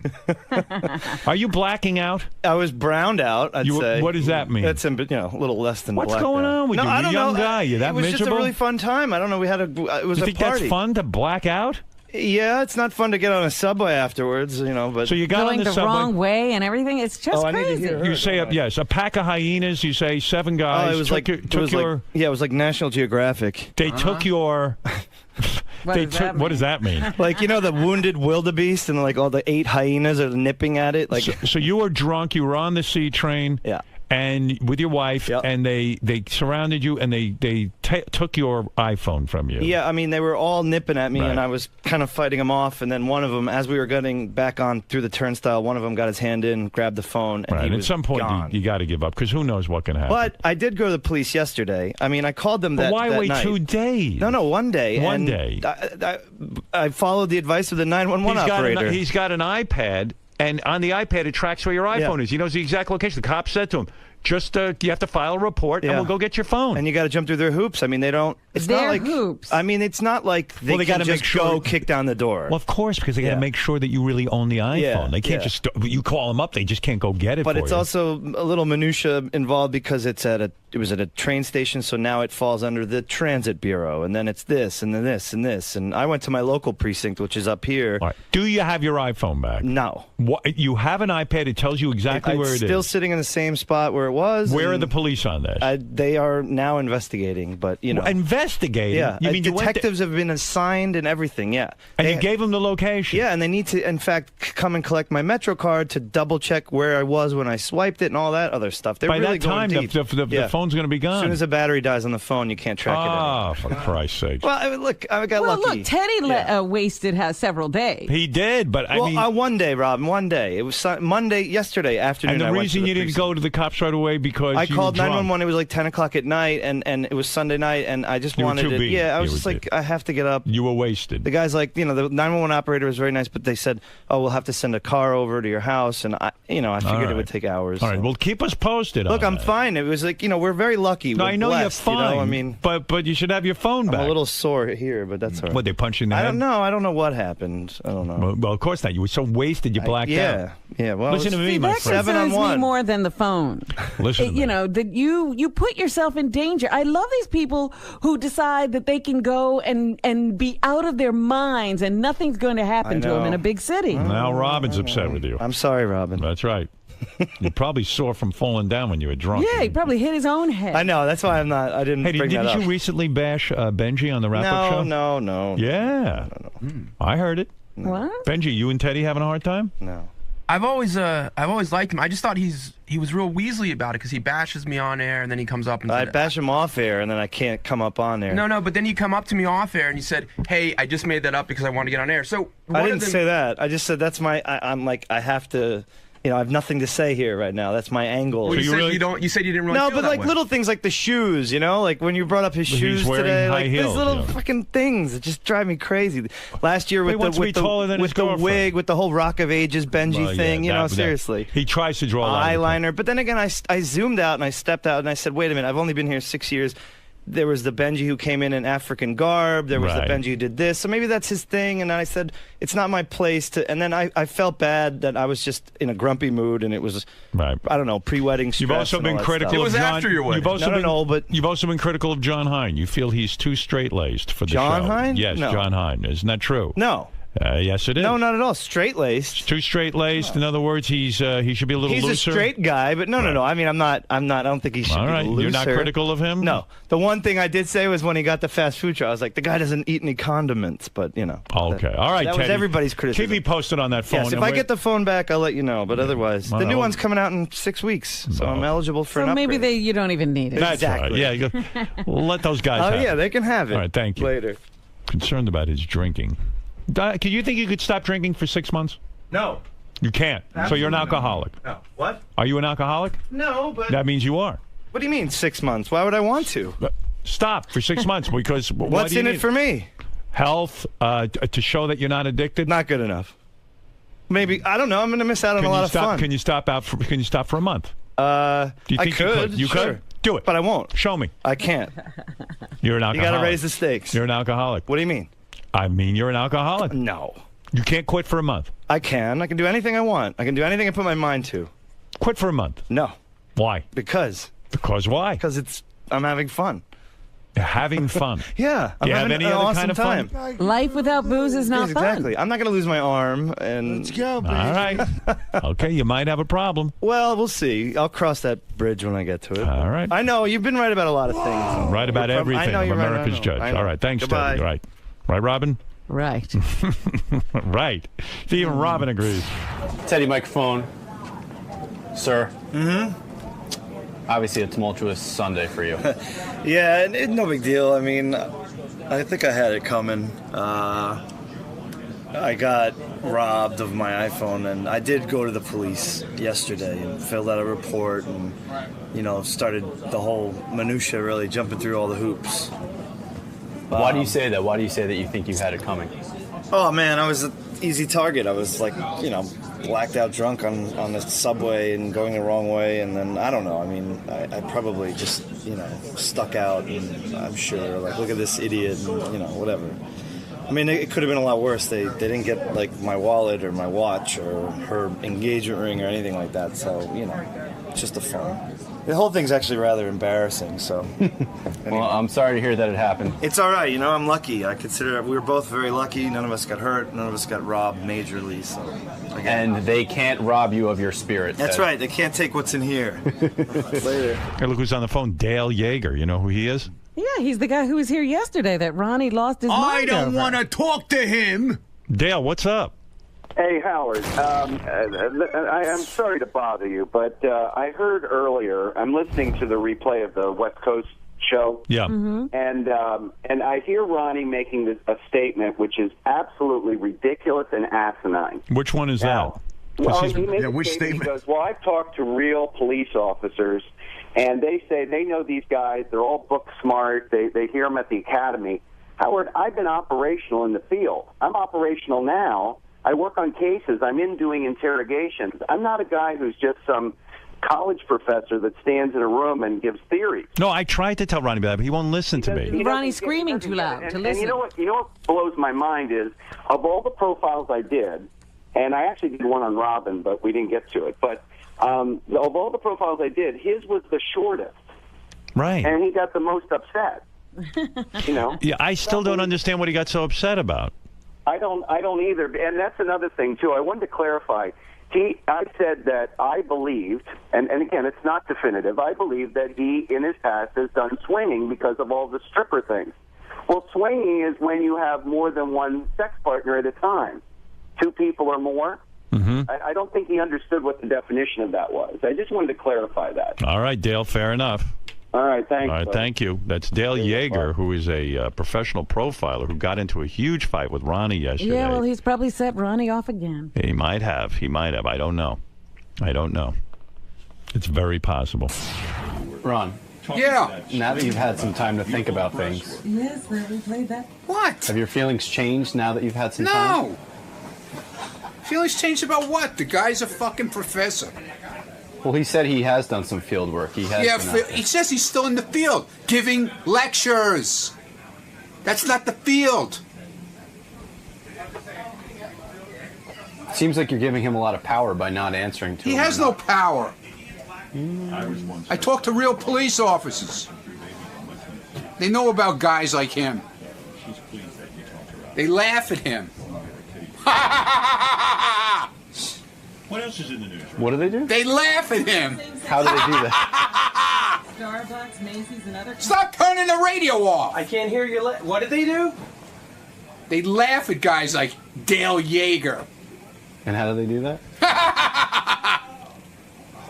Speaker 2: Are you blacking out?
Speaker 6: I was browned out, I'd say.
Speaker 2: What does that mean?
Speaker 6: That's a little less than
Speaker 2: What's
Speaker 6: blacked
Speaker 2: going
Speaker 6: out.
Speaker 2: on with
Speaker 6: no,
Speaker 2: you?
Speaker 6: I
Speaker 2: You're
Speaker 6: don't
Speaker 2: a young
Speaker 6: know.
Speaker 2: guy. You're that
Speaker 6: It was
Speaker 2: miserable?
Speaker 6: just a really fun time. I don't know. It was
Speaker 2: you
Speaker 6: a
Speaker 2: think
Speaker 6: party.
Speaker 2: that's fun to black out?
Speaker 6: Yeah, it's not fun to get on a subway afterwards, But
Speaker 2: So you got
Speaker 5: Going
Speaker 2: on the
Speaker 5: the
Speaker 2: subway.
Speaker 5: wrong way and everything. It's just
Speaker 6: I need to
Speaker 5: crazy.
Speaker 6: hear her.
Speaker 2: You say, yes, a pack of hyenas. You say 7 guys.
Speaker 6: it was
Speaker 2: took your.
Speaker 6: it was like National Geographic.
Speaker 2: They took your. What does that mean?
Speaker 6: Like, the wounded wildebeest and like all the 8 hyenas are nipping at it. Like,
Speaker 2: So you were drunk. You were on the C train.
Speaker 6: Yeah.
Speaker 2: And with your wife, and they surrounded you, and they took your iPhone from you.
Speaker 6: yeah, I mean, they were all nipping at me,
Speaker 2: Right.
Speaker 6: and I was kind of fighting them off. And then one of them, as we were getting back on through the turnstile, one of them got his hand in, grabbed the phone, and
Speaker 2: Right.
Speaker 6: he
Speaker 2: And at
Speaker 6: was
Speaker 2: some point,
Speaker 6: gone.
Speaker 2: you got to give up because who knows what can happen.
Speaker 6: But I did go to the police yesterday. I mean, I called them
Speaker 2: But
Speaker 6: that
Speaker 2: why
Speaker 6: that
Speaker 2: wait
Speaker 6: night.
Speaker 2: 2 days?
Speaker 6: No, 1 day.
Speaker 2: One
Speaker 6: and
Speaker 2: day.
Speaker 6: I folled the advice of the 911 operator.
Speaker 2: He's got an iPad, and on the iPad, it tracks where your iPhone is. He knows the exact location. The cop said to him, just you have to file a report, and we'll go get your phone.
Speaker 6: And you got to jump through their hoops. I mean, they don't. It's
Speaker 5: Their
Speaker 6: not like
Speaker 5: hoops.
Speaker 6: I mean, it's not like they,
Speaker 2: Well, they
Speaker 6: can
Speaker 2: gotta
Speaker 6: just
Speaker 2: make sure-
Speaker 6: go kick down the door.
Speaker 2: Well, of course, because they got to make sure that you really own the iPhone.
Speaker 6: Yeah,
Speaker 2: They can't
Speaker 6: yeah.
Speaker 2: just you call them up; they just can't go get it.
Speaker 6: But
Speaker 2: for
Speaker 6: it's
Speaker 2: you.
Speaker 6: also a little minutia involved because it was at a train station, so now it falls under the transit bureau, and then it's this, and then this, and this. And I went to my local precinct, which is up here.
Speaker 2: All right. Do you have your iPhone back?
Speaker 6: No.
Speaker 2: What, you have an iPad. It tells you exactly where it is.
Speaker 6: It's still sitting in the same spot where it was.
Speaker 2: Where are
Speaker 6: and
Speaker 2: the police on this?
Speaker 6: they are now investigating, but
Speaker 2: Investigating?
Speaker 6: Yeah,
Speaker 2: You mean you went
Speaker 6: detectives have been assigned and everything. Yeah,
Speaker 2: And you gave them the location?
Speaker 6: Yeah, and they need to, in fact, come and collect my Metro card to double check where I was when I swiped it and all that other stuff. They're
Speaker 2: By
Speaker 6: really
Speaker 2: that time,
Speaker 6: going deep.
Speaker 2: the phone's going to be gone.
Speaker 6: As soon as the battery dies on the phone, you can't track it
Speaker 2: Ah,
Speaker 6: anymore.
Speaker 2: for Christ's sake!
Speaker 6: Well, I mean, look, I got
Speaker 5: Well,
Speaker 6: lucky.
Speaker 5: look, Teddy wasted several days.
Speaker 2: He did, but I mean,
Speaker 6: one day, Robin, one day. It was yesterday afternoon.
Speaker 2: and the
Speaker 6: I went
Speaker 2: reason
Speaker 6: to the
Speaker 2: you didn't
Speaker 6: precinct.
Speaker 2: go to the cops right away because
Speaker 6: I
Speaker 2: you
Speaker 6: called
Speaker 2: were drunk.
Speaker 6: 911. It was like 10 o'clock at night, and it was Sunday night, and I just
Speaker 2: You were
Speaker 6: wanted
Speaker 2: too
Speaker 6: it.
Speaker 2: beat.
Speaker 6: Yeah, I was
Speaker 2: You
Speaker 6: just
Speaker 2: were
Speaker 6: like, I have to get up.
Speaker 2: You were wasted.
Speaker 6: The guy's like, the 911 operator was very nice, but they said, "Oh, we'll have to send a car over to your house," and I figured
Speaker 2: right.
Speaker 6: it would take hours.
Speaker 2: All right, well, keep us posted.
Speaker 6: Look,
Speaker 2: on
Speaker 6: I'm
Speaker 2: that.
Speaker 6: fine. It was like, we're very lucky.
Speaker 2: No,
Speaker 6: We're
Speaker 2: I know
Speaker 6: blessed,
Speaker 2: you're fine.
Speaker 6: I mean,
Speaker 2: but you should have your phone
Speaker 6: I'm
Speaker 2: back.
Speaker 6: a little sore here, but that's all right.
Speaker 2: What, they punched you in the
Speaker 6: I
Speaker 2: head?
Speaker 6: don't know. I don't know what happened. I don't know.
Speaker 2: Well, of course not. You were so wasted, you blacked out.
Speaker 6: Yeah. Well,
Speaker 2: listen to me,
Speaker 5: See,
Speaker 2: my
Speaker 5: that
Speaker 2: friend.
Speaker 5: concerns me more than the phone.
Speaker 2: Listen to me.
Speaker 5: That you put yourself in danger. I love these people who decide that they can go and be out of their minds and nothing's going to happen to them in a big city.
Speaker 2: Now Robin's upset with you.
Speaker 6: I'm sorry, Robin.
Speaker 2: That's right. You're probably sore from falling down when you were drunk.
Speaker 5: Yeah, he probably hit his own head.
Speaker 6: I know. That's why I didn't
Speaker 2: Hey,
Speaker 6: bring that up.
Speaker 2: didn't you recently bash Benji on the wrap-up show?
Speaker 6: No.
Speaker 2: Yeah.
Speaker 6: No.
Speaker 2: I heard it.
Speaker 5: What?
Speaker 2: Benji, you and Teddy having a hard time?
Speaker 6: No.
Speaker 8: I've always liked him. I just thought he was real Weasley about it because he bashes me on air and then he comes up and
Speaker 6: I
Speaker 8: said,
Speaker 6: bash him off air and then I can't come up on there.
Speaker 8: No, but then you come up to me off air and you said, "Hey, I just made that up because I want to get on air." So
Speaker 6: I didn't say that. I just said that's my. I'm like I have to. I have nothing to say here right now. That's my angle.
Speaker 8: Well, you said you didn't really.
Speaker 6: No,
Speaker 8: feel
Speaker 6: but
Speaker 8: that
Speaker 6: like
Speaker 8: way.
Speaker 6: little things like the shoes. Like when you brought up his
Speaker 2: He's
Speaker 6: shoes
Speaker 2: wearing
Speaker 6: today,
Speaker 2: high
Speaker 6: like
Speaker 2: heels,
Speaker 6: these little
Speaker 2: yeah.
Speaker 6: fucking things that just drive me crazy. Last year
Speaker 2: He
Speaker 6: with
Speaker 2: wants to be taller than his
Speaker 6: the
Speaker 2: girlfriend.
Speaker 6: wig, with the whole Rock of Ages Benji
Speaker 2: Well,
Speaker 6: thing.
Speaker 2: yeah,
Speaker 6: Seriously.
Speaker 2: He tries to draw a line.
Speaker 6: Eyeliner, but then again, I zoomed out and I stepped out and I said, "Wait a minute! I've only been here 6 years." There was the Benji who came in African garb. There was
Speaker 2: Right.
Speaker 6: the Benji who did this. So maybe that's his thing. And I said, it's not my place to. And then I felt bad that I was just in a grumpy mood and it was,
Speaker 2: right.
Speaker 6: I don't know, pre-wedding stress.
Speaker 2: You've also
Speaker 6: and all
Speaker 2: been
Speaker 6: that
Speaker 2: critical
Speaker 6: stuff.
Speaker 2: of John. You've also
Speaker 6: No,
Speaker 2: been, you've also been critical of John Hine. You feel he's too straight-laced for the
Speaker 6: John
Speaker 2: show.
Speaker 6: Hine?
Speaker 2: Yes,
Speaker 6: No.
Speaker 2: John Hine. Isn't that true?
Speaker 6: No.
Speaker 2: Yes, it is.
Speaker 6: No, not at all. Straight-laced.
Speaker 2: Too straight-laced. In other words, he should be a little looser.
Speaker 6: He's a straight guy, but no. I mean, I don't think he should
Speaker 2: All
Speaker 6: be
Speaker 2: right.
Speaker 6: looser.
Speaker 2: You're not critical of him?
Speaker 6: No. The one thing I did say was when he got the fast food truck, I was like, the guy doesn't eat any condiments, but, you know.
Speaker 2: Okay. All right,
Speaker 6: That
Speaker 2: Teddy.
Speaker 6: was everybody's criticism.
Speaker 2: Keep me posted on that phone.
Speaker 6: Yes, if I get the phone back, I'll let you know, but otherwise. The new one's coming out in 6 weeks, so I'm eligible for an upgrade.
Speaker 5: Maybe you don't even need it.
Speaker 2: That's
Speaker 6: exactly.
Speaker 2: right. Yeah, let those guys have it.
Speaker 6: Oh, yeah, they can have it.
Speaker 2: All right, thank you.
Speaker 6: Later.
Speaker 2: Concerned about his drinking. Can you think you could stop drinking for 6 months?
Speaker 6: No.
Speaker 2: You can't. So you're an alcoholic.
Speaker 6: No. What?
Speaker 2: Are you an alcoholic?
Speaker 6: No, but...
Speaker 2: That means you are.
Speaker 6: What do you mean 6 months? Why would I want to?
Speaker 2: Stop for 6 months because...
Speaker 6: What's in it for me?
Speaker 2: Health, to show that you're not addicted?
Speaker 6: Not good enough. Maybe, I don't know, I'm going to miss out on a lot of fun.
Speaker 2: Can you stop for a month? Do you think
Speaker 6: I could.
Speaker 2: You
Speaker 6: sure.
Speaker 2: could? Do it.
Speaker 6: But I won't.
Speaker 2: Show me.
Speaker 6: I can't.
Speaker 2: You're an alcoholic.
Speaker 6: You got to raise the stakes.
Speaker 2: You're an alcoholic.
Speaker 6: What do you mean?
Speaker 2: I mean you're an alcoholic.
Speaker 6: No.
Speaker 2: You can't quit for a month.
Speaker 6: I can. I can do anything I want. I can do anything I put my mind to.
Speaker 2: Quit for a month.
Speaker 6: No.
Speaker 2: Why?
Speaker 6: Because.
Speaker 2: Because why?
Speaker 6: Because I'm having fun.
Speaker 2: You're having fun.
Speaker 6: Yeah.
Speaker 2: Do you have any other kind of fun?
Speaker 5: Life without booze is not fun.
Speaker 6: Exactly. I'm not going to lose my arm. And
Speaker 7: Let's go, baby.
Speaker 2: All right. Okay, you might have a problem.
Speaker 6: Well, we'll see. I'll cross that bridge when I get to it.
Speaker 2: All right.
Speaker 6: I know. You've been right about a lot of things.
Speaker 2: Right about everything.
Speaker 6: I know
Speaker 2: I'm
Speaker 6: you're right,
Speaker 2: America's judge.
Speaker 6: I know.
Speaker 2: All right. Thanks,
Speaker 6: Goodbye.
Speaker 2: Teddy. Right. Right, Robin?
Speaker 5: Right.
Speaker 2: Right. Even Robin agrees.
Speaker 11: Teddy, microphone. Sir.
Speaker 6: Mm-hmm.
Speaker 11: Obviously a tumultuous Sunday for you.
Speaker 6: Yeah, no big deal. I mean, I think I had it coming. I got robbed of my iPhone, and I did go to the police yesterday and filled out a report and, started the whole minutia, really jumping through all the hoops.
Speaker 11: Why do you say that? Why do you say that you think you had it coming?
Speaker 6: Oh, man, I was an easy target. I was blacked out drunk on the subway and going the wrong way, and then I don't know. I mean, I probably just stuck out, and I'm sure look at this idiot, and whatever. I mean, it could have been a lot worse. They didn't get my wallet or my watch or her engagement ring or anything like that. So it's just a fun. The whole thing's actually rather embarrassing. So,
Speaker 11: Well, I'm sorry to hear that it happened.
Speaker 6: It's all right. I'm lucky. I consider we were both very lucky. None of us got hurt. None of us got robbed majorly. So,
Speaker 11: and they can't rob you of your spirit.
Speaker 6: That's
Speaker 11: Ted.
Speaker 6: right. They can't take what's in here. Later.
Speaker 2: Hey, look who's on the phone. Dale Yeager. You know who he is?
Speaker 5: Yeah, he's the guy who was here yesterday that Ronnie lost his mind
Speaker 7: I don't
Speaker 5: over.
Speaker 7: want to talk to him.
Speaker 2: Dale, what's up?
Speaker 9: Hey, Howard. I'm sorry to bother you, but I heard earlier, I'm listening to the replay of the West Coast show.
Speaker 2: Yeah.
Speaker 5: Mm-hmm.
Speaker 9: And I hear Ronnie making a statement which is absolutely ridiculous and asinine.
Speaker 2: Which one is that?
Speaker 9: Well, he made a statement. He goes, well, I've talked to real police officers, and they say they know these guys. They're all book smart. They hear them at the academy. Howard, I've been operational in the field. I'm operational now. I work on cases. I'm in doing interrogations. I'm not a guy who's just some college professor that stands in a room and gives theories.
Speaker 2: No, I tried to tell Ronnie about it, but he won't listen to me.
Speaker 5: Ronnie's screaming too loud to listen.
Speaker 9: And you know what blows my mind is, of all the profiles I did, and I actually did one on Robin, but we didn't get to it, but of all the profiles I did, his was the shortest.
Speaker 2: Right.
Speaker 9: And he got the most upset.
Speaker 2: Yeah, I still don't understand what he got so upset about.
Speaker 9: I don't either, and that's another thing too. I wanted to clarify. I said that I believed, and again, it's not definitive. I believe that he, in his past, has done swinging because of all the stripper things. Well, swinging is when you have more than one sex partner at a time, 2 people or more.
Speaker 2: Mm-hmm.
Speaker 9: I don't think he understood what the definition of that was. I just wanted to clarify that.
Speaker 2: All right, Dale, fair enough.
Speaker 9: All right, thanks.
Speaker 2: All right, thank you. That's Dale Yeager, who is a professional profiler who got into a huge fight with Ronnie yesterday.
Speaker 5: Yeah, well, he's probably set Ronnie off again.
Speaker 2: He might have. I don't know. It's very possible.
Speaker 11: Ron.
Speaker 7: Yeah.
Speaker 11: Now that you've had some time to think about things,
Speaker 5: Yes, we played that.
Speaker 7: What?
Speaker 11: have your feelings changed now that you've had some time?
Speaker 7: No. Feelings changed about what? The guy's a fucking professor.
Speaker 11: Well, he said he has done some field work. He has. been out
Speaker 7: He says he's still in the field, giving lectures. That's not the field.
Speaker 11: Seems like you're giving him a lot of power by not answering to him.
Speaker 7: He has no power. I talk to real police officers. They know about guys like him. They laugh at him.
Speaker 2: What else is in the news?
Speaker 10: What do they do?
Speaker 7: They laugh at him.
Speaker 10: How do they do that?
Speaker 5: Starbucks, Macy's, and other.
Speaker 7: Stop turning the radio off.
Speaker 13: I can't hear you. What did they do?
Speaker 7: They laugh at guys like Dale Yeager.
Speaker 10: And how do they do that?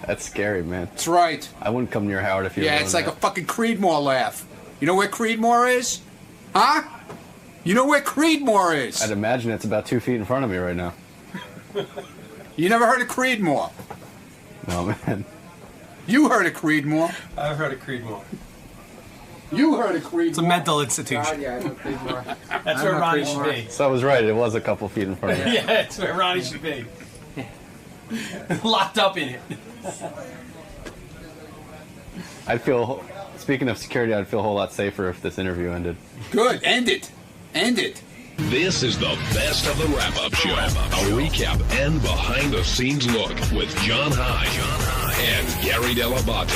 Speaker 10: That's scary, man.
Speaker 7: That's right.
Speaker 10: I wouldn't come near Howard if you were
Speaker 7: Yeah,
Speaker 10: doing
Speaker 7: it's like
Speaker 10: that.
Speaker 7: a fucking Creedmoor laugh. You know where Creedmoor is? Huh? You know where Creedmoor is?
Speaker 10: I'd imagine it's about 2 feet in front of me right now.
Speaker 7: You never heard of Creedmoor?
Speaker 10: No, man.
Speaker 7: You heard of Creedmoor.
Speaker 13: I've heard of Creedmoor.
Speaker 7: You heard of Creedmoor.
Speaker 13: It's a mental institution.
Speaker 7: God, yeah, I know Creedmoor.
Speaker 13: That's where Ronnie should be.
Speaker 10: So I was right. It was a couple feet in front of me.
Speaker 13: Yeah, that's where Ronnie should be. Locked up in it.
Speaker 10: I'd feel, speaking of security, I'd feel a whole lot safer if this interview ended.
Speaker 7: Good. End it. End it.
Speaker 16: This is the best of the wrap-up show. A recap and behind-the-scenes look with John High and Gary Dell'Abate.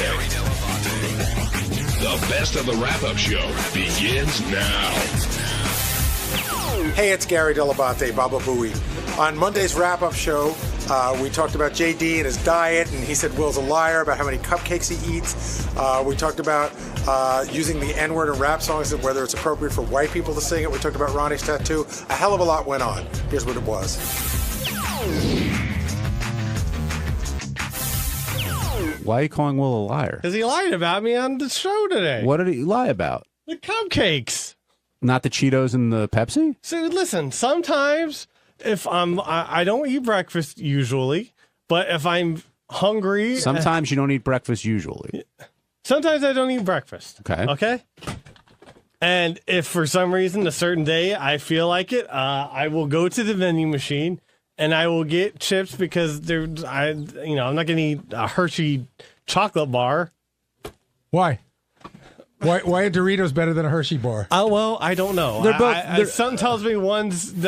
Speaker 16: The best of the wrap-up show begins now.
Speaker 15: Hey, it's Gary Dell'Abate, Baba Booey. On Monday's wrap-up show, we talked about JD and his diet, and he said Will's a liar about how many cupcakes he eats. We talked about using the N-word in rap songs and whether it's appropriate for white people to sing it. We talked about Ronnie's tattoo. A hell of a lot went on. Here's what it was.
Speaker 23: Why are you calling Will a liar?
Speaker 24: Because he lied about me on the show today.
Speaker 23: What did he lie about?
Speaker 24: The cupcakes.
Speaker 23: Not the Cheetos and the Pepsi?
Speaker 24: So listen, sometimes if I don't eat breakfast usually, but if I'm hungry.
Speaker 23: Sometimes you don't eat breakfast usually.
Speaker 24: Sometimes I don't eat breakfast.
Speaker 23: Okay.
Speaker 24: Okay? And if for some reason a certain day I feel like it, I will go to the vending machine and I will get chips because I'm not going to eat a Hershey chocolate bar.
Speaker 15: Why? Why are Doritos better than a Hershey bar?
Speaker 24: Well, I don't know.
Speaker 23: They're both.
Speaker 24: Something tells me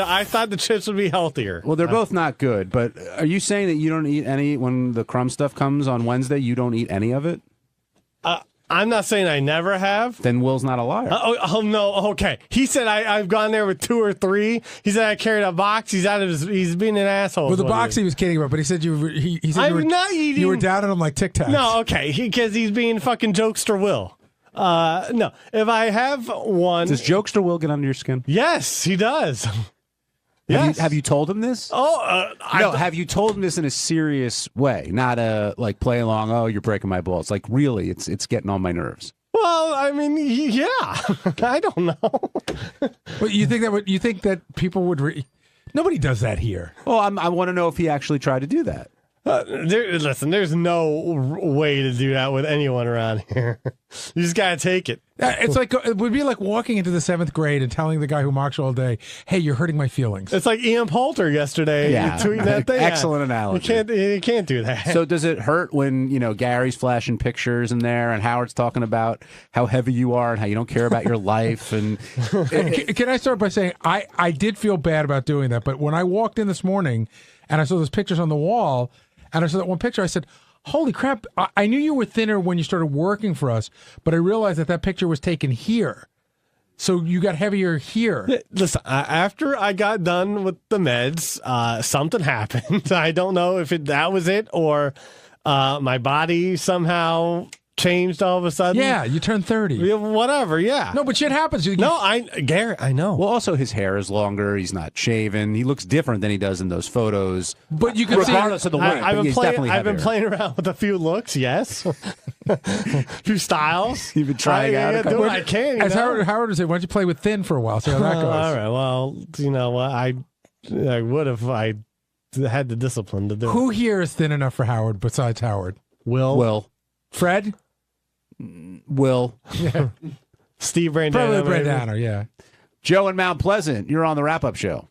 Speaker 24: I thought the chips would be healthier.
Speaker 23: Well, they're both not good. But are you saying that you don't eat any when the crumb stuff comes on Wednesday? You don't eat any of it?
Speaker 24: I'm not saying I never have.
Speaker 23: Then Will's not a liar.
Speaker 24: Oh no. Okay. He said I've gone there with 2 or 3. He said I carried a box. He's being an asshole.
Speaker 15: Well, the box he was kidding about, but he said he said you were
Speaker 24: not eating.
Speaker 15: You were down on him like Tic Tacs.
Speaker 24: No. Okay. Because he's being fucking jokester Will. No. If I have one,
Speaker 23: does jokester Will get under your skin?
Speaker 24: Yes, he does. Yes.
Speaker 23: Have you told him this? Have you told him this in a serious way? Not a like play along. Oh, you're breaking my balls. Like really, it's getting on my nerves.
Speaker 24: Well, I mean, yeah. I don't know.
Speaker 15: Well, you think that people would? Nobody does that here.
Speaker 23: Well, I want to know if he actually tried to do that.
Speaker 24: Listen, there's no way to do that with anyone around here. You just gotta take it.
Speaker 15: It's like it would be like walking into the 7th grade and telling the guy who mocks you all day, "Hey, you're hurting my feelings."
Speaker 24: It's like Ian Poulter yesterday.
Speaker 23: Yeah,
Speaker 24: tweeting that thing.
Speaker 23: Excellent analogy.
Speaker 24: You can't do that.
Speaker 23: So does it hurt when Gary's flashing pictures in there and Howard's talking about how heavy you are and how you don't care about your life? And
Speaker 15: can I start by saying I did feel bad about doing that, but when I walked in this morning and I saw those pictures on the wall. And I saw that one picture, I said, holy crap, I knew you were thinner when you started working for us, but I realized that picture was taken here. So you got heavier here.
Speaker 24: Listen, after I got done with the meds, something happened. I don't know if that was it or my body somehow changed all of a sudden.
Speaker 15: Yeah, you turned 30.
Speaker 24: Whatever, yeah.
Speaker 15: No, but shit happens.
Speaker 24: Gary, I know.
Speaker 23: Well, also his hair is longer. He's not shaven. He looks different than he does in those photos.
Speaker 15: But you can
Speaker 23: regardless of the weight.
Speaker 24: I've been playing around with a few looks, yes. A few styles.
Speaker 23: You've been trying out.
Speaker 24: Do what I can.
Speaker 15: As Howard would say, why don't you play with thin for a while? See how that goes.
Speaker 24: All right. Well, you know what? I would if I had the discipline to do it.
Speaker 15: Who here is thin enough for Howard besides Howard?
Speaker 23: Will.
Speaker 15: Fred?
Speaker 23: Will.
Speaker 15: Yeah.
Speaker 24: Steve Brandano.
Speaker 15: Probably Brandano, yeah.
Speaker 23: Joe in Mount Pleasant, you're on the wrap-up show.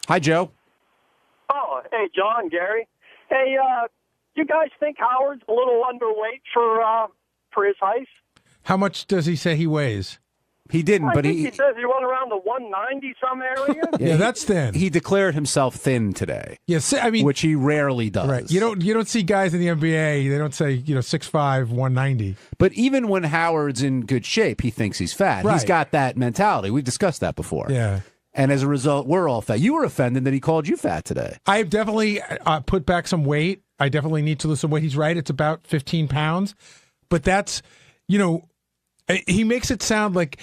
Speaker 23: Hi, Joe.
Speaker 20: Oh, hey, John, Gary. Hey, you guys think Howard's a little underweight for his height?
Speaker 15: How much does he say he weighs?
Speaker 23: He didn't,
Speaker 20: I
Speaker 23: but
Speaker 20: think he says he went around the 190 some area.
Speaker 15: Yeah, that's thin.
Speaker 23: He declared himself thin today.
Speaker 15: Yes, I mean,
Speaker 23: which he rarely does.
Speaker 15: Right. You don't see guys in the NBA. They don't say 6'5", 190.
Speaker 23: But even when Howard's in good shape, he thinks he's fat.
Speaker 15: Right.
Speaker 23: He's got that mentality. We've discussed that before.
Speaker 15: Yeah.
Speaker 23: And as a result, we're all fat. You were offended that he called you fat today.
Speaker 15: I've definitely put back some weight. I definitely need to lose some weight. He's right. It's about 15 pounds. But that's, he makes it sound like,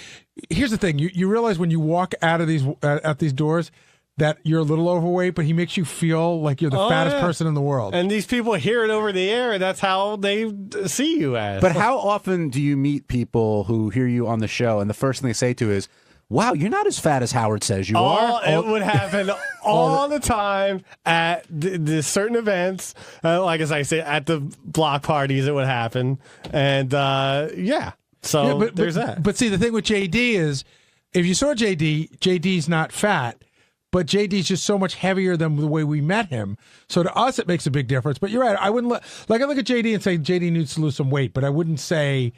Speaker 15: here's the thing. You realize when you walk out of these at these doors that you're a little overweight, but he makes you feel like you're the fattest person in the world.
Speaker 24: And these people hear it over the air, and that's how they see you as.
Speaker 23: But how often do you meet people who hear you on the show, and the first thing they say to you is, wow, you're not as fat as Howard says you are.
Speaker 24: It would happen all the time at the certain events. Like as I say, at the block parties, it would happen. And so there's that.
Speaker 15: But see, the thing with JD is, if you saw JD's not fat, but JD's just so much heavier than the way we met him. So to us, it makes a big difference. But you're right. I wouldn't I look at JD and say JD needs to lose some weight, but I wouldn't say,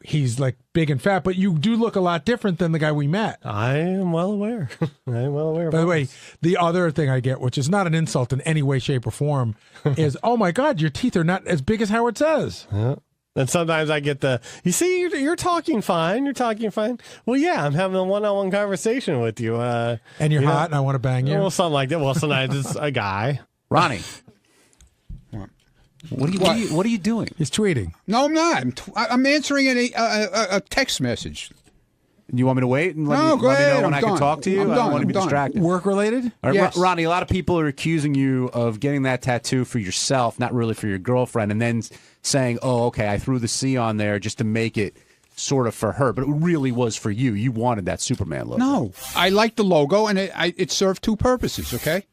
Speaker 15: he's like big and fat. But you do look a lot different than the guy we met.
Speaker 24: I am well aware. I am well aware.
Speaker 15: By the way, the other thing I get, which is not an insult in any way, shape, or form, is, oh my God, your teeth are not as big as Howard says.
Speaker 24: Yeah. And sometimes I get you see, you're talking fine. You're talking fine. Well, yeah, I'm having a one-on-one conversation with you.
Speaker 15: And you're hot and I want to bang you?
Speaker 24: Well, something like that. Well, sometimes it's a guy.
Speaker 23: Ronnie. What are you doing?
Speaker 15: He's tweeting.
Speaker 10: No, I'm not. I'm answering a text message.
Speaker 23: You want me to wait and let me know when I can talk to you? I don't want to be distracted.
Speaker 15: Work related?
Speaker 23: Yes. Ronnie, a lot of people are accusing you of getting that tattoo for yourself, not really for your girlfriend, and then saying, oh, okay, I threw the C on there just to make it sort of for her, but it really was for you. You wanted that Superman logo.
Speaker 10: No, I like the logo, and it served two purposes, okay?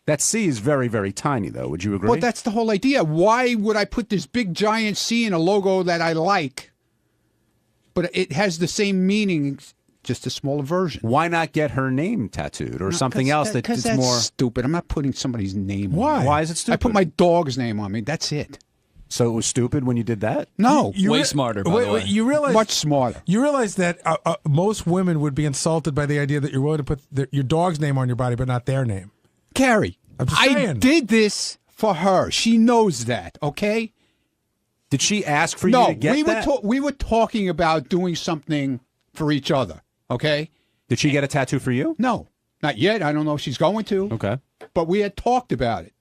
Speaker 23: That C is very, very tiny, though. Would you agree?
Speaker 10: Well, that's the whole idea. Why would I put this big, giant C in a logo that I like, but it has the same meaning, just a smaller version?
Speaker 23: Why not get her name tattooed or something else that's more
Speaker 10: stupid? I'm not putting somebody's name on.
Speaker 23: Why? Why is it stupid?
Speaker 10: I put my dog's name on me. That's it.
Speaker 23: So it was stupid when you did that?
Speaker 10: No.
Speaker 23: Way smarter, by the way.
Speaker 15: You realize,
Speaker 10: much smarter.
Speaker 15: You realize that most women would be insulted by the idea that you're willing to put your dog's name on your body, but not their name.
Speaker 10: Carrie,
Speaker 15: I'm just
Speaker 10: I
Speaker 15: saying.
Speaker 10: did this for her. She knows that, okay?
Speaker 23: Did she ask for you to get that?
Speaker 10: No, we were talking about doing something for each other, okay?
Speaker 23: Did she get a tattoo for you?
Speaker 10: No, not yet. I don't know if she's going to.
Speaker 23: Okay.
Speaker 10: But we had talked about it.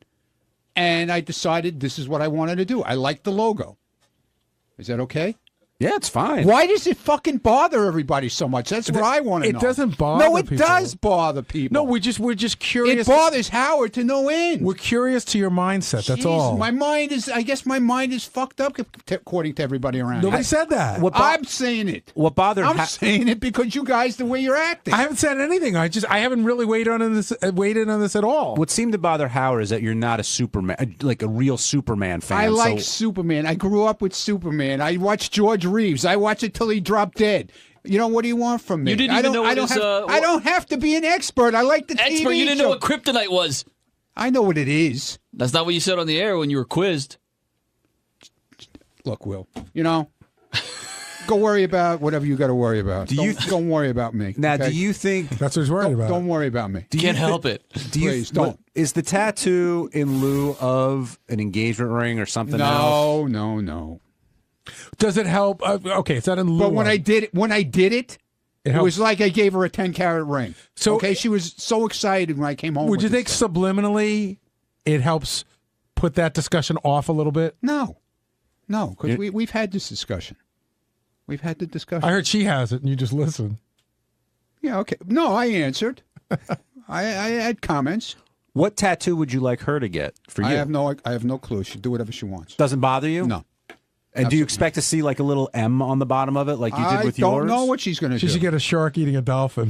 Speaker 10: And I decided this is what I wanted to do. I like the logo. Is that okay?
Speaker 23: Yeah, it's fine.
Speaker 10: Why does it fucking bother everybody so much? That's what I want to know.
Speaker 15: It doesn't bother people.
Speaker 10: No, it does bother people.
Speaker 15: No, we're just curious.
Speaker 10: It bothers Howard to no end.
Speaker 15: We're curious to your mindset. That's all.
Speaker 10: I guess my mind is fucked up according to everybody around
Speaker 15: Nobody
Speaker 10: here.
Speaker 15: said that.
Speaker 10: I'm saying it.
Speaker 23: What bothered?
Speaker 10: I'm saying it because you guys, the way you're acting.
Speaker 15: I haven't said anything. I haven't really weighed in on this at all.
Speaker 23: What seemed to bother Howard is that you're not a Superman, like a real Superman fan.
Speaker 10: I like Superman. I grew up with Superman. I watched George Reeves. I watched till he dropped dead. What do you want from me?
Speaker 3: You didn't even know what
Speaker 10: I don't have to be an expert. I like the TV
Speaker 3: expert. You didn't
Speaker 10: show.
Speaker 3: know what kryptonite was.
Speaker 10: I know what it is.
Speaker 3: That's not what you said on the air when you were quizzed.
Speaker 10: Look, Will, go worry about whatever you got to worry about. Don't worry about me.
Speaker 23: Now,
Speaker 10: okay?
Speaker 23: do you think
Speaker 15: that's what he's worried about?
Speaker 10: Don't worry about me.
Speaker 3: Can't help it.
Speaker 10: Please don't.
Speaker 23: Is the tattoo in lieu of an engagement ring or something else?
Speaker 10: No.
Speaker 15: Does it help? Okay, it's not in lieu.
Speaker 10: But when I did it, it was like I gave her a 10-carat ring.
Speaker 15: So
Speaker 10: okay, she was so excited when I came home.
Speaker 15: Would you think subliminally it helps put that discussion off a little bit?
Speaker 10: No, because we've had this discussion. We've had the discussion.
Speaker 15: I heard she has it, and you just listen.
Speaker 10: Yeah, okay. No, I answered. I had comments.
Speaker 23: What tattoo would you like her to get for you?
Speaker 10: I have no clue. She'll do whatever she wants.
Speaker 23: Doesn't bother you?
Speaker 10: No.
Speaker 23: And do you expect to see like a little M on the bottom of it like you did with yours?
Speaker 10: I don't know what she's going to do.
Speaker 15: She should get a shark eating a dolphin.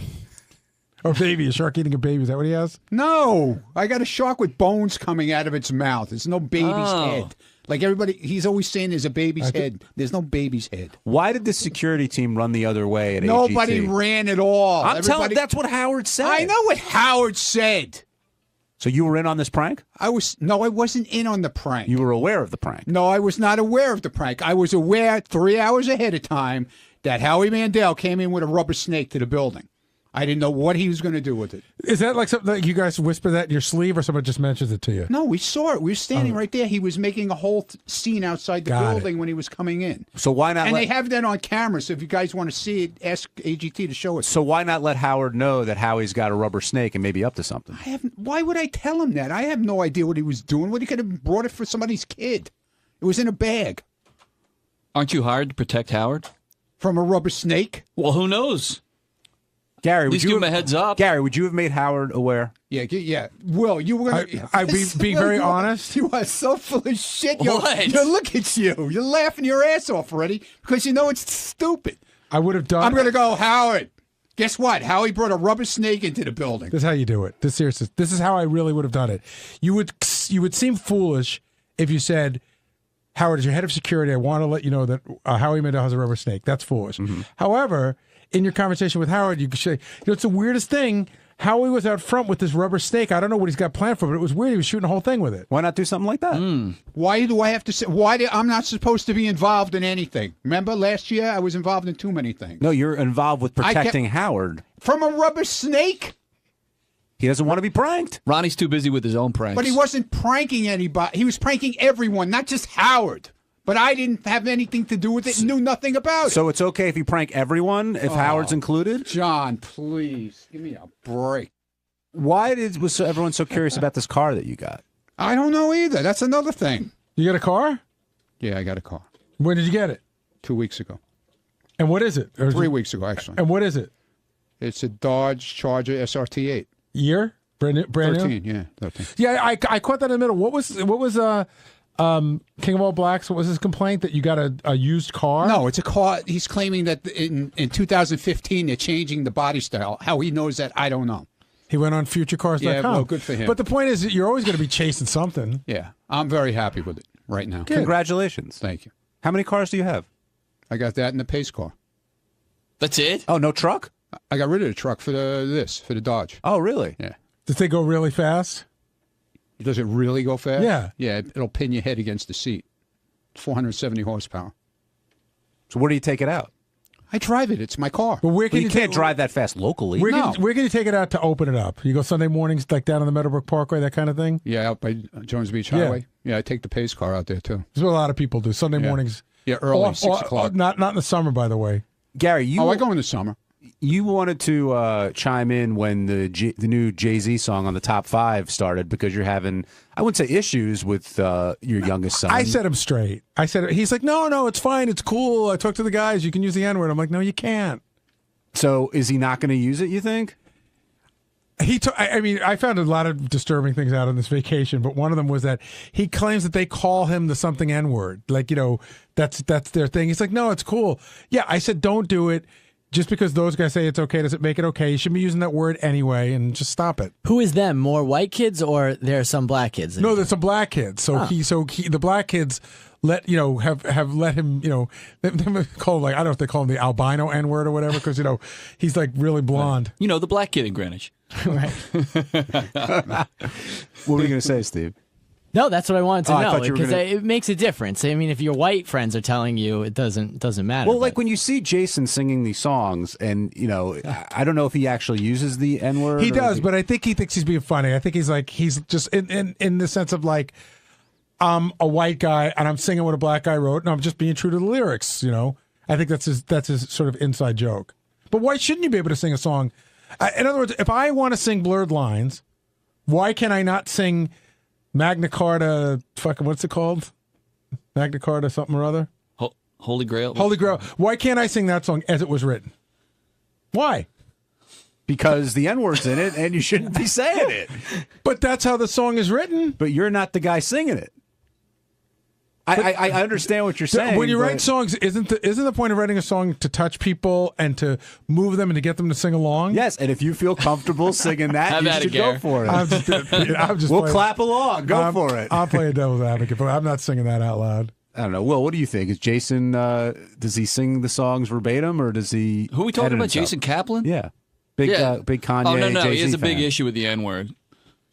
Speaker 15: Or a shark eating a baby. Is that what he has?
Speaker 10: No. I got a shark with bones coming out of its mouth. There's no baby's head. Like everybody, he's always saying there's a baby's head. There's no baby's head.
Speaker 23: Why did the security team run the other way at
Speaker 10: Nobody
Speaker 23: AGT?
Speaker 10: ran at all.
Speaker 23: I'm telling you, that's what Howard said.
Speaker 10: I know what Howard said.
Speaker 23: So you were in on this prank?
Speaker 10: I wasn't in on the prank.
Speaker 23: You were aware of the prank?
Speaker 10: No, I was not aware of the prank. I was aware 3 hours ahead of time that Howie Mandel came in with a rubber snake to the building. I didn't know what he was going to do with it.
Speaker 15: Is that like something that you guys whisper that in your sleeve, or someone just mentions it to you?
Speaker 10: No, we saw it. We were standing right there. He was making a whole scene outside the
Speaker 15: Got
Speaker 10: building when he was coming in.
Speaker 23: So why not?
Speaker 10: And
Speaker 23: let,
Speaker 10: they have that on camera, so if you guys want to see it, ask AGT to show it.
Speaker 23: So why not let Howard know that Howie's got a rubber snake and maybe up to something?
Speaker 10: Why would I tell him that? I have no idea what he was doing. What he could have brought it for somebody's kid. It was in a bag.
Speaker 3: Aren't you hired to protect Howard?
Speaker 10: From a rubber snake?
Speaker 3: Well, who knows?
Speaker 23: Gary,
Speaker 3: At least give him a heads up.
Speaker 23: Gary, would you have made Howard aware?
Speaker 10: Yeah. Will, you were going to...
Speaker 15: I'd be very honest.
Speaker 10: You are so full of shit.
Speaker 3: What?
Speaker 10: Look at you. You're laughing your ass off already because you know it's stupid.
Speaker 15: I would have done...
Speaker 10: I'm going to go, Howard. Guess what? Howie brought a rubber snake into the building.
Speaker 15: This is how you do it. This is how I really would have done it. You would seem foolish if you said, Howard, as your head of security, I want to let you know that Howie Mandel has a rubber snake. That's foolish. Mm-hmm. However, in your conversation with Howard, you could say, it's the weirdest thing. Howie was out front with this rubber snake. I don't know what he's got planned for, but it was weird. He was shooting the whole thing with it.
Speaker 23: Why not do something like that?
Speaker 10: Why do I have to say? I'm not supposed to be involved in anything. Remember last year I was involved in too many things.
Speaker 23: No, you're involved with protecting Howard.
Speaker 10: From a rubber snake?
Speaker 23: He doesn't want to be pranked.
Speaker 3: Ronnie's too busy with his own pranks.
Speaker 10: But he wasn't pranking anybody. He was pranking everyone, not just Howard. But I didn't have anything to do with it and knew nothing about it.
Speaker 23: So it's okay if you prank everyone, if Howard's included?
Speaker 10: John, please, give me a break.
Speaker 23: Why was everyone so curious about this car that you got?
Speaker 10: I don't know either. That's another thing.
Speaker 15: You got a car?
Speaker 10: Yeah, I got a car.
Speaker 15: When did you get it?
Speaker 10: 2 weeks ago.
Speaker 15: And what is it?
Speaker 10: 3 weeks ago, actually.
Speaker 15: And what is it?
Speaker 10: It's a Dodge Charger SRT8.
Speaker 15: Year? Brand new?
Speaker 10: 13, yeah, 13.
Speaker 15: Yeah, I caught that in the middle. What was King of All Blacks? What was his complaint that you got a used car?
Speaker 10: No, it's a car. He's claiming that in 2015 they're changing the body style. How he knows that, I don't know.
Speaker 15: He went on futurecars.com.
Speaker 10: Yeah, well, good for him.
Speaker 15: But the point is that you're always going to be chasing something.
Speaker 10: Yeah, I'm very happy with it right now.
Speaker 23: Good. Congratulations.
Speaker 10: Thank you.
Speaker 23: How many cars do you have?
Speaker 10: I got that in the pace car.
Speaker 3: That's it?
Speaker 23: Oh, no truck?
Speaker 10: I got rid of the truck for the Dodge.
Speaker 23: Oh, really?
Speaker 10: Yeah.
Speaker 15: Does they go really fast?
Speaker 10: Does it really go fast?
Speaker 15: Yeah.
Speaker 10: Yeah, it'll pin your head against the seat. 470 horsepower.
Speaker 23: So where do you take it out?
Speaker 10: I drive it. It's my car.
Speaker 15: But where can
Speaker 23: you can't drive that fast locally.
Speaker 15: Where can you take it out to open it up? You go Sunday mornings, like down on the Meadowbrook Parkway, that kind of thing?
Speaker 10: Yeah, out by Jones Beach Highway. Yeah, I take the pace car out there, too.
Speaker 15: That's what a lot of people do. Sunday mornings.
Speaker 10: Yeah, early, 6 o'clock.
Speaker 15: Not in the summer, by the way.
Speaker 23: Gary,
Speaker 10: I go in the summer.
Speaker 23: You wanted to chime in when the new Jay-Z song on the top 5 started because you're having, I wouldn't say issues with your youngest son.
Speaker 15: I set him straight. He's like, no, it's fine. It's cool. I talked to the guys. You can use the N-word. I'm like, no, you can't.
Speaker 23: So is he not going to use it, you think?
Speaker 15: I found a lot of disturbing things out on this vacation, but one of them was that he claims that they call him the something N-word. Like, that's their thing. He's like, no, it's cool. Yeah, I said, don't do it. Just because those guys say it's okay doesn't make it okay. You should be using that word anyway, and just stop it.
Speaker 14: Who is them? More white kids, or there are some black kids?
Speaker 15: No, there's some black kids. So the black kids have let him they call him, like, I don't know if they call him the albino N-word or whatever, because he's like really blonde.
Speaker 3: The black kid in Greenwich.
Speaker 14: Right.
Speaker 23: What were you going to say, Steve?
Speaker 14: No, that's what I wanted to know,
Speaker 23: because
Speaker 14: it makes a difference. I mean, if your white friends are telling you, it doesn't matter.
Speaker 23: Well, like when you see Jason singing these songs, and I don't know if he actually uses the N-word.
Speaker 15: He does, but I think he thinks he's being funny. I think he's just in the sense of like, I'm a white guy and I'm singing what a black guy wrote, and I'm just being true to the lyrics. I think that's his sort of inside joke. But why shouldn't you be able to sing a song? In other words, if I want to sing Blurred Lines, why can I not sing Magna Carta, what's it called? Magna Carta something or other?
Speaker 3: Holy Grail.
Speaker 15: Holy Grail. Why can't I sing that song as it was written? Why?
Speaker 23: Because the N-word's in it and you shouldn't be saying it.
Speaker 15: But that's how the song is written.
Speaker 23: But you're not the guy singing it. I understand what you're saying.
Speaker 15: When you write songs, isn't the point of writing a song to touch people and to move them and to get them to sing along?
Speaker 23: Yes, and if you feel comfortable singing that, you should go for it.
Speaker 15: We'll
Speaker 23: clap along. Go for it.
Speaker 15: I'll play a devil's advocate, but I'm not singing that out loud.
Speaker 23: I don't know. Will, what do you think? Is Jason, does he sing the songs verbatim, or does he...
Speaker 3: Who are we talking about, Jason Kaplan?
Speaker 23: Yeah. Big Kanye,
Speaker 3: Oh, no,
Speaker 23: Jay-Z
Speaker 3: he has a big
Speaker 23: fan.
Speaker 3: issue with the N-word.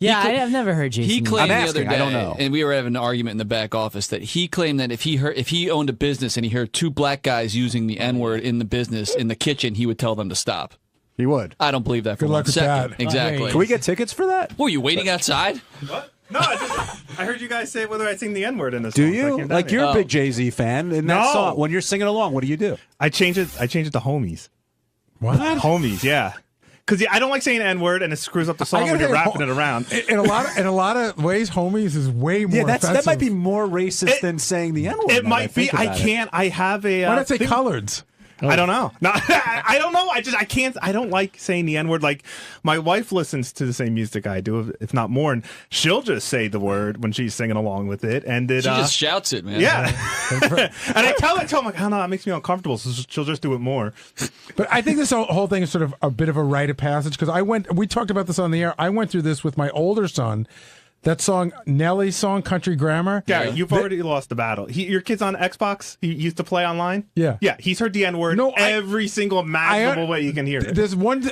Speaker 14: Yeah, I've never heard Jason.
Speaker 3: He claimed
Speaker 23: I'm
Speaker 3: the other
Speaker 23: asking,
Speaker 3: day,
Speaker 23: I don't know.
Speaker 3: and we were having an argument in the back office, that he claimed that if he owned a business and he heard 2 black guys using the N-word in the business, in the kitchen, he would tell them to stop.
Speaker 23: He would.
Speaker 3: I don't believe that for
Speaker 15: Good
Speaker 3: one
Speaker 15: luck with
Speaker 3: second.
Speaker 15: that.
Speaker 3: Exactly.
Speaker 23: Can we get tickets for that?
Speaker 3: Were you waiting outside?
Speaker 17: What? No, I heard you guys say whether I sing the N-word in this
Speaker 23: Do
Speaker 17: song. so I
Speaker 23: you?
Speaker 17: came down
Speaker 23: Like,
Speaker 17: here.
Speaker 23: you're a big Jay-Z fan. In that
Speaker 17: No.
Speaker 23: song, when you're singing along, what do you do?
Speaker 17: I changed it to homies.
Speaker 15: What?
Speaker 17: Homies, yeah. Because I don't like saying N-word, and it screws up the song when you're wrapping it around.
Speaker 15: In a lot of ways, homies is way more.
Speaker 23: Yeah, that
Speaker 15: offensive.
Speaker 23: might be more racist than saying the N-word.
Speaker 17: It
Speaker 23: now
Speaker 17: might
Speaker 23: that
Speaker 17: be.
Speaker 23: think about it.
Speaker 17: I have a.
Speaker 15: Why not say
Speaker 17: thing-
Speaker 15: coloreds?
Speaker 17: I don't know. No, I don't know. I can't. I don't like saying the N-word. Like, my wife listens to the same music I do, if not more, and she'll just say the word when she's singing along with it. And it,
Speaker 3: She just shouts it, man.
Speaker 17: Yeah. And I tell her, I'm like, I don't know, that makes me uncomfortable, so she'll just do it more.
Speaker 15: But I think this whole thing is sort of a bit of a rite of passage because we talked about this on the air. I went through this with my older son. That song, Nelly's song, Country Grammar.
Speaker 17: Gary, you've already lost the battle. Your kid's on Xbox? He used to play online?
Speaker 15: Yeah.
Speaker 17: Yeah, he's heard the N-word every single imaginable way you can hear it.
Speaker 15: There's one,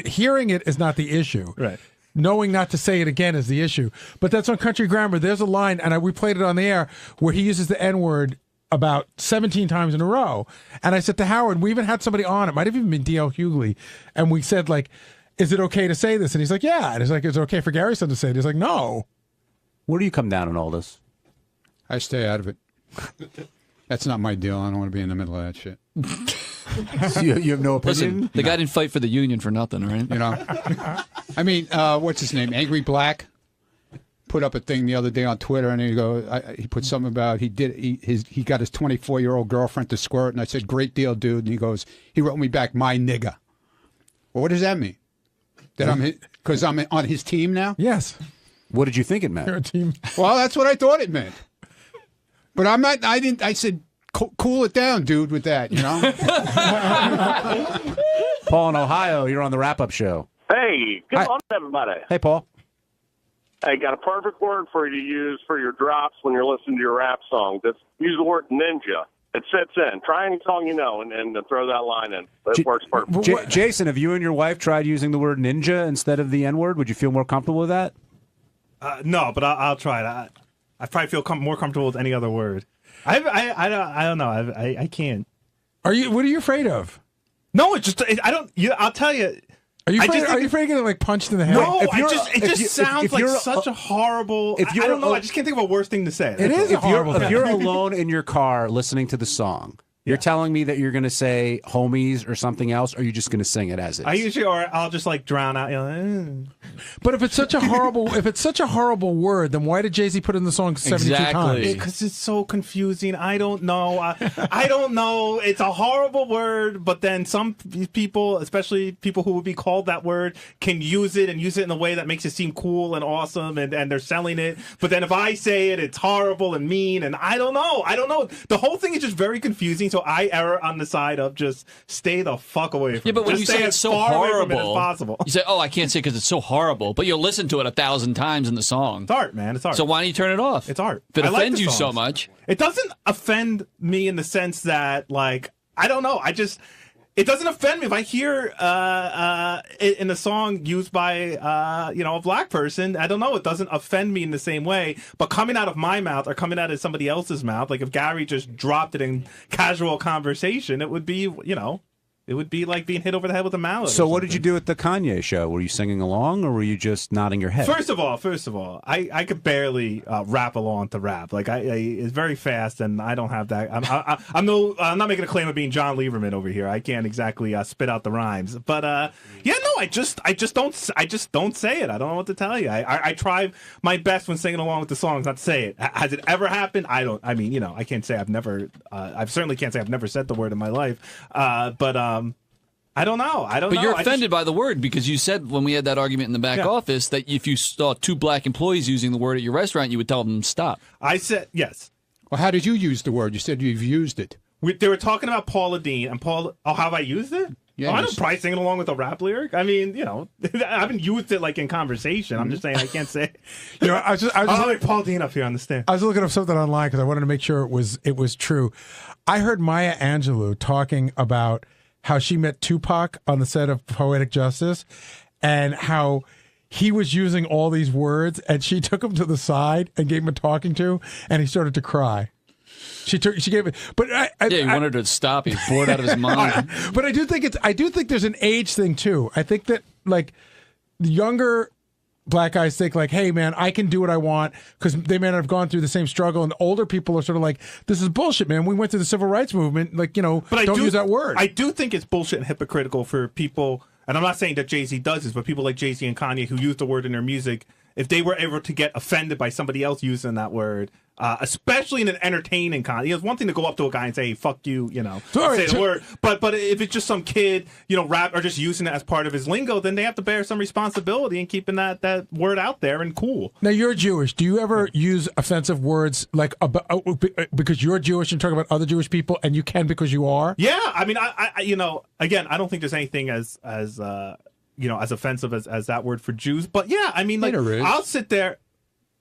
Speaker 15: hearing it is not the issue.
Speaker 17: Right.
Speaker 15: Knowing not to say it again is the issue. But that's on Country Grammar. There's a line, and we played it on the air, where he uses the N-word about 17 times in a row. And I said to Howard, we even had somebody on, it might have even been D.L. Hughley, and we said, like, is it okay to say this? And he's like, yeah. And he's like, is it okay for Gary's son to say it? He's like, no.
Speaker 23: Where do you come down on all this?
Speaker 10: I stay out of it. That's not my deal. I don't want to be in the middle of that shit.
Speaker 23: So you have no opinion?
Speaker 3: Listen, the guy didn't fight for the union for nothing, right?
Speaker 10: You know, I mean, what's his name? Angry Black put up a thing the other day on Twitter, and he put something about he got his 24-year-old girlfriend to squirt, and I said, great deal, dude. And he goes, he wrote me back, my nigga. Well, what does that mean? That because I'm on his team now?
Speaker 15: Yes.
Speaker 23: What did you think it meant?
Speaker 15: You're a team.
Speaker 10: Well, that's what I thought it meant. But I'm not. I didn't. I said, cool it down, dude, with that. You know.
Speaker 23: Paul in Ohio, you're on the wrap-up show.
Speaker 20: Hey, good
Speaker 23: Hi.
Speaker 20: morning, everybody.
Speaker 23: Hey, Paul.
Speaker 20: I got a perfect word for you to use for your drops when you're listening to your rap song. Just use the word ninja. It fits in. Try any song you know and throw that line in. That works perfect.
Speaker 23: Jason, have you and your wife tried using the word ninja instead of the N-word? Would you feel more comfortable with that?
Speaker 17: No, but I'll try it. I probably feel more comfortable with any other word. I don't know. I can't.
Speaker 15: What are you afraid of?
Speaker 17: No, I don't. I'll tell you.
Speaker 15: Are you afraid of getting like punched in the head?
Speaker 17: No, it just sounds like such a horrible. I don't know. I just can't think of a worse thing to say.
Speaker 15: It is a horrible thing.
Speaker 23: If you're alone in your car listening to the song, you're telling me that you're going to say homies or something else, or are you just going to sing it as is?
Speaker 17: I'll just like drown out.
Speaker 15: But if it's such a horrible word, then why did Jay-Z put it in the song 72 times?
Speaker 17: Because it's so confusing. I don't know. I don't know. It's a horrible word, but then some people, especially people who would be called that word, can use it in a way that makes it seem cool and awesome, and they're selling it. But then if I say it, it's horrible and mean, and I don't know. The whole thing is just very confusing. So I err on the side of just stay the fuck away from it.
Speaker 3: Yeah, but when
Speaker 17: just
Speaker 3: you say
Speaker 17: stay
Speaker 3: it's
Speaker 17: as
Speaker 3: so
Speaker 17: far away from it as
Speaker 3: horrible,
Speaker 17: possible.
Speaker 3: you say, "Oh, I can't say because it's so horrible," but you'll listen to it 1,000 times in the song.
Speaker 17: It's art, man. It's art.
Speaker 3: So why don't you turn it off?
Speaker 17: It's art.
Speaker 3: If it
Speaker 17: I like
Speaker 3: offends
Speaker 17: the
Speaker 3: you so
Speaker 17: songs.
Speaker 3: much,
Speaker 17: it doesn't offend me in the sense that, like, I don't know. It doesn't offend me if I hear it in a song used by a black person. I don't know. It doesn't offend me in the same way. But coming out of my mouth or coming out of somebody else's mouth, like if Gary just dropped it in casual conversation, it would be, it would be like being hit over the head with a mallet.
Speaker 23: So what did you do at the Kanye show? Were you singing along, or were you just nodding your head?
Speaker 17: First of all, I could barely rap along to rap. Like it's very fast, and I don't have that. I'm not making a claim of being John Lieberman over here. I can't exactly spit out the rhymes. But I just don't say it. I don't know what to tell you. I try my best when singing along with the songs not to say it. Has it ever happened? I don't. I mean, I can't say I've never. I certainly can't say I've never said the word in my life. But I don't know.
Speaker 3: But you're offended by the word because you said when we had that argument in the back office that if you saw two black employees using the word at your restaurant, you would tell them stop.
Speaker 17: I said yes.
Speaker 10: Well, how did you use the word? You said you've used it.
Speaker 17: They were talking about Paula Deen, and Paul. Oh, have I used it?
Speaker 10: Yeah,
Speaker 17: I don't probably singing along with a rap lyric. I mean, I haven't used it like in conversation. I'm just saying I can't say.
Speaker 15: I was
Speaker 17: like Paul Dean up here on the stand.
Speaker 15: I was looking up something online because I wanted to make sure it was true. I heard Maya Angelou talking about how she met Tupac on the set of Poetic Justice, and how he was using all these words, and she took him to the side and gave him a talking to, and he started to cry. She gave it, but
Speaker 3: he wanted her to stop. He's bored out of his mind.
Speaker 15: But I do think there's an age thing too. I think that like the younger black guys think like, hey man, I can do what I want because they may not have gone through the same struggle, and older people are sort of like, this is bullshit, man. We went through the civil rights movement, like, but don't use that word.
Speaker 17: I do think it's bullshit and hypocritical for people, and I'm not saying that Jay-Z does this, but people like Jay-Z and Kanye who use the word in their music, if they were ever to get offended by somebody else using that word, especially in an entertaining context. It's one thing to go up to a guy and say, hey, fuck you, say the word. But if it's just some kid, rap or just using it as part of his lingo, then they have to bear some responsibility in keeping that word out there and cool.
Speaker 15: Now, you're Jewish. Do you ever use offensive words like because you're Jewish and talk about other Jewish people, and you can because you are?
Speaker 17: Yeah. I mean, I again, I don't think there's anything as offensive as that word for Jews. But yeah, I mean, like, I'll sit there.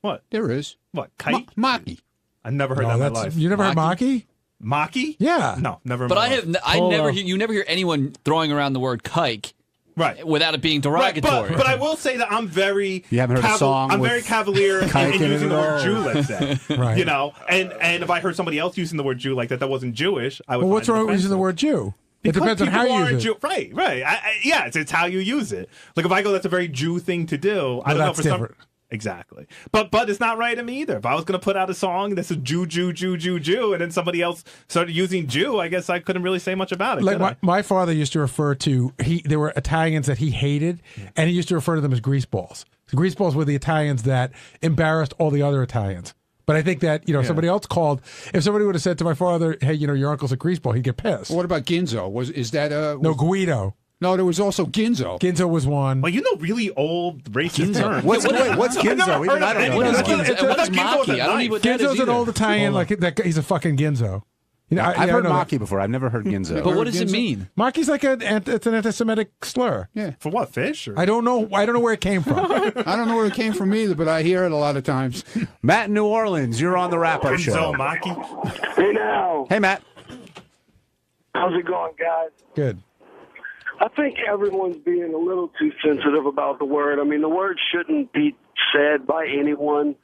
Speaker 17: What?
Speaker 10: There is.
Speaker 17: What? Kike?
Speaker 10: Maki.
Speaker 17: I never heard that in my life.
Speaker 15: You never heard Maki?
Speaker 17: Maki?
Speaker 15: Yeah.
Speaker 17: No, never.
Speaker 3: But you never hear anyone throwing around the word kike,
Speaker 17: right?
Speaker 3: Without it being derogatory.
Speaker 17: Right, but I will say that I'm very.
Speaker 23: You haven't heard a song.
Speaker 17: I'm very cavalier in using the word Jew, let's say.
Speaker 15: Right.
Speaker 17: And if I heard somebody else using the word Jew like that wasn't Jewish, I would.
Speaker 15: Well, what's wrong with using the word Jew?
Speaker 17: Because
Speaker 15: it depends on how you use it.
Speaker 17: Right. Yeah, it's how you use it. Like if I go, that's a very Jew thing to do. I don't know
Speaker 15: that's
Speaker 17: for
Speaker 15: different.
Speaker 17: Exactly. But it's not right of me either. If I was going to put out a song that's a Jew, and then somebody else started using Jew, I guess I couldn't really say much about it.
Speaker 15: Like my father used to refer to there were Italians that he hated, and he used to refer to them as greaseballs. The greaseballs were the Italians that embarrassed all the other Italians. But I think that, somebody else called. If somebody would have said to my father, hey, your uncle's a greaseball, he'd get pissed.
Speaker 10: What about Ginzo? Is that
Speaker 15: No, Guido.
Speaker 10: No, there was also Ginzo.
Speaker 15: Ginzo was one.
Speaker 17: Well, really old racist terms.
Speaker 23: What's Ginzo? Even I don't know.
Speaker 3: What is Maki? I don't even know what that is
Speaker 15: Ginzo's an old Italian, he's a fucking Ginzo.
Speaker 23: I've heard Maki before. I've never heard Ginzo.
Speaker 3: But what does it mean?
Speaker 15: Maki's it's an anti-Semitic slur.
Speaker 10: Yeah.
Speaker 17: For what, fish? Or?
Speaker 15: I don't know where it came from.
Speaker 10: I don't know where it came from either, but I hear it a lot of times.
Speaker 23: Matt in New Orleans, you're on the wrap-up show.
Speaker 17: Maki.
Speaker 18: Hey now.
Speaker 23: Hey, Matt.
Speaker 18: How's it going, guys?
Speaker 15: Good.
Speaker 18: I think everyone's being a little too sensitive about the word. I mean, the word shouldn't be said by anyone.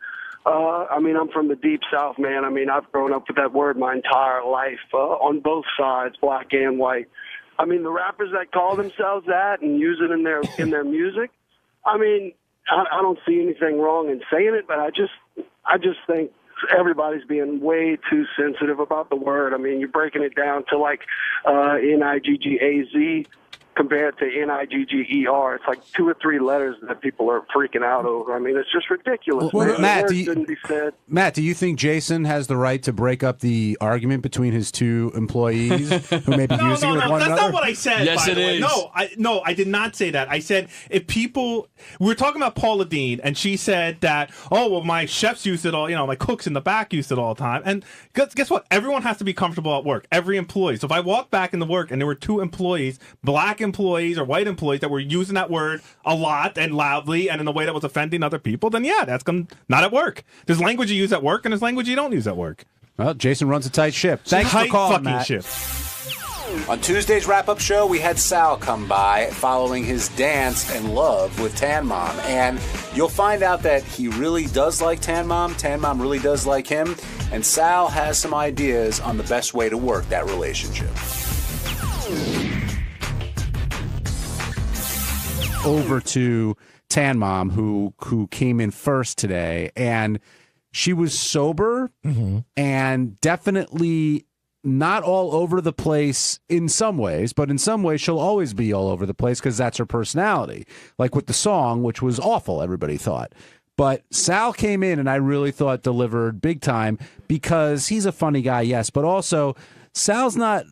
Speaker 18: I'm from the deep South, man. I've grown up with that word my entire life, on both sides, black and white. The rappers that call themselves that and use it in their music, I don't see anything wrong in saying it, but I just think everybody's being way too sensitive about the word. You're breaking it down to like Niggaz compared to Nigger. It's like 2 or 3 letters that people are freaking out over. It's just ridiculous.
Speaker 23: Well, Matt,
Speaker 18: shouldn't be said.
Speaker 23: Matt, do you think Jason has the right to break up the argument between his 2 employees who may be using it with one another?
Speaker 17: That's not what I said.
Speaker 3: Yes,
Speaker 17: by
Speaker 3: it
Speaker 17: the way.
Speaker 3: is.
Speaker 17: No, I did not say that. I said if people, we were talking about Paula Deen, and she said that, my chefs use it all. My cooks in the back use it all the time. And guess what? Everyone has to be comfortable at work. Every employee. So if I walk back into work and there were 2 employees, black employees or white employees that were using that word a lot and loudly and in a way that was offending other people, then yeah, that's not at work. There's language you use at work and there's language you don't use at work.
Speaker 23: Well, Jason runs a tight ship. Thanks for calling, Matt.
Speaker 17: Ship.
Speaker 23: On Tuesday's wrap-up show, we had Sal come by following his dance and love with Tan Mom. And you'll find out that he really does like Tan Mom. Tan Mom really does like him. And Sal has some ideas on the best way to work that relationship. Over to Tan Mom, who came in first today. And she was sober and definitely not all over the place in some ways, but in some ways she'll always be all over the place because that's her personality. Like with the song, which was awful, everybody thought. But Sal came in and I really thought delivered big time because he's a funny guy, yes, but also Sal's not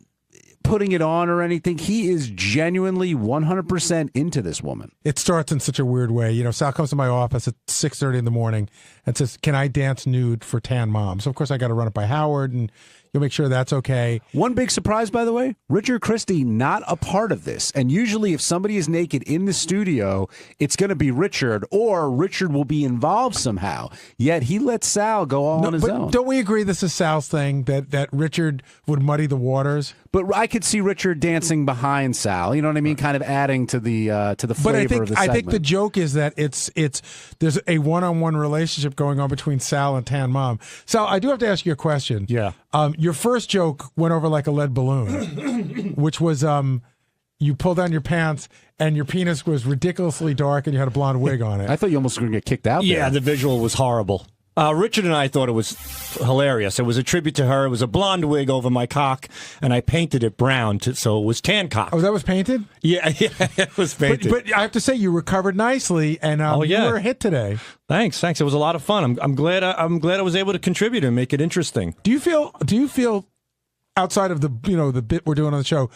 Speaker 23: putting it on or anything. He is genuinely 100% into this woman.
Speaker 15: It starts in such a weird way. Sal comes to my office at 6:30 in the morning and says, can I dance nude for Tan Mom? So, of course, I got to run it by Howard. And, You'll make sure that's okay.
Speaker 23: One big surprise, by the way, Richard Christy not a part of this. And usually if somebody is naked in the studio, it's going to be Richard, or Richard will be involved somehow. Yet he let Sal go all on his own.
Speaker 15: Don't we agree this is Sal's thing, that Richard would muddy the waters?
Speaker 23: But I could see Richard dancing behind Sal. You know what I mean? Kind of adding to the flavor of the segment.
Speaker 15: I think the joke is that there's a one-on-one relationship going on between Sal and Tan Mom. Sal, I do have to ask you a question.
Speaker 23: Yeah.
Speaker 15: Your first joke went over like a lead balloon, which was you pulled down your pants and your penis was ridiculously dark and you had a blonde wig on it.
Speaker 23: I thought you almost were going to get kicked out there.
Speaker 12: Yeah, the visual was horrible. Richard and I thought it was hilarious. It was a tribute to her. It was a blonde wig over my cock, and I painted it brown, so it was tan cock.
Speaker 15: Oh, that was painted?
Speaker 12: Yeah, it was painted.
Speaker 15: But I have to say, you recovered nicely, and you were a hit today.
Speaker 12: Thanks. It was a lot of fun. I'm glad I was able to contribute and make it interesting.
Speaker 15: Do you feel outside of the bit we're doing on the show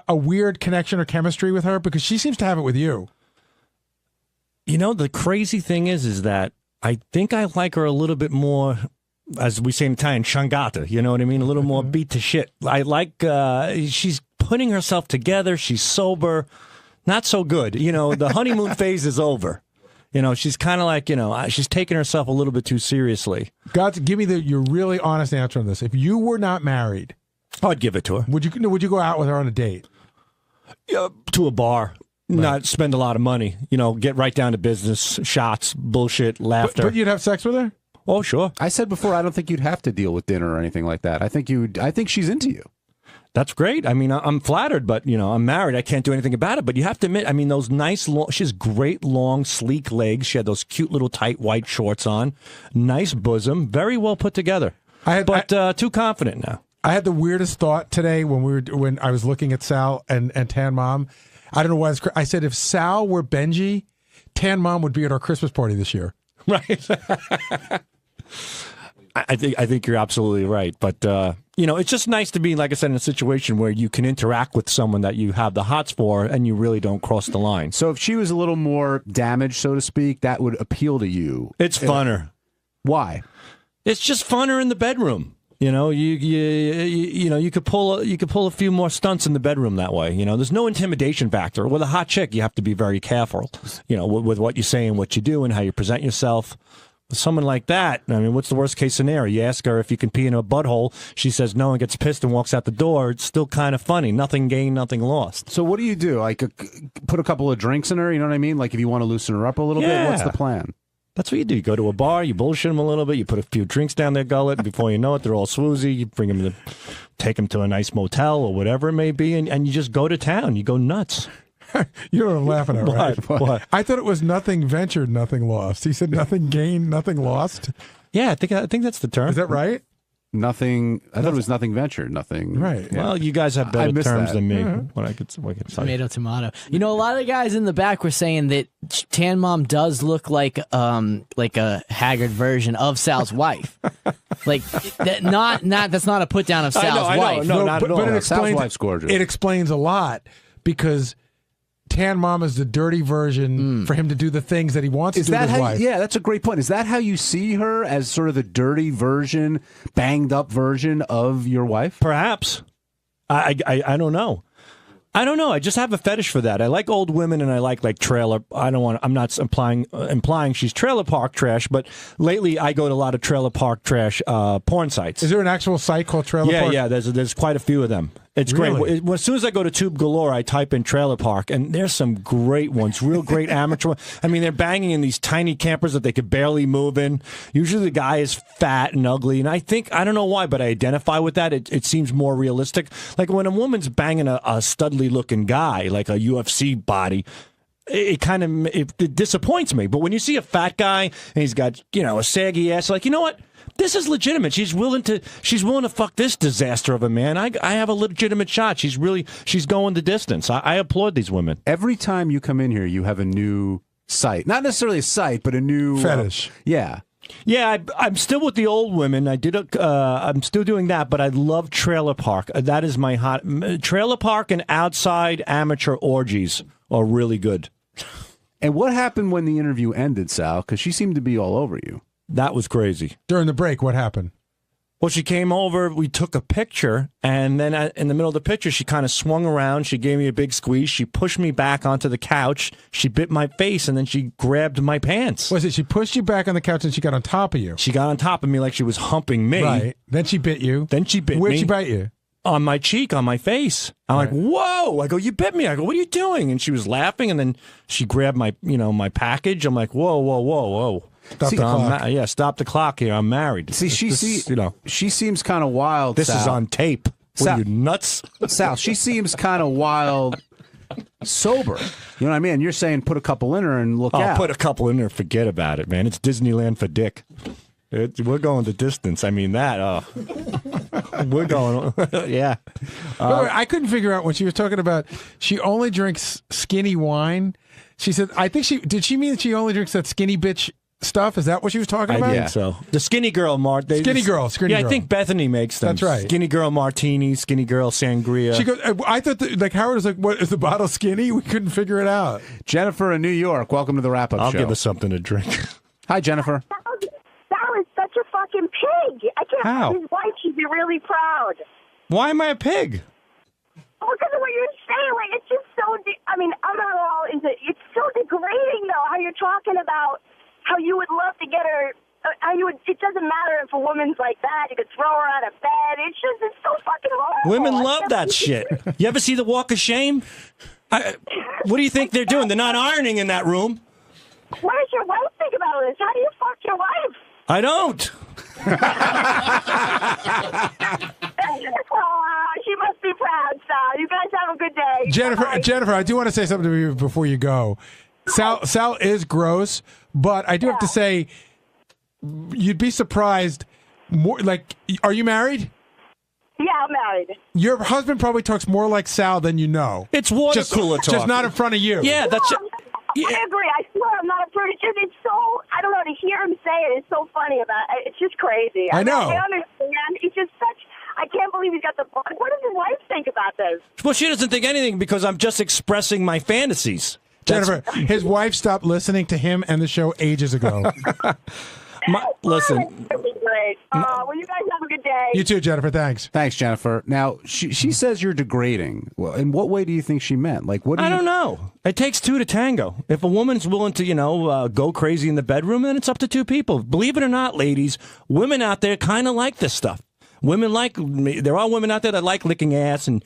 Speaker 15: a weird connection or chemistry with her, because she seems to have it with you?
Speaker 12: The crazy thing is that I think I like her a little bit more, as we say in Italian, changata. You know what I mean? A little more beat to shit. I like, she's putting herself together. She's sober. Not so good. The honeymoon phase is over. She's kind of like, she's taking herself a little bit too seriously.
Speaker 15: God, give me your really honest answer on this. If you were not married,
Speaker 12: I'd give it to her.
Speaker 15: Would you go out with her on a date?
Speaker 12: Yeah, to a bar. Right. Not spend a lot of money, get right down to business, shots, bullshit, laughter.
Speaker 15: But you'd have sex with her?
Speaker 12: Oh, sure.
Speaker 23: I said before, I don't think you'd have to deal with dinner or anything like that. I think she's into you.
Speaker 12: That's great. I mean, I'm flattered, but, I'm married. I can't do anything about it. But you have to admit, I mean, those nice, she has great, long, sleek legs. She had those cute little tight white shorts on. Nice bosom. Very well put together. Too confident now.
Speaker 15: I had the weirdest thought today when I was looking at Sal and Tan Mom. I don't know why. I said if Sal were Benji, Tan Mom would be at our Christmas party this year.
Speaker 12: Right. I think you're absolutely right. But, it's just nice to be, like I said, in a situation where you can interact with someone that you have the hots for and you really don't cross the line.
Speaker 23: So if she was a little more damaged, so to speak, that would appeal to you.
Speaker 12: It's funner.
Speaker 23: Why?
Speaker 12: It's just funner in the bedroom. You could pull a few more stunts in the bedroom that way. There's no intimidation factor. With a hot chick, you have to be very careful. With what you say and what you do and how you present yourself. With someone like that, I mean, what's the worst case scenario? You ask her if you can pee in her butthole. She says no and gets pissed and walks out the door. It's still kind of funny. Nothing gained, nothing lost.
Speaker 23: So what do you do? Like put a couple of drinks in her. You know what I mean? Like if you want to loosen her up a little bit, what's the plan?
Speaker 12: That's what you do. You go to a bar, you bullshit them a little bit, you put a few drinks down their gullet, and before you know it, they're all swoozy. You take them to a nice motel or whatever it may be, and you just go to town. You go nuts.
Speaker 15: You know what I'm laughing at, right?
Speaker 12: What?
Speaker 15: I thought it was nothing ventured, nothing lost. He said nothing gained, nothing lost.
Speaker 12: Yeah, I think that's the term.
Speaker 15: Is that right?
Speaker 23: Nothing. I thought it was nothing ventured, nothing.
Speaker 15: Right.
Speaker 23: Yeah.
Speaker 12: Well, you guys have better terms than me. What I could say.
Speaker 14: Tomato. A lot of guys in the back were saying that Tan Mom does look like a haggard version of Sal's wife. That's not a put down of Sal's wife.
Speaker 23: No, not at all.
Speaker 15: But
Speaker 23: Sal's wife's gorgeous.
Speaker 15: It explains a lot because Tan Mom is the dirty version for him to do the things that he wants to do with his wife.
Speaker 23: Yeah, that's a great point. Is that how you see her, as sort of the dirty version, banged up version of your wife?
Speaker 12: Perhaps. I don't know. I don't know. I just have a fetish for that. I like old women and I like trailer. I'm not implying she's trailer park trash, but lately I go to a lot of trailer park trash porn sites.
Speaker 15: Is there an actual site called Trailer Park?
Speaker 12: Yeah. There's quite a few of them. It's
Speaker 15: really?
Speaker 12: great. As soon as I go to Tube Galore, I type in trailer park, and there's some great ones, real great amateur ones. I mean, they're banging in these tiny campers that they could barely move in. Usually the guy is fat and ugly, and I don't know why, but I identify with that. It seems more realistic. Like when a woman's banging a studly-looking guy, like a UFC body, it kind of disappoints me. But when you see a fat guy and he's got, a saggy ass, like, you know what? This is legitimate. She's willing to fuck this disaster of a man. I have a legitimate shot. She's going the distance. I applaud these women.
Speaker 23: Every time you come in here, you have a new site. Not necessarily a site, but a new
Speaker 15: fetish.
Speaker 23: Yeah.
Speaker 12: Yeah, I'm still with the old women. I'm still doing that, but I love trailer park. That is my hot trailer park, and outside amateur orgies are really good.
Speaker 23: And what happened when the interview ended, Sal? Because she seemed to be all over you.
Speaker 12: That was crazy.
Speaker 15: During the break, what happened?
Speaker 12: Well, she came over, we took a picture, and then in the middle of the picture, she kind of swung around, she gave me a big squeeze, she pushed me back onto the couch, she bit my face, and then she grabbed my pants.
Speaker 15: Was it she pushed you back on the couch and she got on top of you?
Speaker 12: She got on top of me like she was humping me.
Speaker 15: Right. Then she bit you.
Speaker 12: Then she bit me.
Speaker 15: Where'd she bite you?
Speaker 12: On my cheek, on my face. I'm like, whoa! I go, you bit me. I go, what are you doing? And she was laughing, and then she grabbed my, my package. I'm like, whoa, whoa, whoa, whoa.
Speaker 15: Stop the clock.
Speaker 12: Yeah, stop the clock here. I'm married.
Speaker 23: See, she seems kind of wild.
Speaker 12: This
Speaker 23: Sal.
Speaker 12: is on tape. What, are you nuts?
Speaker 23: Sal, she seems kind of wild, sober. You know what I mean? You're saying put a couple in her and look out.
Speaker 12: Put a couple in there. Forget about it, man. It's Disneyland for dick. We're going the distance. I mean that. We're going. Yeah.
Speaker 15: By the way, I couldn't figure out when she was talking about she only drinks skinny wine. She said, I think did she mean that she only drinks that skinny bitch stuff? Is that what she was talking about?
Speaker 12: I think so. The Skinny Girl
Speaker 15: Skinny Girl.
Speaker 12: Yeah, I think Bethany makes them.
Speaker 15: That's right.
Speaker 12: Skinny Girl Martini, Skinny Girl Sangria.
Speaker 15: She goes, I thought like Howard was like, what is the bottle skinny? We couldn't figure it out.
Speaker 23: Jennifer in New York, welcome to the wrap-up show.
Speaker 12: I'll give us something to drink.
Speaker 23: Hi, Jennifer.
Speaker 4: Sal is such a fucking pig. I can't.
Speaker 12: How?
Speaker 4: His wife should be really proud.
Speaker 12: Why am I a pig?
Speaker 4: Because of what you're saying, like it's just so. I'm not all into. It's so degrading, though. How you're talking about how you would love to get her. How you would. It doesn't matter if a woman's like that. You could throw her out of bed. It's so fucking horrible.
Speaker 12: Women love that shit. You ever see the Walk of Shame? What do you think they're doing? They're not ironing in that room.
Speaker 4: What does your wife think about this? How do you fuck your wife?
Speaker 12: I don't.
Speaker 4: She must be proud, Sal. You guys have a good day.
Speaker 15: Jennifer, I do want to say something to you before you go. Sal is gross, but I do have to say, you'd be surprised. More like, are you married?
Speaker 4: Yeah, I'm married.
Speaker 15: Your husband probably talks more like Sal than you know.
Speaker 12: It's water cooler talk.
Speaker 15: Just not in front of you.
Speaker 12: Yeah, that's.
Speaker 4: I agree. I swear I'm not a prude. It's so, I don't know, to hear him say it is so funny about it. It's just crazy.
Speaker 15: I know.
Speaker 4: I understand. It's just such, I can't believe he's got the bug. What does his wife think about this?
Speaker 12: Well, she doesn't think anything because I'm just expressing my fantasies.
Speaker 15: Jennifer, his wife stopped listening to him and the show ages ago.
Speaker 12: Listen.
Speaker 4: That'd be great. Well, you guys have a good day.
Speaker 15: You too, Jennifer. Thanks.
Speaker 23: Thanks, Jennifer. Now, she says you're degrading. Well, in what way do you think she meant? Like, what?
Speaker 12: I don't know. It takes two to tango. If a woman's willing to, go crazy in the bedroom, then it's up to two people. Believe it or not, ladies, women out there kind of like this stuff. Women there are women out there that like licking ass and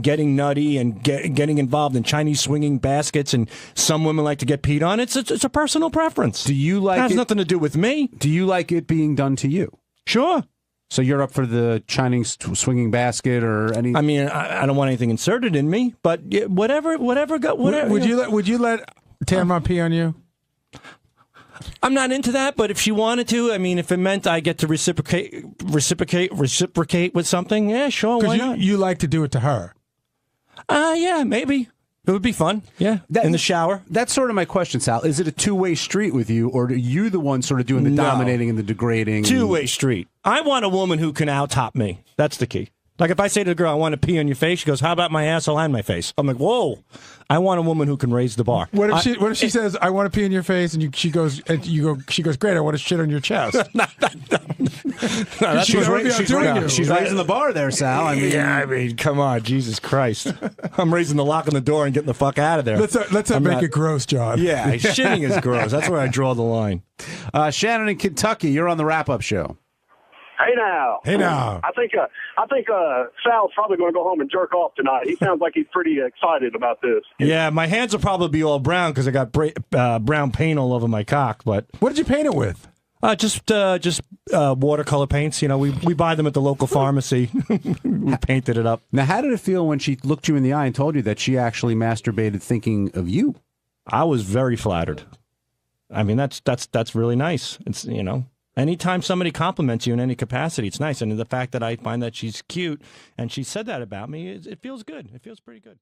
Speaker 12: getting nutty and getting involved in Chinese swinging baskets, and some women like to get peed on. It's a personal preference.
Speaker 23: Do you like
Speaker 12: it? Has nothing to do with me.
Speaker 23: Do you like it being done to you?
Speaker 12: Sure.
Speaker 23: So you're up for the Chinese swinging basket or anything?
Speaker 12: I mean, I don't want anything inserted in me, but whatever.
Speaker 15: Would you let Tan Mom pee on you?
Speaker 12: I'm not into that, but if she wanted to, I mean, if it meant I get to reciprocate with something, yeah, sure, why not?
Speaker 15: You like to do it to her.
Speaker 12: Yeah, maybe. It would be fun, yeah, in the shower.
Speaker 23: That's sort of my question, Sal. Is it a two-way street with you, or are you the one sort of doing the dominating and the degrading?
Speaker 12: Two-way street. I want a woman who can out-top me. That's the key. Like if I say to the girl, I want to pee on your face, she goes, how about my asshole and my face? I'm like, whoa. I want a woman who can raise the bar.
Speaker 15: What if she says, I want to pee in your face, and she goes, great, I want to shit on your chest.
Speaker 23: She's raising the bar there, Sal.
Speaker 12: I mean, come on, Jesus Christ. I'm raising the lock on the door and getting the fuck out of there.
Speaker 15: Let's not make it gross, John.
Speaker 12: Yeah, shitting is gross. That's where I draw the line.
Speaker 23: Shannon in Kentucky, you're on the wrap-up show.
Speaker 18: Hey now. I think Sal's probably going to go home and jerk off tonight. He sounds like he's pretty excited about this.
Speaker 12: Yeah, my hands will probably be all brown because I got brown paint all over my cock. But
Speaker 15: what did you paint it with?
Speaker 12: Just watercolor paints. You know, we buy them at the local pharmacy. We painted it up.
Speaker 23: Now, how did it feel when she looked you in the eye and told you that she actually masturbated thinking of you?
Speaker 12: I was very flattered. I mean, that's really nice. It's, you know. Anytime somebody compliments you in any capacity, it's nice. And the fact that I find that she's cute and she said that about me, it feels good. It feels pretty good.